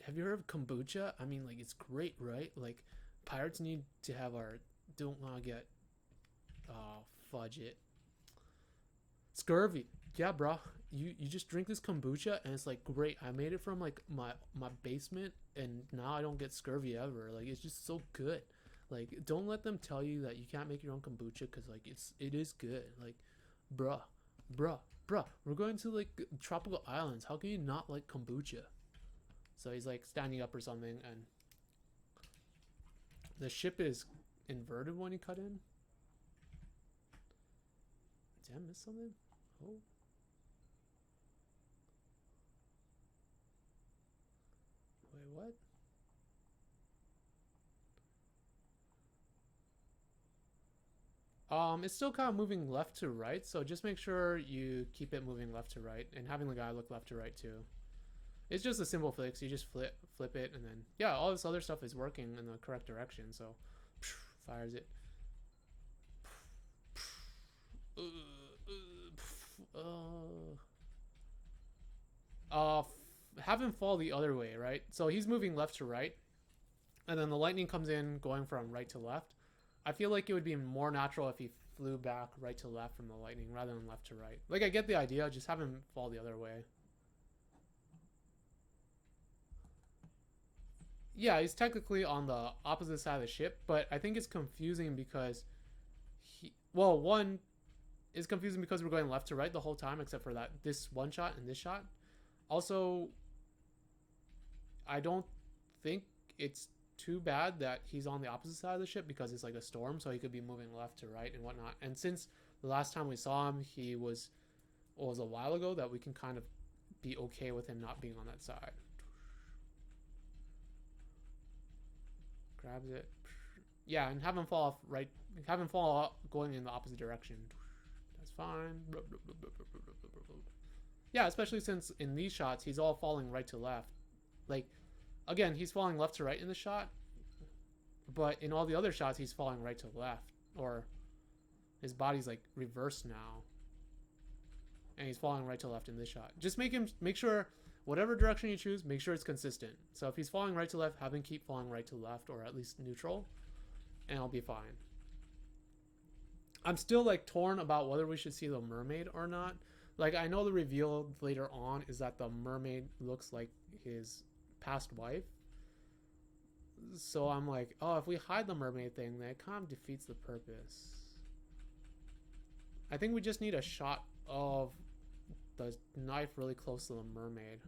have you heard of kombucha? I mean, like, it's great, right? Like, pirates need to have our don't want to get fudge it. Scurvy. Yeah, bro. You just drink this kombucha and it's like great. I made it from like my basement and now I don't get scurvy ever. Like, it's just so good. Like, don't let them tell you that you can't make your own kombucha because like it is good. Like, bruh, we're going to like tropical islands. How can you not like kombucha? So he's like standing up or something, and the ship is inverted when he cut in. Did I miss something? Oh. Wait, what? It's still kind of moving left to right, so just make sure you keep it moving left to right and having the guy look left to right too. It's just a simple fix. You just flip it, and then yeah, all this other stuff is working in the correct direction. So fires it. Have him fall the other way, right? So he's moving left to right, and then the lightning comes in going from right to left. I feel like it would be more natural if he flew back right to left from the lightning rather than left to right. Like, I get the idea, just have him fall the other way. Yeah, he's technically on the opposite side of the ship, but I think it's confusing because one is confusing because we're going left to right the whole time except for this one shot and this shot. Also, I don't think it's too bad that he's on the opposite side of the ship because it's like a storm, so he could be moving left to right and whatnot. And since the last time we saw him, he was a while ago, that we can kind of be okay with him not being on that side. Grabs it. Yeah, and have him fall off right. Have him fall off going in the opposite direction. That's fine. Yeah, especially since in these shots, he's all falling right to left. Like, again, he's falling left to right in the shot, but in all the other shots, he's falling right to left, or his body's like reversed now, and he's falling right to left in this shot. Just make sure whatever direction you choose, make sure it's consistent. So if he's falling right to left, have him keep falling right to left, or at least neutral, and I'll be fine. I'm still like torn about whether we should see the mermaid or not. Like, I know the reveal later on is that the mermaid looks like his past wife. So I'm like, oh, if we hide the mermaid thing, then it kind of defeats the purpose. I think we just need a shot of the knife really close to the mermaid,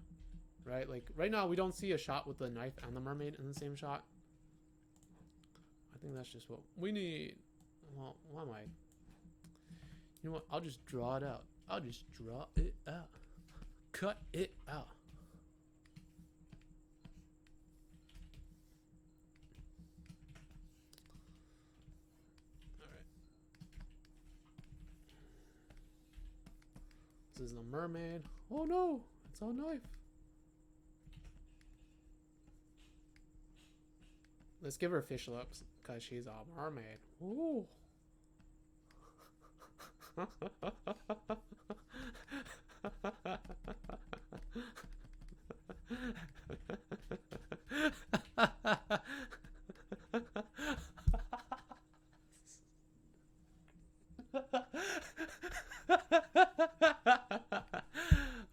right? Like, right now we don't see a shot with the knife and the mermaid in the same shot. I think that's just what we need. Well, why am I? You know what? I'll just draw it out. I'll just draw it out. Cut it out. Alright. This is the mermaid. Oh no! It's a knife. Let's give her fish looks because she's a mermaid. Ooh.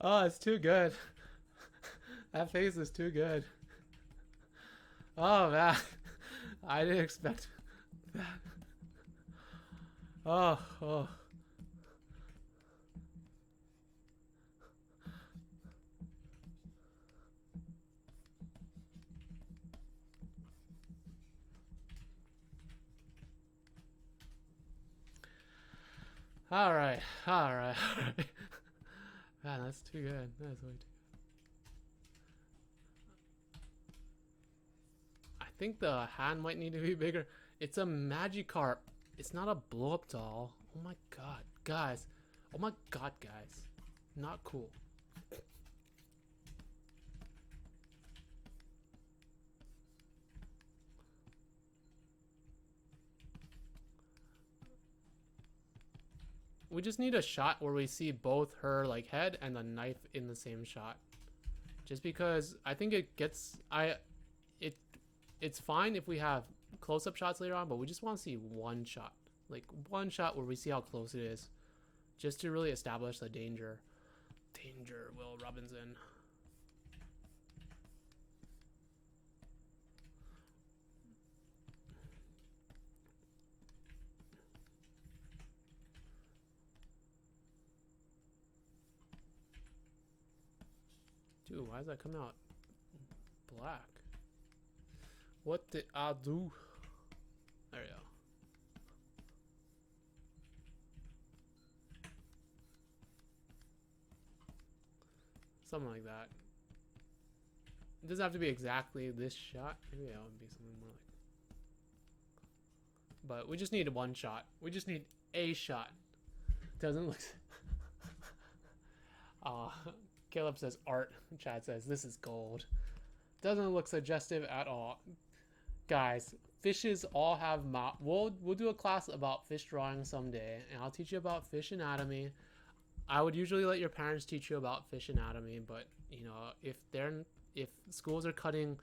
Oh, it's too good. That face is too good. Oh man, I didn't expect that. Oh. All right. Man, that's too good. That's way too good. I think the hand might need to be bigger. It's a Magikarp. It's not a blow-up doll. Oh my god, guys. Oh my god, guys. Not cool. We just need a shot where we see both her like head and the knife in the same shot. Just because I think it gets it's fine if we have close-up shots later on, but we just want to see one shot. Like one shot where we see how close it is. Just to really establish the danger. Danger, Will Robinson. Dude, why does that come out black? What did I do? There we go. Something like that. It doesn't have to be exactly this shot. Maybe that would be something more like. But we just need one shot. We just need a shot. Doesn't look. Caleb says art. Chad says this is gold. Doesn't look suggestive at all. Guys, fishes all have mouth. We'll do a class about fish drawing someday, and I'll teach you about fish anatomy. I would usually let your parents teach you about fish anatomy, but you know, if schools are cutting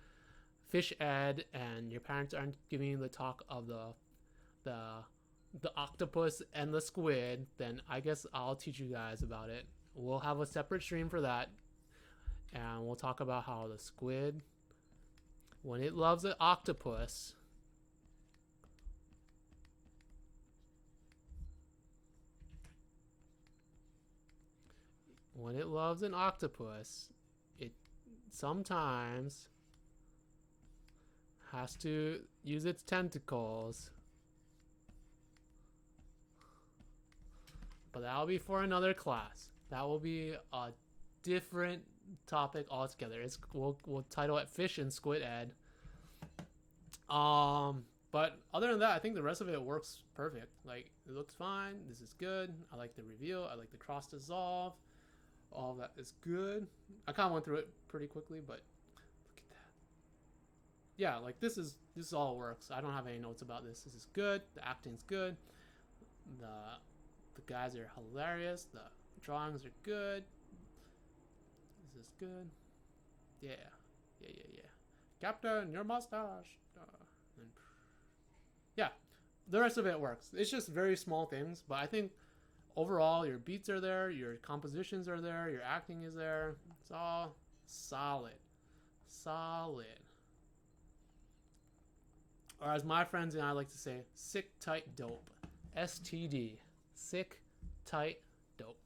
fish ed and your parents aren't giving you the talk of the octopus and the squid, then I guess I'll teach you guys about it. We'll have a separate stream for that, and we'll talk about how the squid, when it loves an octopus, it sometimes has to use its tentacles. But that'll be for another class. That will be a different topic altogether. We'll title it Fish and Squid Ed. But other than that, I think the rest of it works perfect. Like, it looks fine. This is good. I like the reveal. I like the cross dissolve. All of that is good. I kind of went through it pretty quickly, but look at that. Yeah, like this all works. I don't have any notes about this. This is good. The acting's good. The guys are hilarious. The drawings are good. This is good. Yeah. Captain, your mustache. And yeah, the rest of it works. It's just very small things, but I think overall your beats are there, your compositions are there, your acting is there. It's all solid. Or as my friends and I like to say, sick, tight, dope. STD. Sick, tight, dope.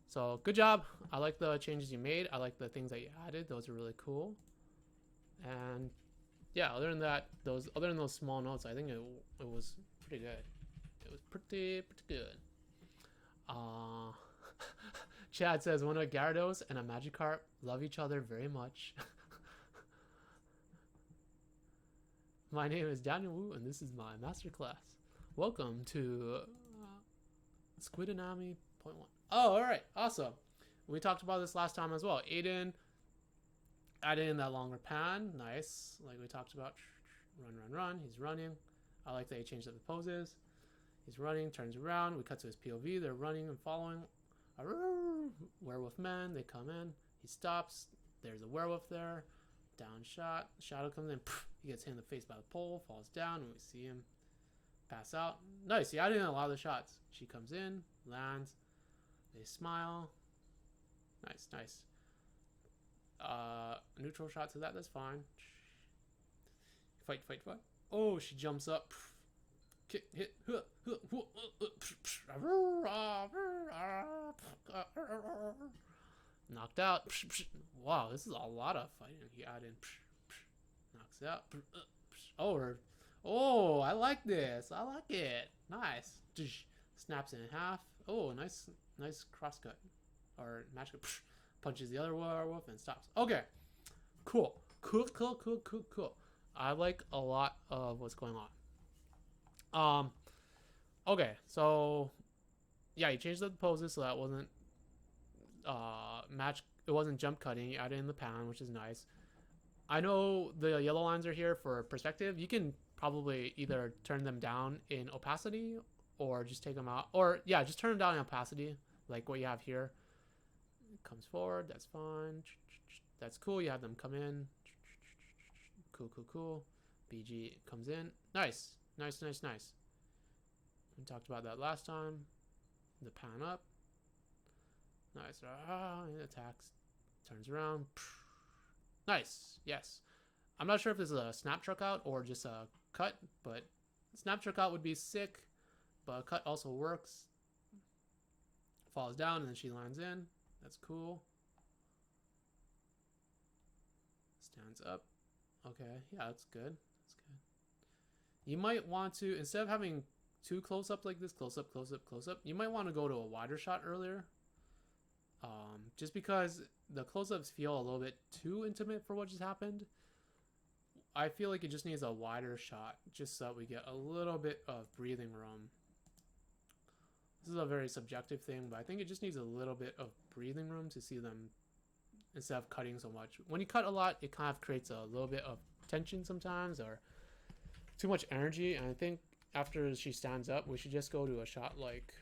So good job. I like the changes you made. I like the things that you added. Those are really cool. And yeah, other than those small notes, I think it was pretty good. It was pretty good. Chad says when a Gyarados and a Magikarp love each other very much. My name is Daniel Wu, and this is my masterclass. Welcome to Squid Anatomy .1. Oh, all right, awesome. We talked about this last time as well. Aiden added in that longer pan, nice. Like we talked about, run. He's running. I like that he changed up the poses. He's running, turns around. We cut to his POV. They're running and following. Werewolf man. They come in. He stops. There's a werewolf there. Down shot. Shadow comes in. He gets hit in the face by the pole. Falls down. And we see him pass out. Nice. He added in a lot of the shots. She comes in, lands. They smile. Nice. Neutral shot to that. That's fine. Fight. Oh, she jumps up. Kick, hit. Knocked out. Wow, this is a lot of fighting. He added. Knocks out. Oh, I like this. I like it. Nice. Snaps it in half. Oh, nice crosscut. Or match cut. Punches the other werewolf and stops. Okay. Cool. I like a lot of what's going on. Okay, so yeah, you changed the poses so that wasn't match. It wasn't jump cutting. You added in the pan, which is nice. I know the yellow lines are here for perspective. You can probably either turn them down in opacity or just take them out. Or yeah, just turn them down in opacity, like what you have here. It comes forward. That's fine. That's cool. You have them come in. Cool, cool, cool. BG comes in. Nice, nice, nice, nice. We talked about that last time. The pan up. Nice. It attacks. Turns around. Nice. Yes. I'm not sure if this is a snap truck out or just a cut, but snap truck out would be sick, but a cut also works. Falls down and then she lands in. That's cool. Stands up. Okay. Yeah, that's good. That's good. You might want to, instead of having two close-ups like this, close-up, close-up, close-up, you might want to go to a wider shot earlier. Just because the close-ups feel a little bit too intimate for what just happened. I feel like it just needs a wider shot just so that we get a little bit of breathing room. This is a very subjective thing, but I think it just needs a little bit of breathing room to see them instead of cutting so much. When you cut a lot, it kind of creates a little bit of tension sometimes or too much energy, and I think after she stands up, we should just go to a shot like...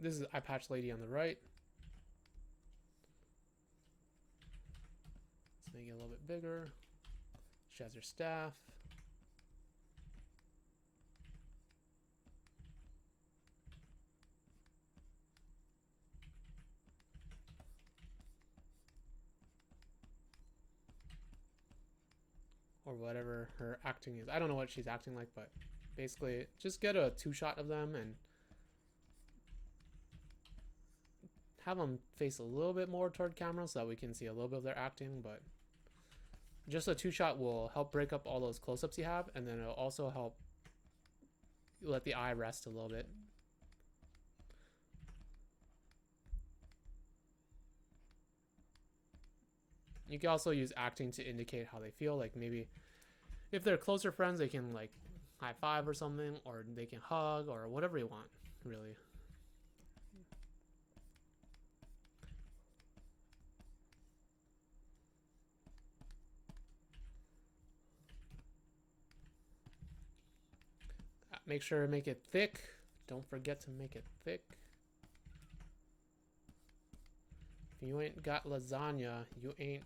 This is Eye Patch Lady on the right. Let's make it a little bit bigger. She has her staff. Or whatever her acting is. I don't know what she's acting like, but basically just get a two-shot of them and have them face a little bit more toward camera so that we can see a little bit of their acting, but just a two-shot will help break up all those close-ups you have, and then it'll also help let the eye rest a little bit. You can also use acting to indicate how they feel, like maybe if they're closer friends, they can like high five or something, or they can hug, or whatever you want, really. Make sure to make it thick. Don't forget to make it thick. If you ain't got lasagna, you ain't...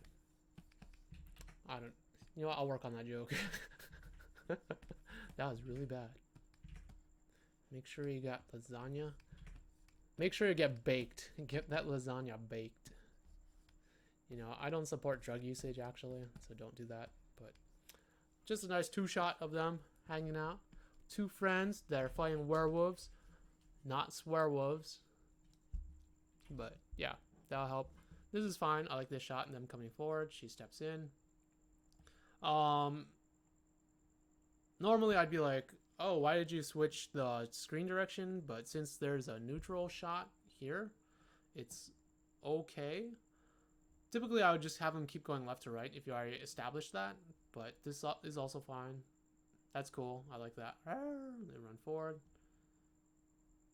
I don't... You know what? I'll work on that joke. That was really bad. Make sure you got lasagna. Make sure you get baked. Get that lasagna baked. You know, I don't support drug usage, actually, so don't do that. But just a nice two-shot of them hanging out. Two friends that are fighting werewolves, not swearwolves. But yeah, that'll help. This is fine. I like this shot and them coming forward. She steps in. Normally I'd be like, oh, why did you switch the screen direction? But since there's a neutral shot here, it's okay. Typically I would just have them keep going left to right if you already established that, but this is also fine. That's cool. I like that. They run forward.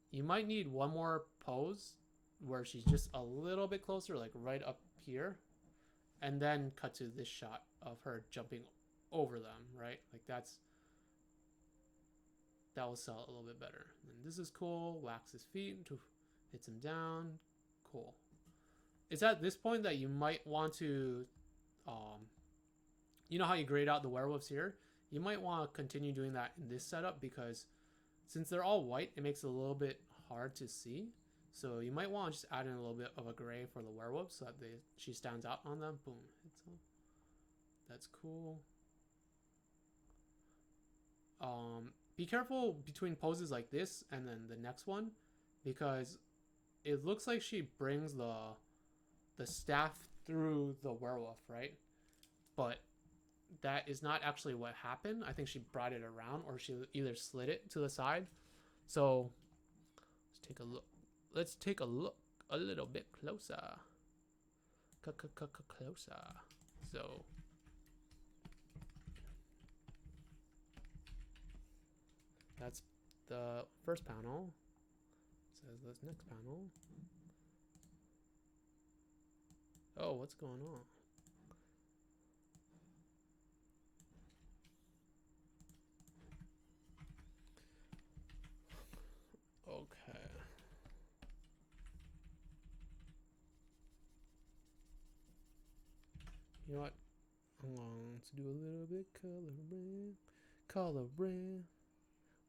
You might need one more pose where she's just a little bit closer, like right up here, and then cut to this shot of her jumping over them, right? Like that will sell it a little bit better. And this is cool. Wax his feet, hits him down. Cool. It's at this point that you might want to, you know how you grade out the werewolves here? You might want to continue doing that in this setup because since they're all white, it makes it a little bit hard to see. So you might want to just add in a little bit of a gray for the werewolf so that she stands out on them. Boom. That's cool. Be careful between poses like this and then the next one because it looks like she brings the staff through the werewolf, right? but that is not actually what happened. I think she brought it around, or she either slid it to the side. So let's take a look. Let's take a look a little bit closer. Closer. So that's the first panel. It says this next panel. Oh, what's going on? Okay. You know what? I'm going to do a little bit coloring. Coloring.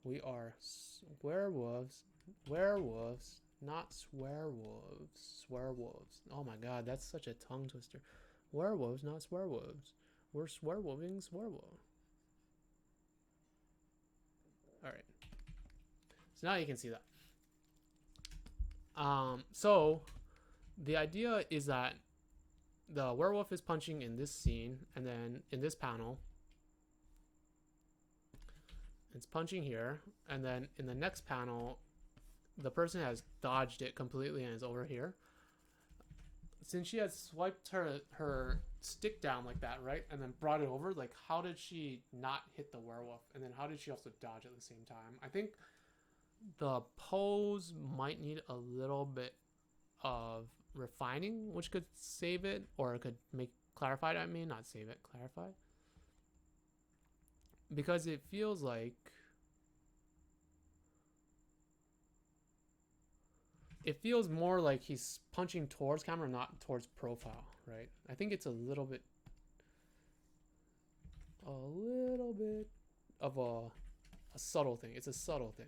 We are werewolves. Werewolves, not swearwolves. Swearwolves. Oh my god, that's such a tongue twister. Werewolves, not swearwolves. We're swearwolving swearwolf. Alright. So now you can see that. So the idea is that the werewolf is punching in this scene, and then in this panel it's punching here, and then in the next panel the person has dodged it completely and is over here. Since she had swiped her stick down like that, right, and then brought it over, like, how did she not hit the werewolf, and then how did she also dodge at the same time? I think the pose might need a little bit of refining, which could save it, or it could make clarify it. I mean, not save it, clarify, because it feels like more like he's punching towards camera, not towards profile, right? I think it's a little bit of a subtle thing. It's a subtle thing.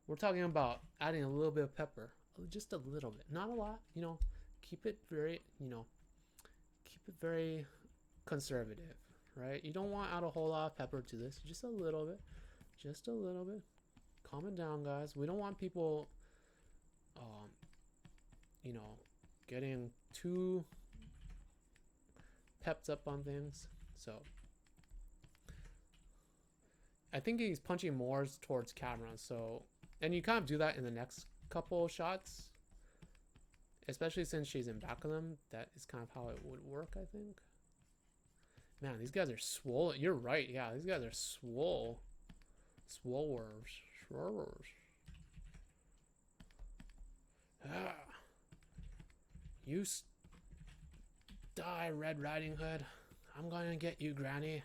We're talking about adding a little bit of pepper, just a little bit, not a lot, you know. Keep it very, you know, keep it very conservative, right? You don't want to add a whole lot of pepper to this, just a little bit, just a little bit. Calm it down, guys. We don't want people you know, getting too pepped up on things. So I think he's punching more towards camera. So, and you kind of do that in the next couple shots, especially since she's in back of them. That is kind of how it would work, I think. Man, these guys are swole. You're right. Yeah, these guys are swole. Swolers. Swolers. Ah. You die, Red Riding Hood. I'm gonna get you, Granny.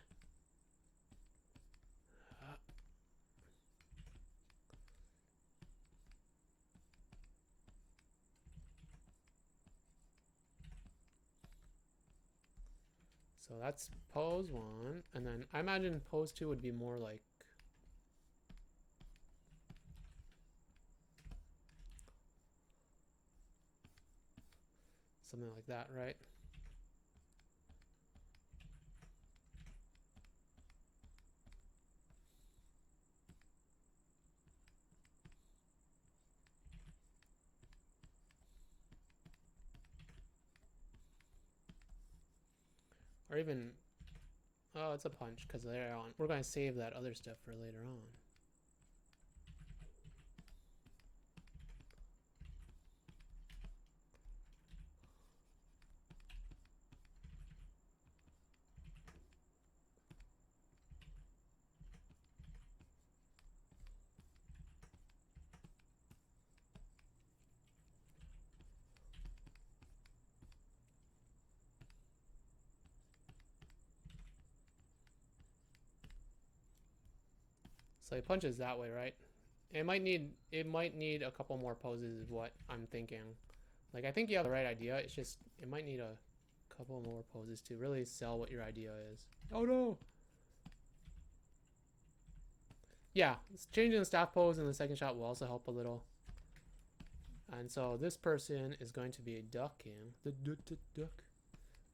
So that's pose 1, and then I imagine pose 2 would be more like something like that, right? Or even, oh, it's a punch because later on we're going to save that other stuff for later on. So he punches that way, right? It might need a couple more poses is what I'm thinking. Like, I think you have the right idea. It's just it might need a couple more poses to really sell what your idea is. Oh no. Yeah, changing the staff pose in the second shot will also help a little. And so this person is going to be ducking the duck,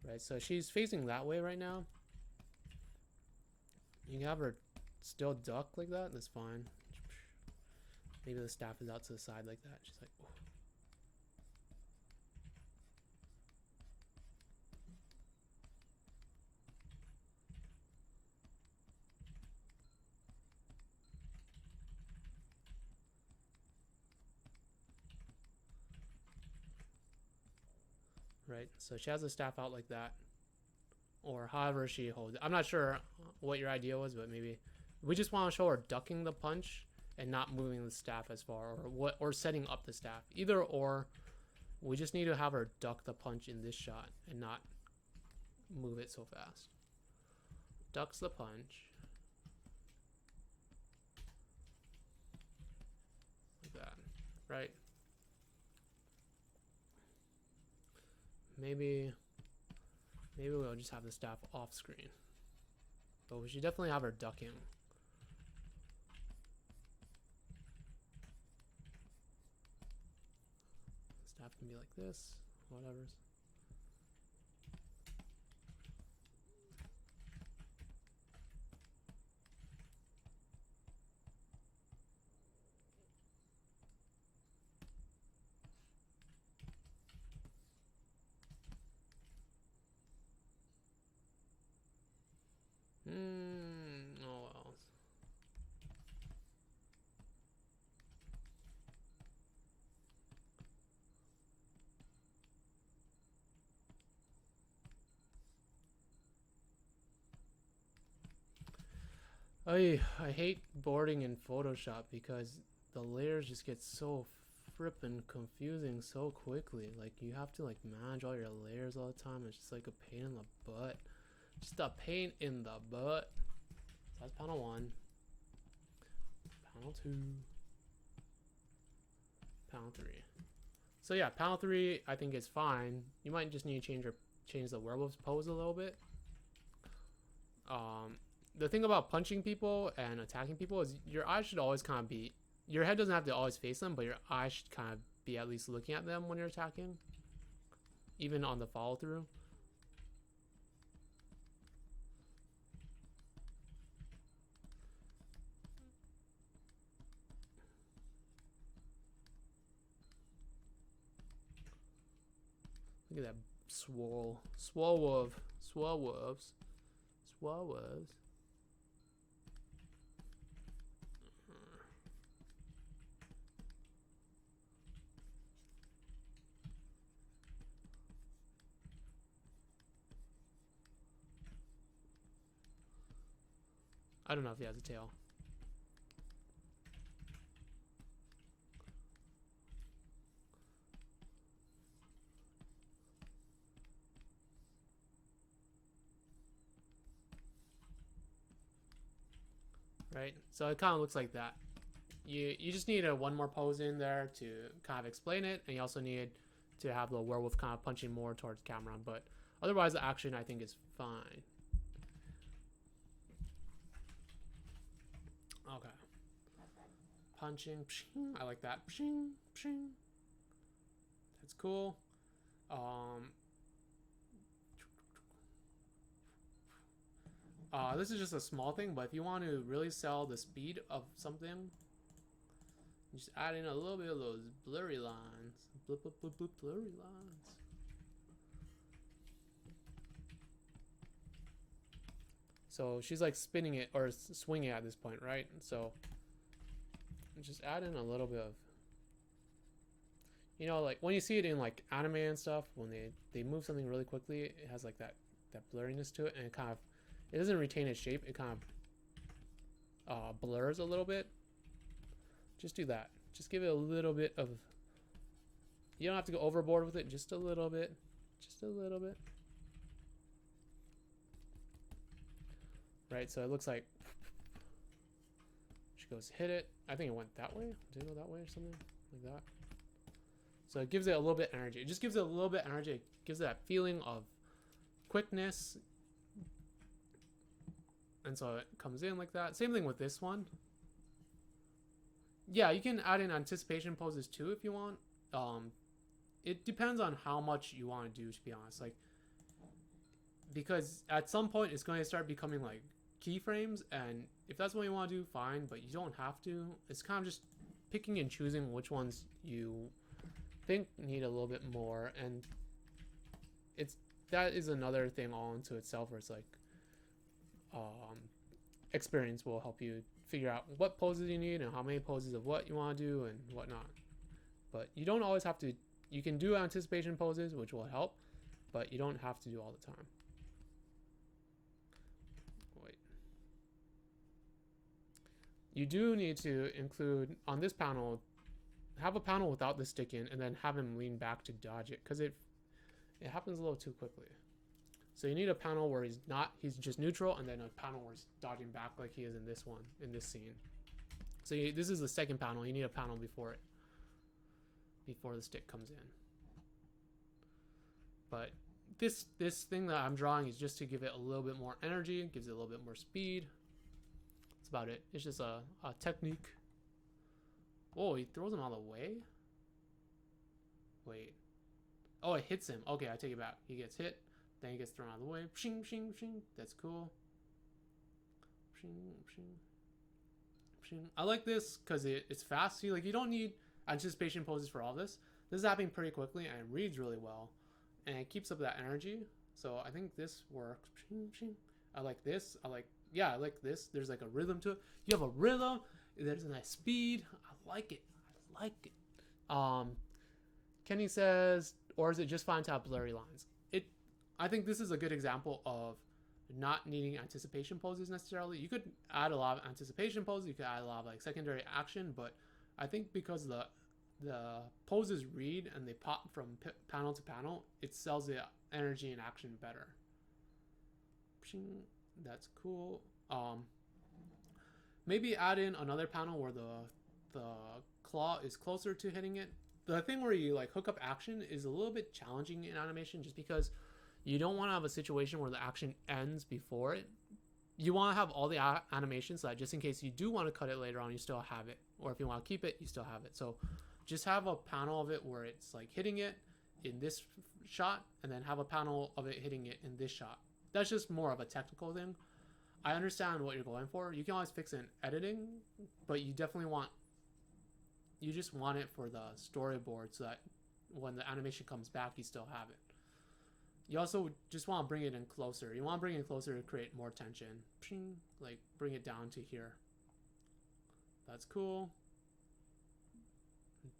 right? So she's facing that way right now. You can have her still duck like that. That's fine. Maybe the staff is out to the side like that. She's like, oh. right? So she has the staff out like that, or however she holds it. I'm not sure what your idea was, but maybe we just want to show her ducking the punch and not moving the staff as far, or setting up the staff. Either or, we just need to have her duck the punch in this shot and not move it so fast. Ducks the punch. Like that, right? Maybe we'll just have the staff off screen. But we should definitely have her ducking. Staff can be like this, whatever. Oh well. I hate boarding in Photoshop because the layers just get so frippin' confusing so quickly. Like, you have to like manage all your layers all the time. It's just like a pain in the butt. Just a pain in the butt. So that's panel 1. Panel 2. Panel 3. So yeah, panel 3 I think is fine. You might just need to change the werewolf's pose a little bit. The thing about punching people and attacking people is your eyes should always kind of be, your head doesn't have to always face them, but your eyes should kind of be at least looking at them when you're attacking, even on the follow through. Look at that swole wolves. I don't know if he has a tail. Right, so it kind of looks like that. You just need one more pose in there to kind of explain it, and you also need to have the werewolf kind of punching more towards camera, but otherwise the action I think is fine. Okay. Punching. Pshing, I like that. Pshing, pshing. That's cool. This is just a small thing, but if you want to really sell the speed of something, just add in a little bit of those blurry lines. Blurry lines. So she's like spinning it or swinging at this point, right? So just add in a little bit of, you know, like when you see it in like anime and stuff, when they move something really quickly, it has like that blurriness to it, and it kind of, it doesn't retain its shape. It kind of blurs a little bit. Just do that. Just give it a little bit of, you don't have to go overboard with it, just a little bit. Just a little bit. Right, so it looks like she goes hit it. I think it went that way. Did it go that way or something like that? So it gives it a little bit of energy. It just gives it a little bit of energy. It gives it that feeling of quickness. And so it comes in like that. Same thing with this one. Yeah, you can add in anticipation poses too if you want. It depends on how much you want to do, to be honest. Like, because at some point it's going to start becoming like keyframes, and if that's what you want to do, fine, but you don't have to. It's kind of just picking and choosing which ones you think need a little bit more, and that is another thing all into itself, where it's like experience will help you figure out what poses you need and how many poses of what you want to do and whatnot. But you don't always have to. You can do anticipation poses, which will help, but you don't have to do all the time. Wait. You do need to include on this panel, have a panel without the stick in, and then have him lean back to dodge it, because it happens a little too quickly. So you need a panel where he's just neutral, and then a panel where he's dodging back like he is in this one, in this scene. So this is the second panel. You need a panel before the stick comes in. But this thing that I'm drawing is just to give it a little bit more energy, gives it a little bit more speed. That's about it. It's just a technique. Oh, he throws him all the way? Wait. Oh, it hits him. Okay, I take it back. He gets hit. Then he gets thrown out of the way. Pshing, pshing, pshing. That's cool. Pshing, pshing, pshing. I like this because it's fast. See, like, you don't need anticipation poses for all this. This is happening pretty quickly, and it reads really well. And it keeps up that energy. So I think this works. Pshing, pshing. I like this. I like this. There's like a rhythm to it. You have a rhythm. There's a nice speed. I like it. I like it. Kenny says, or is it just fine to have blurry lines? I think this is a good example of not needing anticipation poses necessarily. You could add a lot of anticipation poses. You could add a lot of like secondary action, but I think because the poses read and they pop from panel to panel, it sells the energy and action better. That's cool. Maybe add in another panel where the claw is closer to hitting it. The thing where you like hook up action is a little bit challenging in animation, just because you don't want to have a situation where the action ends before it. You want to have all the animations so that just in case you do want to cut it later on, you still have it. Or if you want to keep it, you still have it. So just have a panel of it where it's like hitting it in this shot, and then have a panel of it hitting it in this shot. That's just more of a technical thing. I understand what you're going for. You can always fix it in editing, but you definitely you just want it for the storyboard so that when the animation comes back, you still have it. You also just want to bring it in closer. You want to bring it closer to create more tension. Like, bring it down to here. That's cool.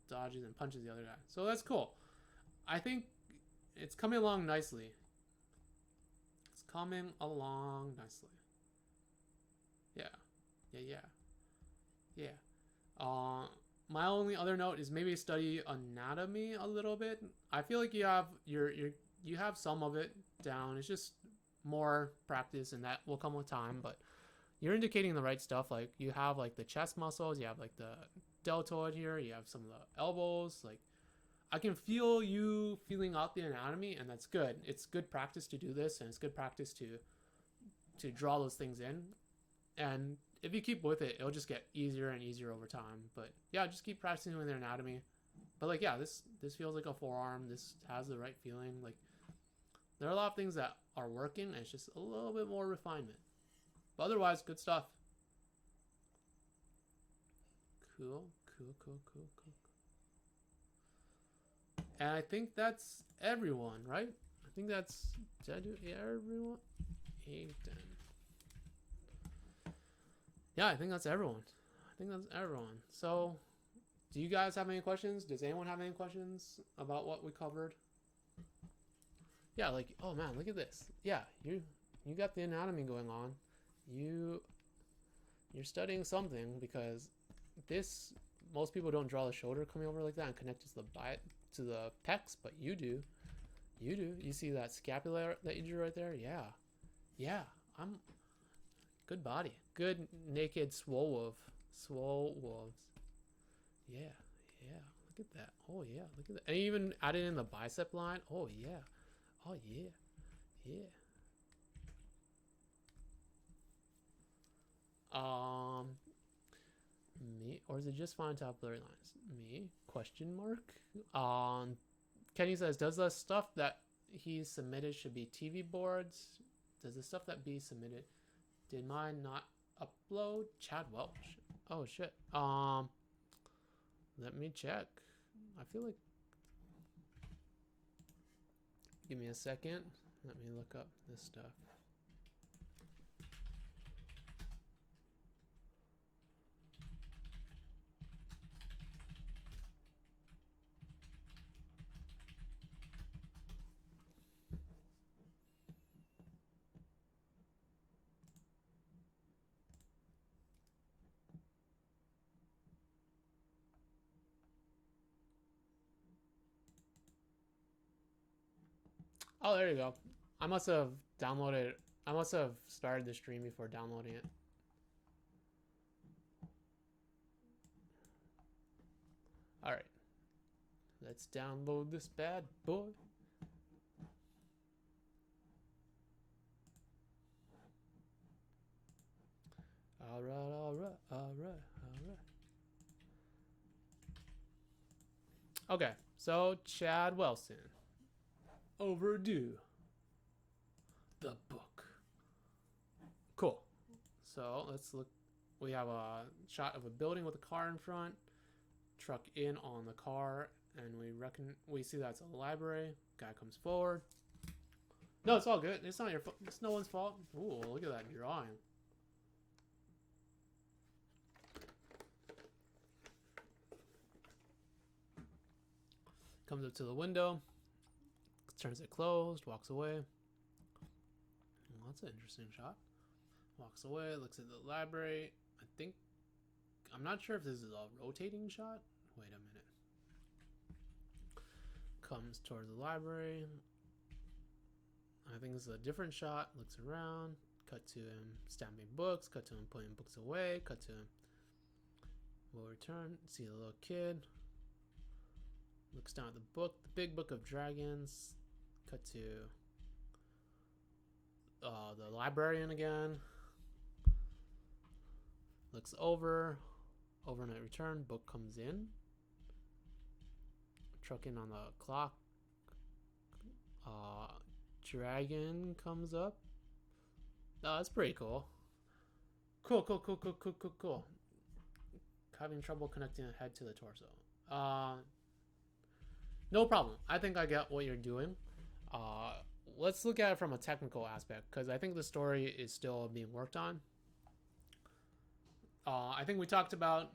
Dodges and punches the other guy. So that's cool. I think it's coming along nicely. It's coming along nicely. Yeah. My only other note is maybe study anatomy a little bit. I feel like you have some of it down. It's just more practice, and that will come with time, but you're indicating the right stuff. Like, you have like the chest muscles, you have like the deltoid here, you have some of the elbows. Like, I can feel you feeling out the anatomy, and that's good. It's good practice to do this, and it's good practice to draw those things in. And if you keep with it, it'll just get easier and easier over time. But yeah, just keep practicing with their anatomy. But like, yeah, this feels like a forearm. This has the right feeling. Like, there are a lot of things that are working, and it's just a little bit more refinement. But otherwise, good stuff. Cool. And I think that's everyone, right? I think that's, did I do everyone? 8, 10. Yeah, I think that's everyone. So, do you guys have any questions? Does anyone have any questions about what we covered? Yeah, like, oh man, look at this. Yeah, you got the anatomy going on. You're studying something, because this, most people don't draw the shoulder coming over like that and connect to the pecs, but you do. You see that scapula that you drew right there? Yeah. I'm good body. Good naked swole wolves. Yeah. Look at that. Oh yeah, look at that. And even added in the bicep line. Oh yeah. Me, or is it just fine to have blurry lines? Me? Question mark. Kenny says, does the stuff that he submitted should be TV boards? Does the stuff that be submitted, did mine not upload? Chad Welch. Oh shit. Let me check. I feel like, give me a second. Let me look up this stuff. Oh, there you go. I must have downloaded. I must have started the stream before downloading it. All right. Let's download this bad boy. All right, all right, all right, all right. Okay, so Chad Wilson. Overdue. The book. Cool. So let's look. We have a shot of a building with a car in front. Truck in on the car, and we see that's a library. Guy comes forward. No, it's all good. It's not your fault. It's no one's fault. Ooh, look at that drawing. Comes up to the window, turns it closed, walks away. Well, that's an interesting shot. Walks away, looks at the library. I'm not sure if this is a rotating shot. Wait a minute. Comes towards the library. I think this is a different shot. Looks around. Cut to him stamping books. Cut to him putting books away. Cut to him. We'll return. See the little kid. Looks down at the book. The big book of dragons. Cut to the librarian again. Looks over. Overnight return. Book comes in. Truck in on the clock. Dragon comes up. Oh, that's pretty cool. Cool. Having trouble connecting the head to the torso. No problem. I think I get what you're doing. Let's look at it from a technical aspect, because I think the story is still being worked on. I think we talked about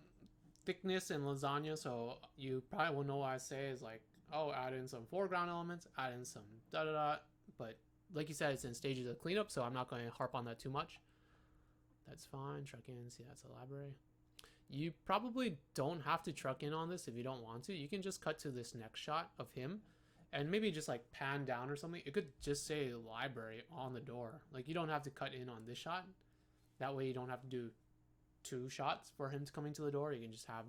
thickness and lasagna, so you probably will know what I say is like, oh, add in some foreground elements, add in some da-da-da. But like you said, it's in stages of cleanup, so I'm not going to harp on that too much. That's fine. Truck in. See, that's a library. You probably don't have to truck in on this if you don't want to. You can just cut to this next shot of him and maybe just like pan down or something. It could just say library on the door. Like, you don't have to cut in on this shot. That way you don't have to do 2 shots for him to coming to the door. You can just have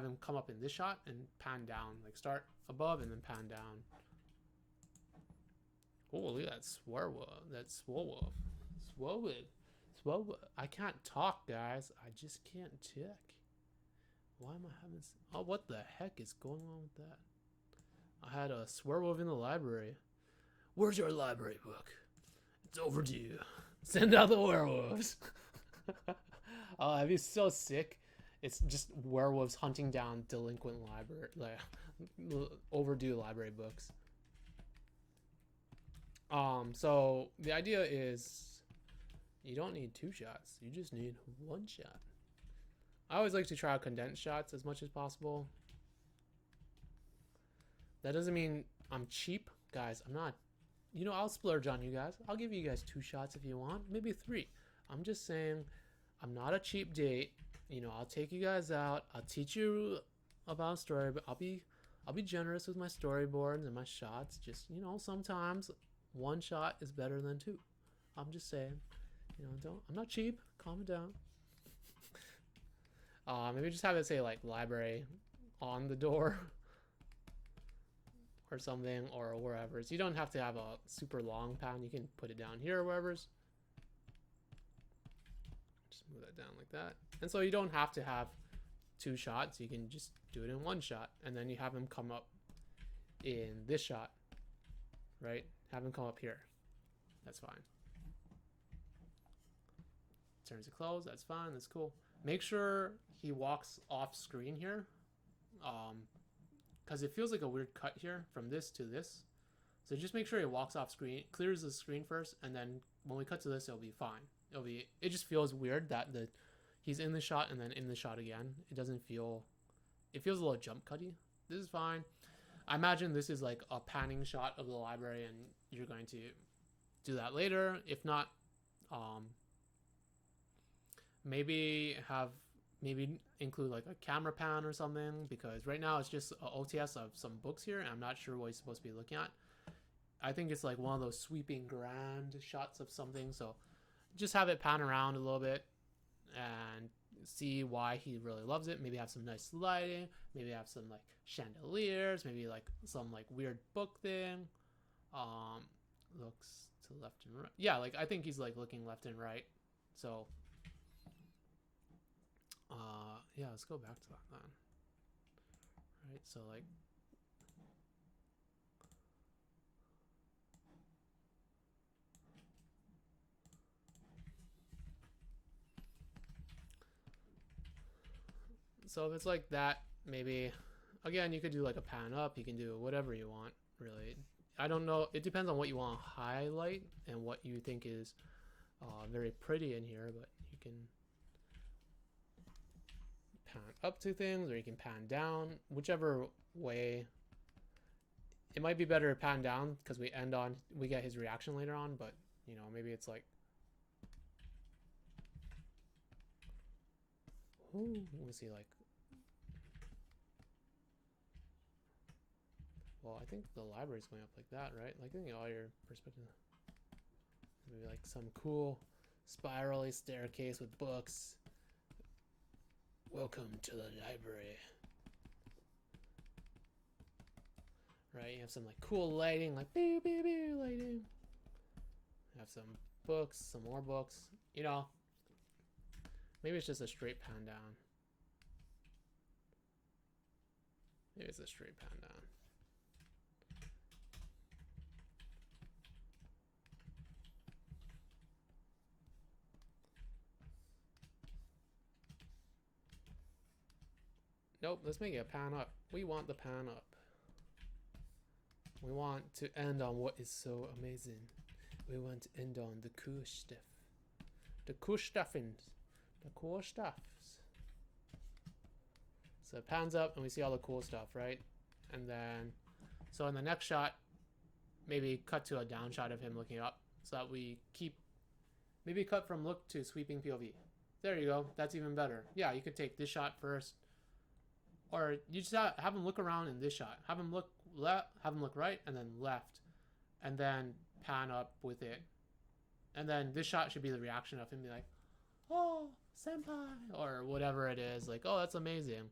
him come up in this shot and pan down. Like, start above and then pan down. Oh, look at that swerwolf. That's swolwolf. Swolwolf. I can't talk, guys. I just can't check. Why am I having... Oh, what the heck is going on with that? I had a swerwolf in the library. Where's your library book? It's overdue. Send out the werewolves. Oh, I'd be so sick. It's just werewolves hunting down delinquent overdue library books. So the idea is you don't need 2 shots. You just need 1 shot. I always like to try out condensed shots as much as possible. That doesn't mean I'm cheap, guys. I'm not. You know, I'll splurge on you guys. I'll give you guys 2 shots if you want, maybe 3. I'm just saying, I'm not a cheap date. You know, I'll take you guys out. I'll teach you about story, but I'll be generous with my storyboards and my shots. Just, you know, sometimes 1 shot is better than 2. I'm just saying. You know, I'm not cheap. Calm it down. Maybe just have it say like library on the door or something, or wherever. So you don't have to have a super long pan. You can put it down here or wherever's. Just move that down like that. And so you don't have to have 2 shots. You can just do it in 1 shot, and then you have him come up in this shot, right? Have him come up here. That's fine. Turns it closed. That's fine. That's cool. Make sure he walks off screen here, because it feels like a weird cut here from this to this. So just make sure he walks off screen, clears the screen first, and then when we cut to this, it'll be fine. It just feels weird that he's in the shot and then in the shot again. It feels a little jump cutty. This is fine. I imagine this is like a panning shot of the library, and you're going to do that later. If not, maybe include like a camera pan or something, because right now it's just an OTS of some books here, and I'm not sure what he's supposed to be looking at. I think it's like one of those sweeping grand shots of something. So just have it pan around a little bit and see why he really loves it. Maybe have some nice lighting, maybe have some like chandeliers, maybe like some like weird book thing. Looks to left and right. Yeah, like I think he's like looking left and right. So yeah, let's go back to that then. Right, so like so if it's like that, maybe again you could do like a pan up, you can do whatever you want, really. I don't know, it depends on what you want to highlight and what you think is very pretty in here, but you can pan up to things or you can pan down, whichever way. It might be better to pan down because we get his reaction later on, but you know, maybe it's like, ooh, let me see, like, well, I think the library's going up like that, right? Like, I think all your perspective, maybe like some cool spirally staircase with books. Welcome to the library. Right, you have some like cool lighting, like boo boo boo lighting. You have some books, some more books. You know, maybe it's just a straight pan down. Maybe it's a straight pan down. Nope, let's make it a pan up. We want the pan up. We want to end on what is so amazing. We want to end on the cool stuff. The cool stuffings. The cool stuffs. So it pans up and we see all the cool stuff, right? And then, so in the next shot, maybe cut to a down shot of him looking up so that we keep, maybe cut from look to sweeping POV. There you go. That's even better. Yeah, you could take this shot first. Or you just have him look around in this shot. Have him look left, have him look right, and then left. And then pan up with it. And then this shot should be the reaction of him be like, oh, senpai, or whatever it is. Like, oh, that's amazing.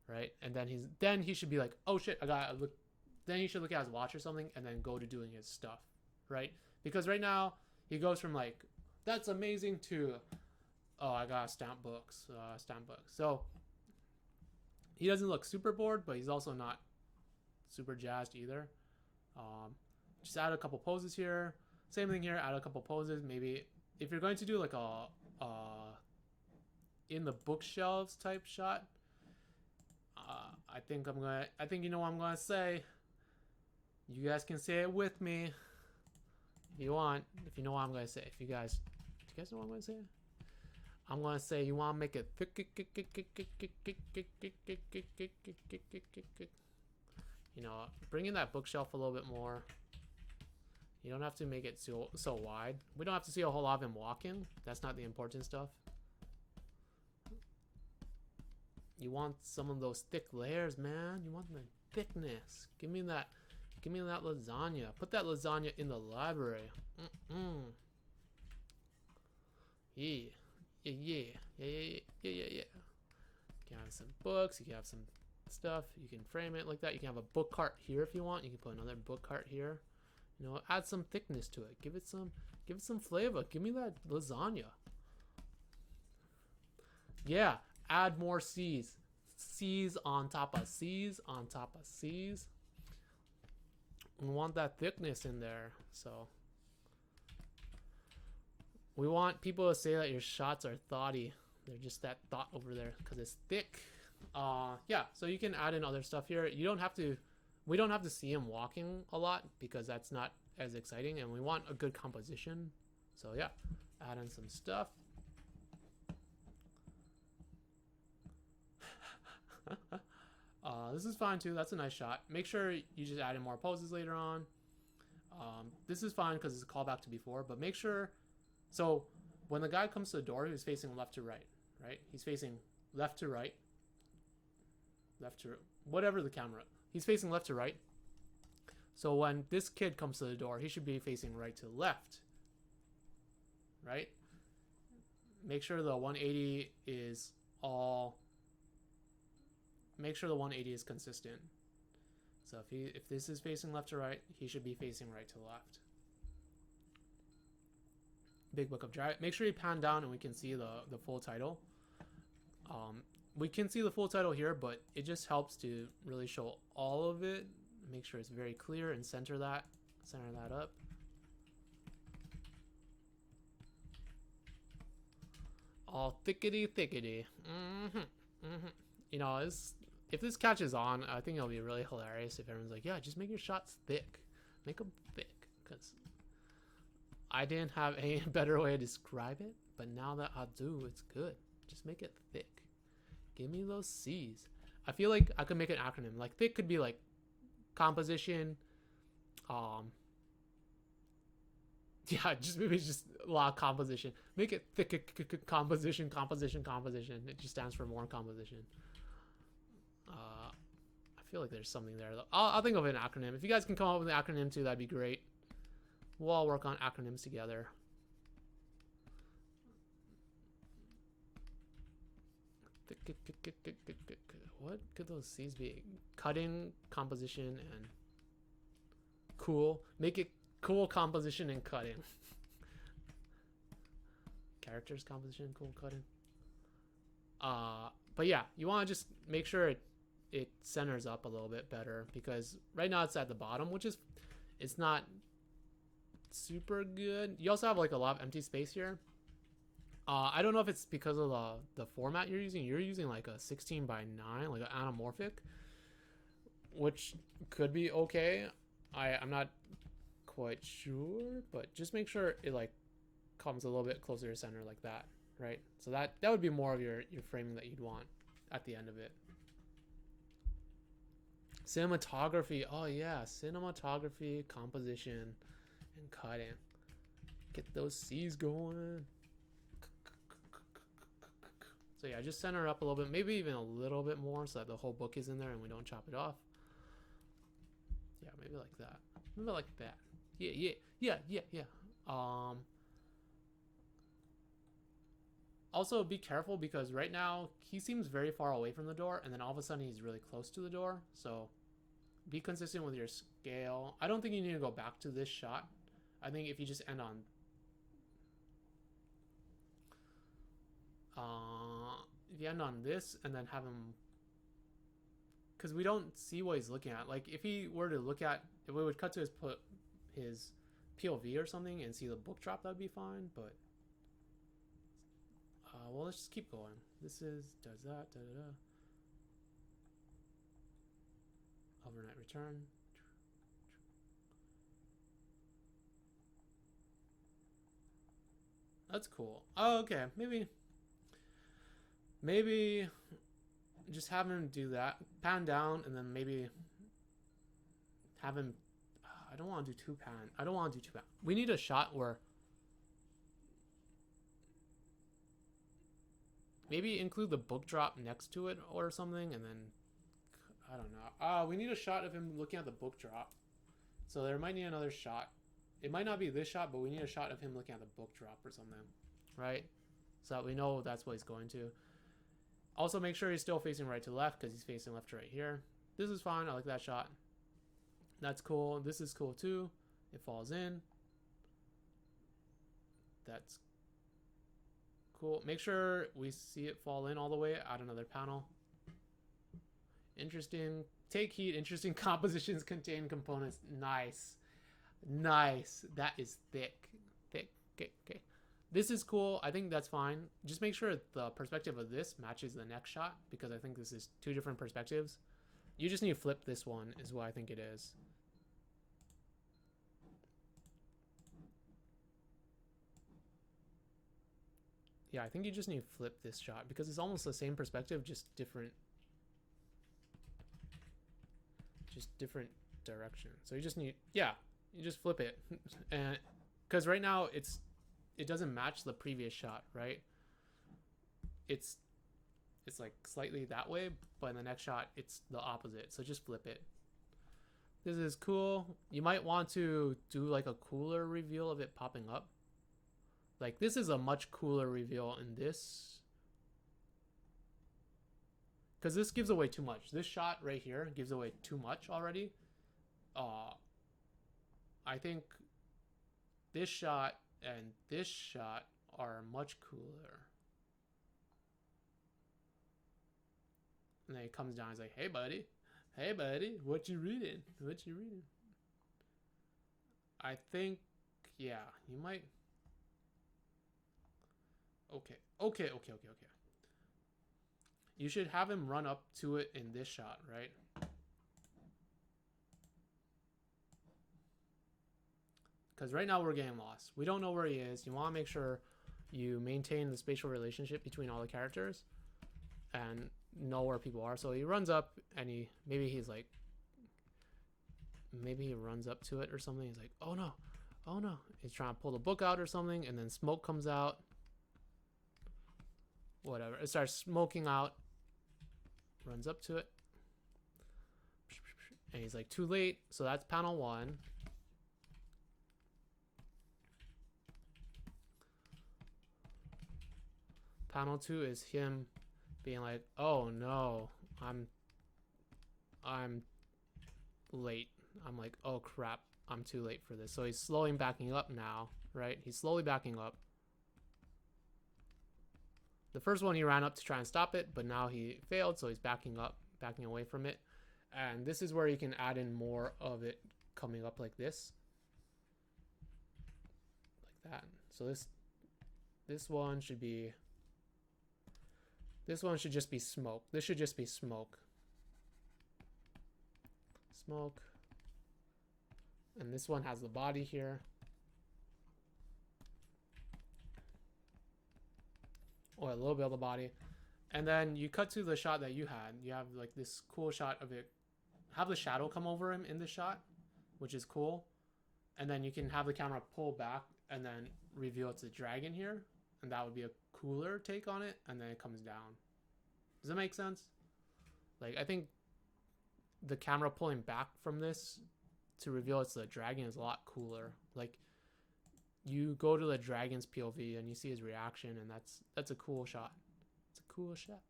Right? And then he should be like, oh shit, I gotta look. Then he should look at his watch or something and then go to doing his stuff. Right? Because right now, he goes from like, that's amazing to, oh, I gotta stamp books. So, he doesn't look super bored, but he's also not super jazzed either. Just add a couple poses here. Same thing here, add a couple poses. Maybe if you're going to do like a in the bookshelves type shot, I think you know what I'm gonna say. You guys can say it with me if you want. If you know what I'm gonna say. Do you guys know what I'm gonna say? I'm gonna say you wanna make it thick, you know, bring in that bookshelf a little bit more. You don't have to make it so wide. We don't have to see a whole lot of him walking. That's not the important stuff. You want some of those thick layers, man. You want the thickness. Give me that lasagna. Put that lasagna in the library. Yeah. Yeah. You can have some books. You can have some stuff. You can frame it like that. You can have a book cart here if you want. You can put another book cart here. You know, add some thickness to it. Give it some flavor. Give me that lasagna. Yeah, add more C's. C's on top of C's on top of C's. We want that thickness in there. So we want people to say that your shots are thoughty. They're just that thought over there because it's thick. Yeah, so you can add in other stuff here. We don't have to see him walking a lot because that's not as exciting, and we want a good composition. So yeah, add in some stuff. This is fine too. That's a nice shot. Make sure you just add in more poses later on. This is fine because it's a callback to before, but make sure. So when the guy comes to the door, he's facing left to right, right? He's facing left to right, left to whatever the camera. He's facing left to right. So when this kid comes to the door, he should be facing right to left, right? Make sure the 180 is all. Make sure the 180 is consistent. So if this is facing left to right, he should be facing right to left. Big Book of Dry. Make sure you pan down and we can see the full title. We can see the full title here, but it just helps to really show all of it. Make sure it's very clear and center that up. All thickety. You know, if this catches on, I think it'll be really hilarious if everyone's like, yeah, just make your shots thick. Make them thick. Because I didn't have a better way to describe it, but now that I do, it's good. Just make it thick. Give me those C's. I feel like I could make an acronym. Like thick could be like composition. Yeah, maybe just a lot of composition. Make it thick composition. It just stands for more composition. I feel like there's something there. I'll think of an acronym. If you guys can come up with an acronym too, that'd be great. We'll all work on acronyms together. What could those C's be? Cutting, composition, and cool. Make it cool, composition, and cutting. Characters, composition, cool, cutting. But yeah, you want to just make sure it centers up a little bit better, because right now it's at the bottom, which is, it's not super good. You also have like a lot of empty space here. I don't know if it's because of the format you're using. You're using like a 16:9, like an anamorphic, which could be okay. I'm not quite sure, but just make sure it like comes a little bit closer to center like that, right? So that would be more of your framing that you'd want at the end of it. Cinematography. Oh yeah, cinematography, composition, and cutting. Get those C's going. So yeah, just center it up a little bit, maybe even a little bit more, so that the whole book is in there and we don't chop it off. Yeah, maybe like that. Maybe like that. Yeah. Also, be careful, because right now he seems very far away from the door, and then all of a sudden he's really close to the door. So be consistent with your scale. I don't think you need to go back to this shot. I think if you just end on if you end on this and then have him, because we don't see what he's looking at. Like if he were to look at, if we would cut to his POV or something and see the book drop, that'd be fine. But well, let's just keep going. This does that. Overnight return. That's cool. Oh, okay. Maybe just have him do that, pan down, and then maybe have him. I don't want to do two pan. We need a shot where maybe include the book drop next to it or something, and then I don't know. We need a shot of him looking at the book drop. So there might need another shot. It might not be this shot, but we need a shot of him looking at the book drop or something, right? So that we know that's what he's going to. Also, make sure he's still facing right to left, because he's facing left to right here. This is fine. I like that shot. That's cool. This is cool too. It falls in. That's cool. Make sure we see it fall in all the way. Add another panel. Interesting. Take heat. Interesting compositions contain components. Nice. That is thick. Okay. This is cool. I think that's fine. Just make sure the perspective of this matches the next shot, because I think this is two different perspectives. You just need to flip this one, is what I think it is. Yeah, I think you just need to flip this shot, because it's almost the same perspective, just different direction. So you just need, yeah, you just flip it. And because right now it doesn't match the previous shot, right? It's like slightly that way, but in the next shot it's the opposite. So just flip it. This is cool. You might want to do like a cooler reveal of it popping up. Like this is a much cooler reveal in this. Because this gives away too much. This shot right here gives away too much already. I think this shot and this shot are much cooler. And then he comes down, he's like, hey buddy, what you reading? What you reading? I think, yeah, you might. Okay. You should have him run up to it in this shot, right? Because right now we're getting lost. We don't know where he is. You want to make sure you maintain the spatial relationship between all the characters and know where people are. So he runs up and maybe he runs up to it or something. He's like, oh no. He's trying to pull the book out or something, and then smoke comes out. Whatever. It starts smoking out. Runs up to it. And he's like, too late. So that's panel 1. Panel 2 is him being like, oh no, I'm late. I'm like, oh crap, I'm too late for this. So he's slowly backing up now, right? He's slowly backing up. The first one he ran up to try and stop it, but now he failed, so he's backing up, backing away from it. And this is where you can add in more of it coming up like this. Like that. So this one should just be smoke. This should just be smoke. Smoke. And this one has the body here. Or a little bit of the body. And then you cut to the shot that you had. You have like this cool shot of it. Have the shadow come over him in the shot, which is cool. And then you can have the camera pull back and then reveal it's a dragon here. And that would be a cooler take on it. And then it comes down. Does that make sense? Like, I think the camera pulling back from this to reveal it's the dragon is a lot cooler. Like, you go to the dragon's POV and you see his reaction, and that's a cool shot. It's a cool shot.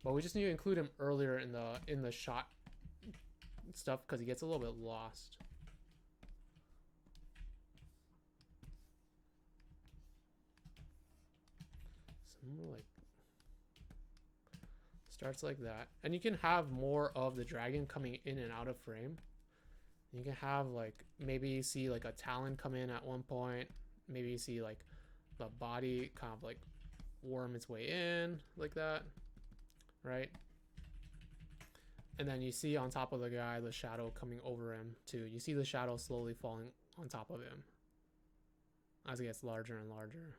But we just need to include him earlier in the shot stuff because he gets a little bit lost. Somewhere like starts like that, and you can have more of the dragon coming in and out of frame. You can have like maybe you see like a talon come in at one point. Maybe you see like the body kind of like worm its way in like that, right? And then you see on top of the guy the shadow coming over him too. You see the shadow slowly falling on top of him as it gets larger and larger.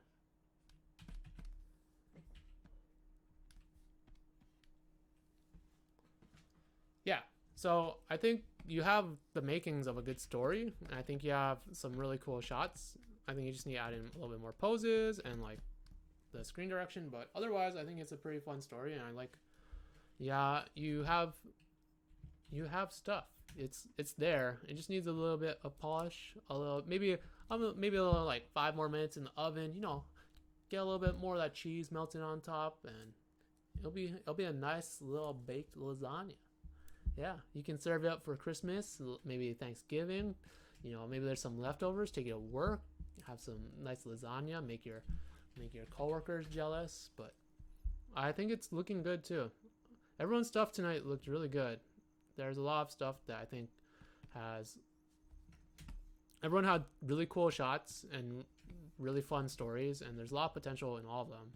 Yeah, so I think you have the makings of a good story. I think you have some really cool shots. I think you just need to add in a little bit more poses and like the screen direction, but otherwise I think it's a pretty fun story, and I like, yeah, you have stuff. It's there. It just needs a little bit of polish, a little maybe a little like 5 more minutes in the oven, you know, get a little bit more of that cheese melted on top, and it'll be a nice little baked lasagna. Yeah, you can serve it up for Christmas, maybe Thanksgiving. You know, maybe there's some leftovers. Take it to work, have some nice lasagna, make your coworkers jealous. But I think it's looking good too. Everyone's stuff tonight looked really good. There's a lot of stuff that I think everyone had really cool shots and really fun stories, and there's a lot of potential in all of them.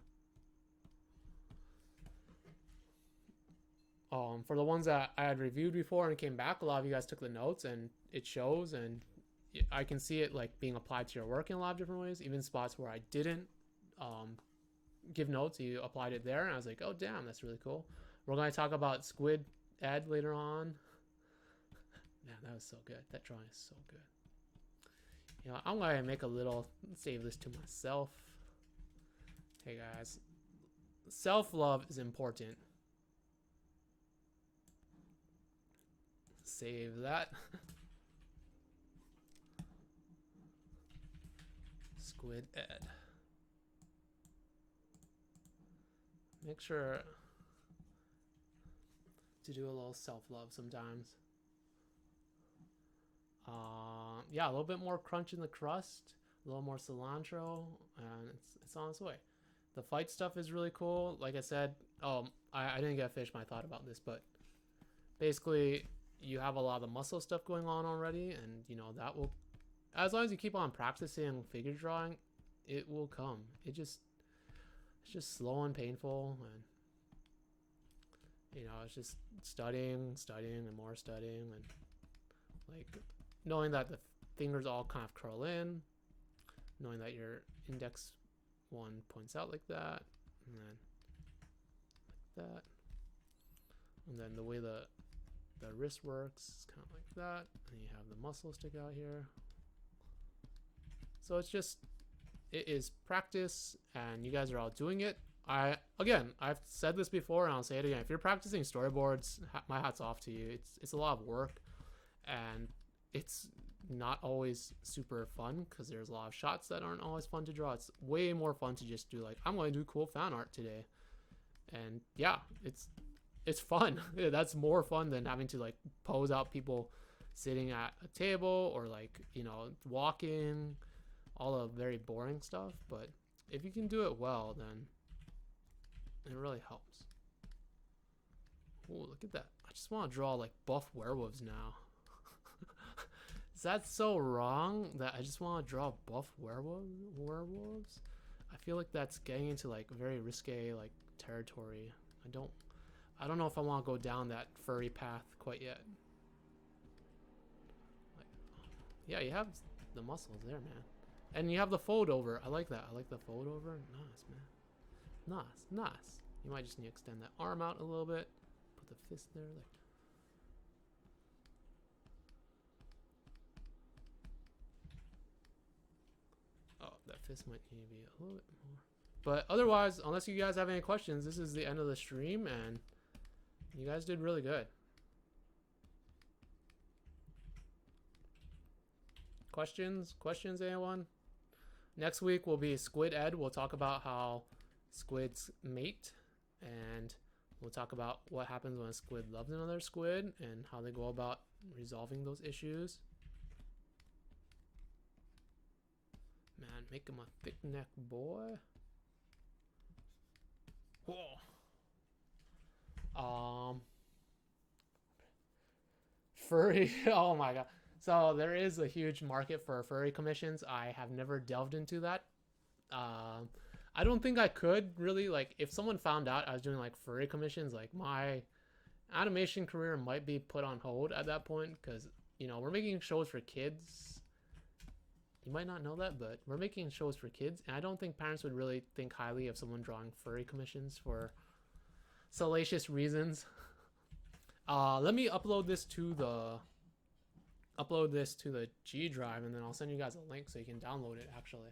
For the ones that I had reviewed before and came back, a lot of you guys took the notes, and it shows, and I can see it like being applied to your work in a lot of different ways. Even spots where I didn't give notes, you applied it there, and I was like, oh damn, that's really cool. We're going to talk about Squid Ed later on. Man, that was so good. That drawing is so good. You know, I'm going to make a little save this to myself. Hey guys, self-love is important. save that. Squid Ed. Make sure to do a little self-love sometimes. Yeah, a little bit more crunch in the crust, a little more cilantro, and it's on its way. The fight stuff is really cool. Like I said, I didn't get to finish my thought about this, but basically you have a lot of the muscle stuff going on already, and you know that will, as long as you keep on practicing figure drawing, it will come. It's just slow and painful, and you know, it's just studying and more studying, and like knowing that the fingers all kind of curl in, knowing that your index one points out like that, and then like that, and then the way the wrist works is kind of like that, and you have the muscle stick out here. So it is practice, and you guys are all doing it. I've said this before, and I'll say it again. If you're practicing storyboards, my hat's off to you. It's a lot of work, and it's not always super fun because there's a lot of shots that aren't always fun to draw. It's way more fun to just do like, I'm going to do cool fan art today, and yeah, it's fun. That's more fun than having to like pose out people sitting at a table or like, you know, walking, all the very boring stuff. But if you can do it well, then it really helps. Oh, look at that. I just want to draw like buff werewolves now. Is that so wrong that I just want to draw buff werewolves? I feel like that's getting into like very risque like territory. I don't know if I want to go down that furry path quite yet. Like, yeah, you have the muscles there, man. And you have the fold over. I like that. I like the fold over. Nice, man. Nice. You might just need to extend that arm out a little bit. Put the fist there. Like. Oh, that fist might need to be a little bit more. But otherwise, unless you guys have any questions, this is the end of the stream, and you guys did really good. Questions, anyone? Next week will be Squid Ed. We'll talk about how squids mate, and we'll talk about what happens when a squid loves another squid and how they go about resolving those issues. Man, make him a thick neck boy. Whoa. Furry. Oh my god. So there is a huge market for furry commissions. I have never delved into that. I don't think I could really, like, if someone found out I was doing like furry commissions, like my animation career might be put on hold at that point, because, you know, we're making shows for kids. You might not know that, but we're making shows for kids, and I don't think parents would really think highly of someone drawing furry commissions for salacious reasons. Let me upload this to the G drive, and then I'll send you guys a link so you can download it actually.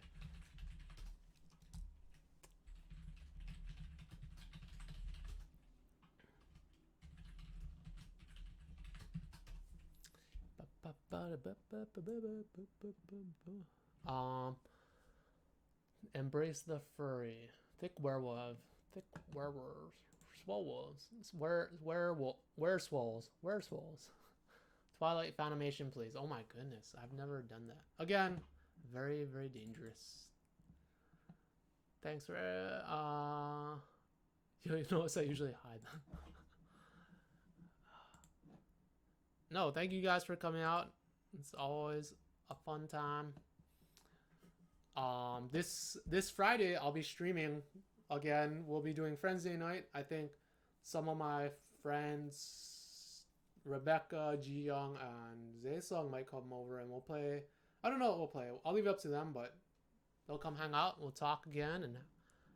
Embrace the furry. Thick werewolves. Swolwolves. Wereswolves. Twilight Fanimation, please. Oh my goodness, I've never done that. Again, very, very dangerous. Thanks for you notice I usually hide them. No, thank you guys for coming out. It's always a fun time. This Friday I'll be streaming again. We'll be doing Friends Day night. I think some of my friends, Rebecca, Ji Young, and Zaesung might come over and we'll play. I don't know what we'll play. I'll leave it up to them, but they'll come hang out. We'll talk again and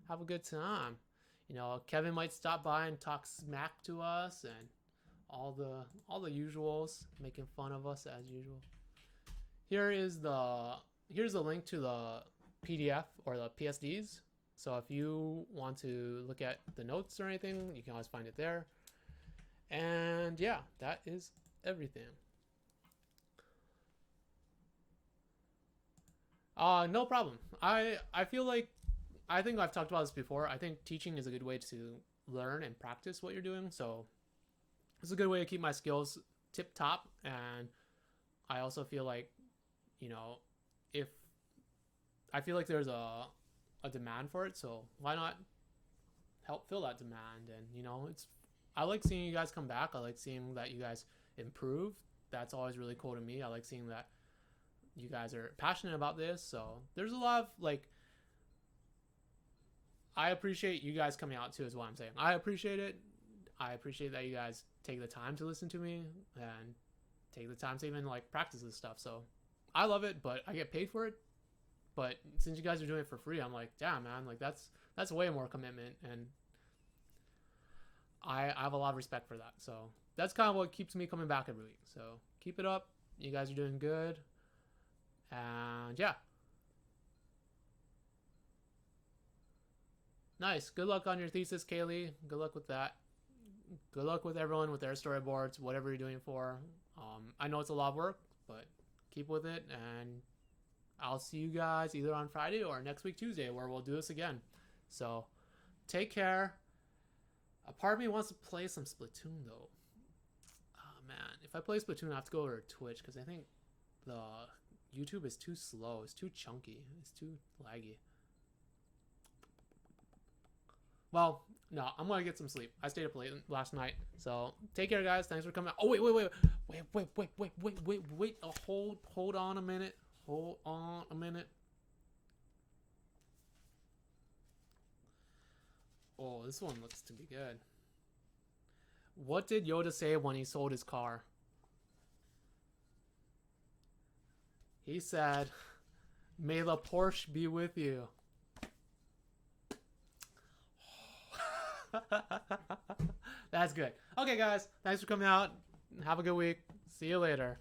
have a good time. You know, Kevin might stop by and talk smack to us and all the usuals, making fun of us as usual. Here's the link to the PDF or the PSDs. So if you want to look at the notes or anything, you can always find it there. And yeah, that is everything. No problem. I feel like I think I've talked about this before. I think teaching is a good way to learn and practice what you're doing. So it's a good way to keep my skills tip top. And I also feel like, you know, if I feel like there's a demand for it, so why not help fill that demand? And you know, it's I like seeing you guys come back. I like seeing that you guys improve. That's always really cool to me. I like seeing that you guys are passionate about this. So there's a lot of like I appreciate you guys coming out too, is what I'm saying. I appreciate it. I appreciate that you guys take the time to listen to me and take the time to even like practice this stuff. So I love it, but I get paid for it. But since you guys are doing it for free, I'm like, damn, man, like that's way more commitment, and I have a lot of respect for that. So that's kind of what keeps me coming back every week. So keep it up. You guys are doing good, and yeah, nice. Good luck on your thesis, Kaylee. Good luck with that. Good luck with everyone with their storyboards, whatever you're doing for. I know it's a lot of work, but keep with it, and I'll see you guys either on Friday or next week Tuesday, where we'll do this again. So take care. A part of me wants to play some Splatoon though. Oh man, if I play Splatoon, I have to go over to Twitch because I think the YouTube is too slow. It's too chunky. It's too laggy. Well, no, I'm gonna get some sleep. I stayed up late last night, so take care, guys. Thanks for coming out. Oh wait. Hold on a minute. Hold on a minute. Oh, this one looks to be good. What did Yoda say when he sold his car? He said, "May the Porsche be with you." That's good. Okay, guys. Thanks for coming out. Have a good week. See you later.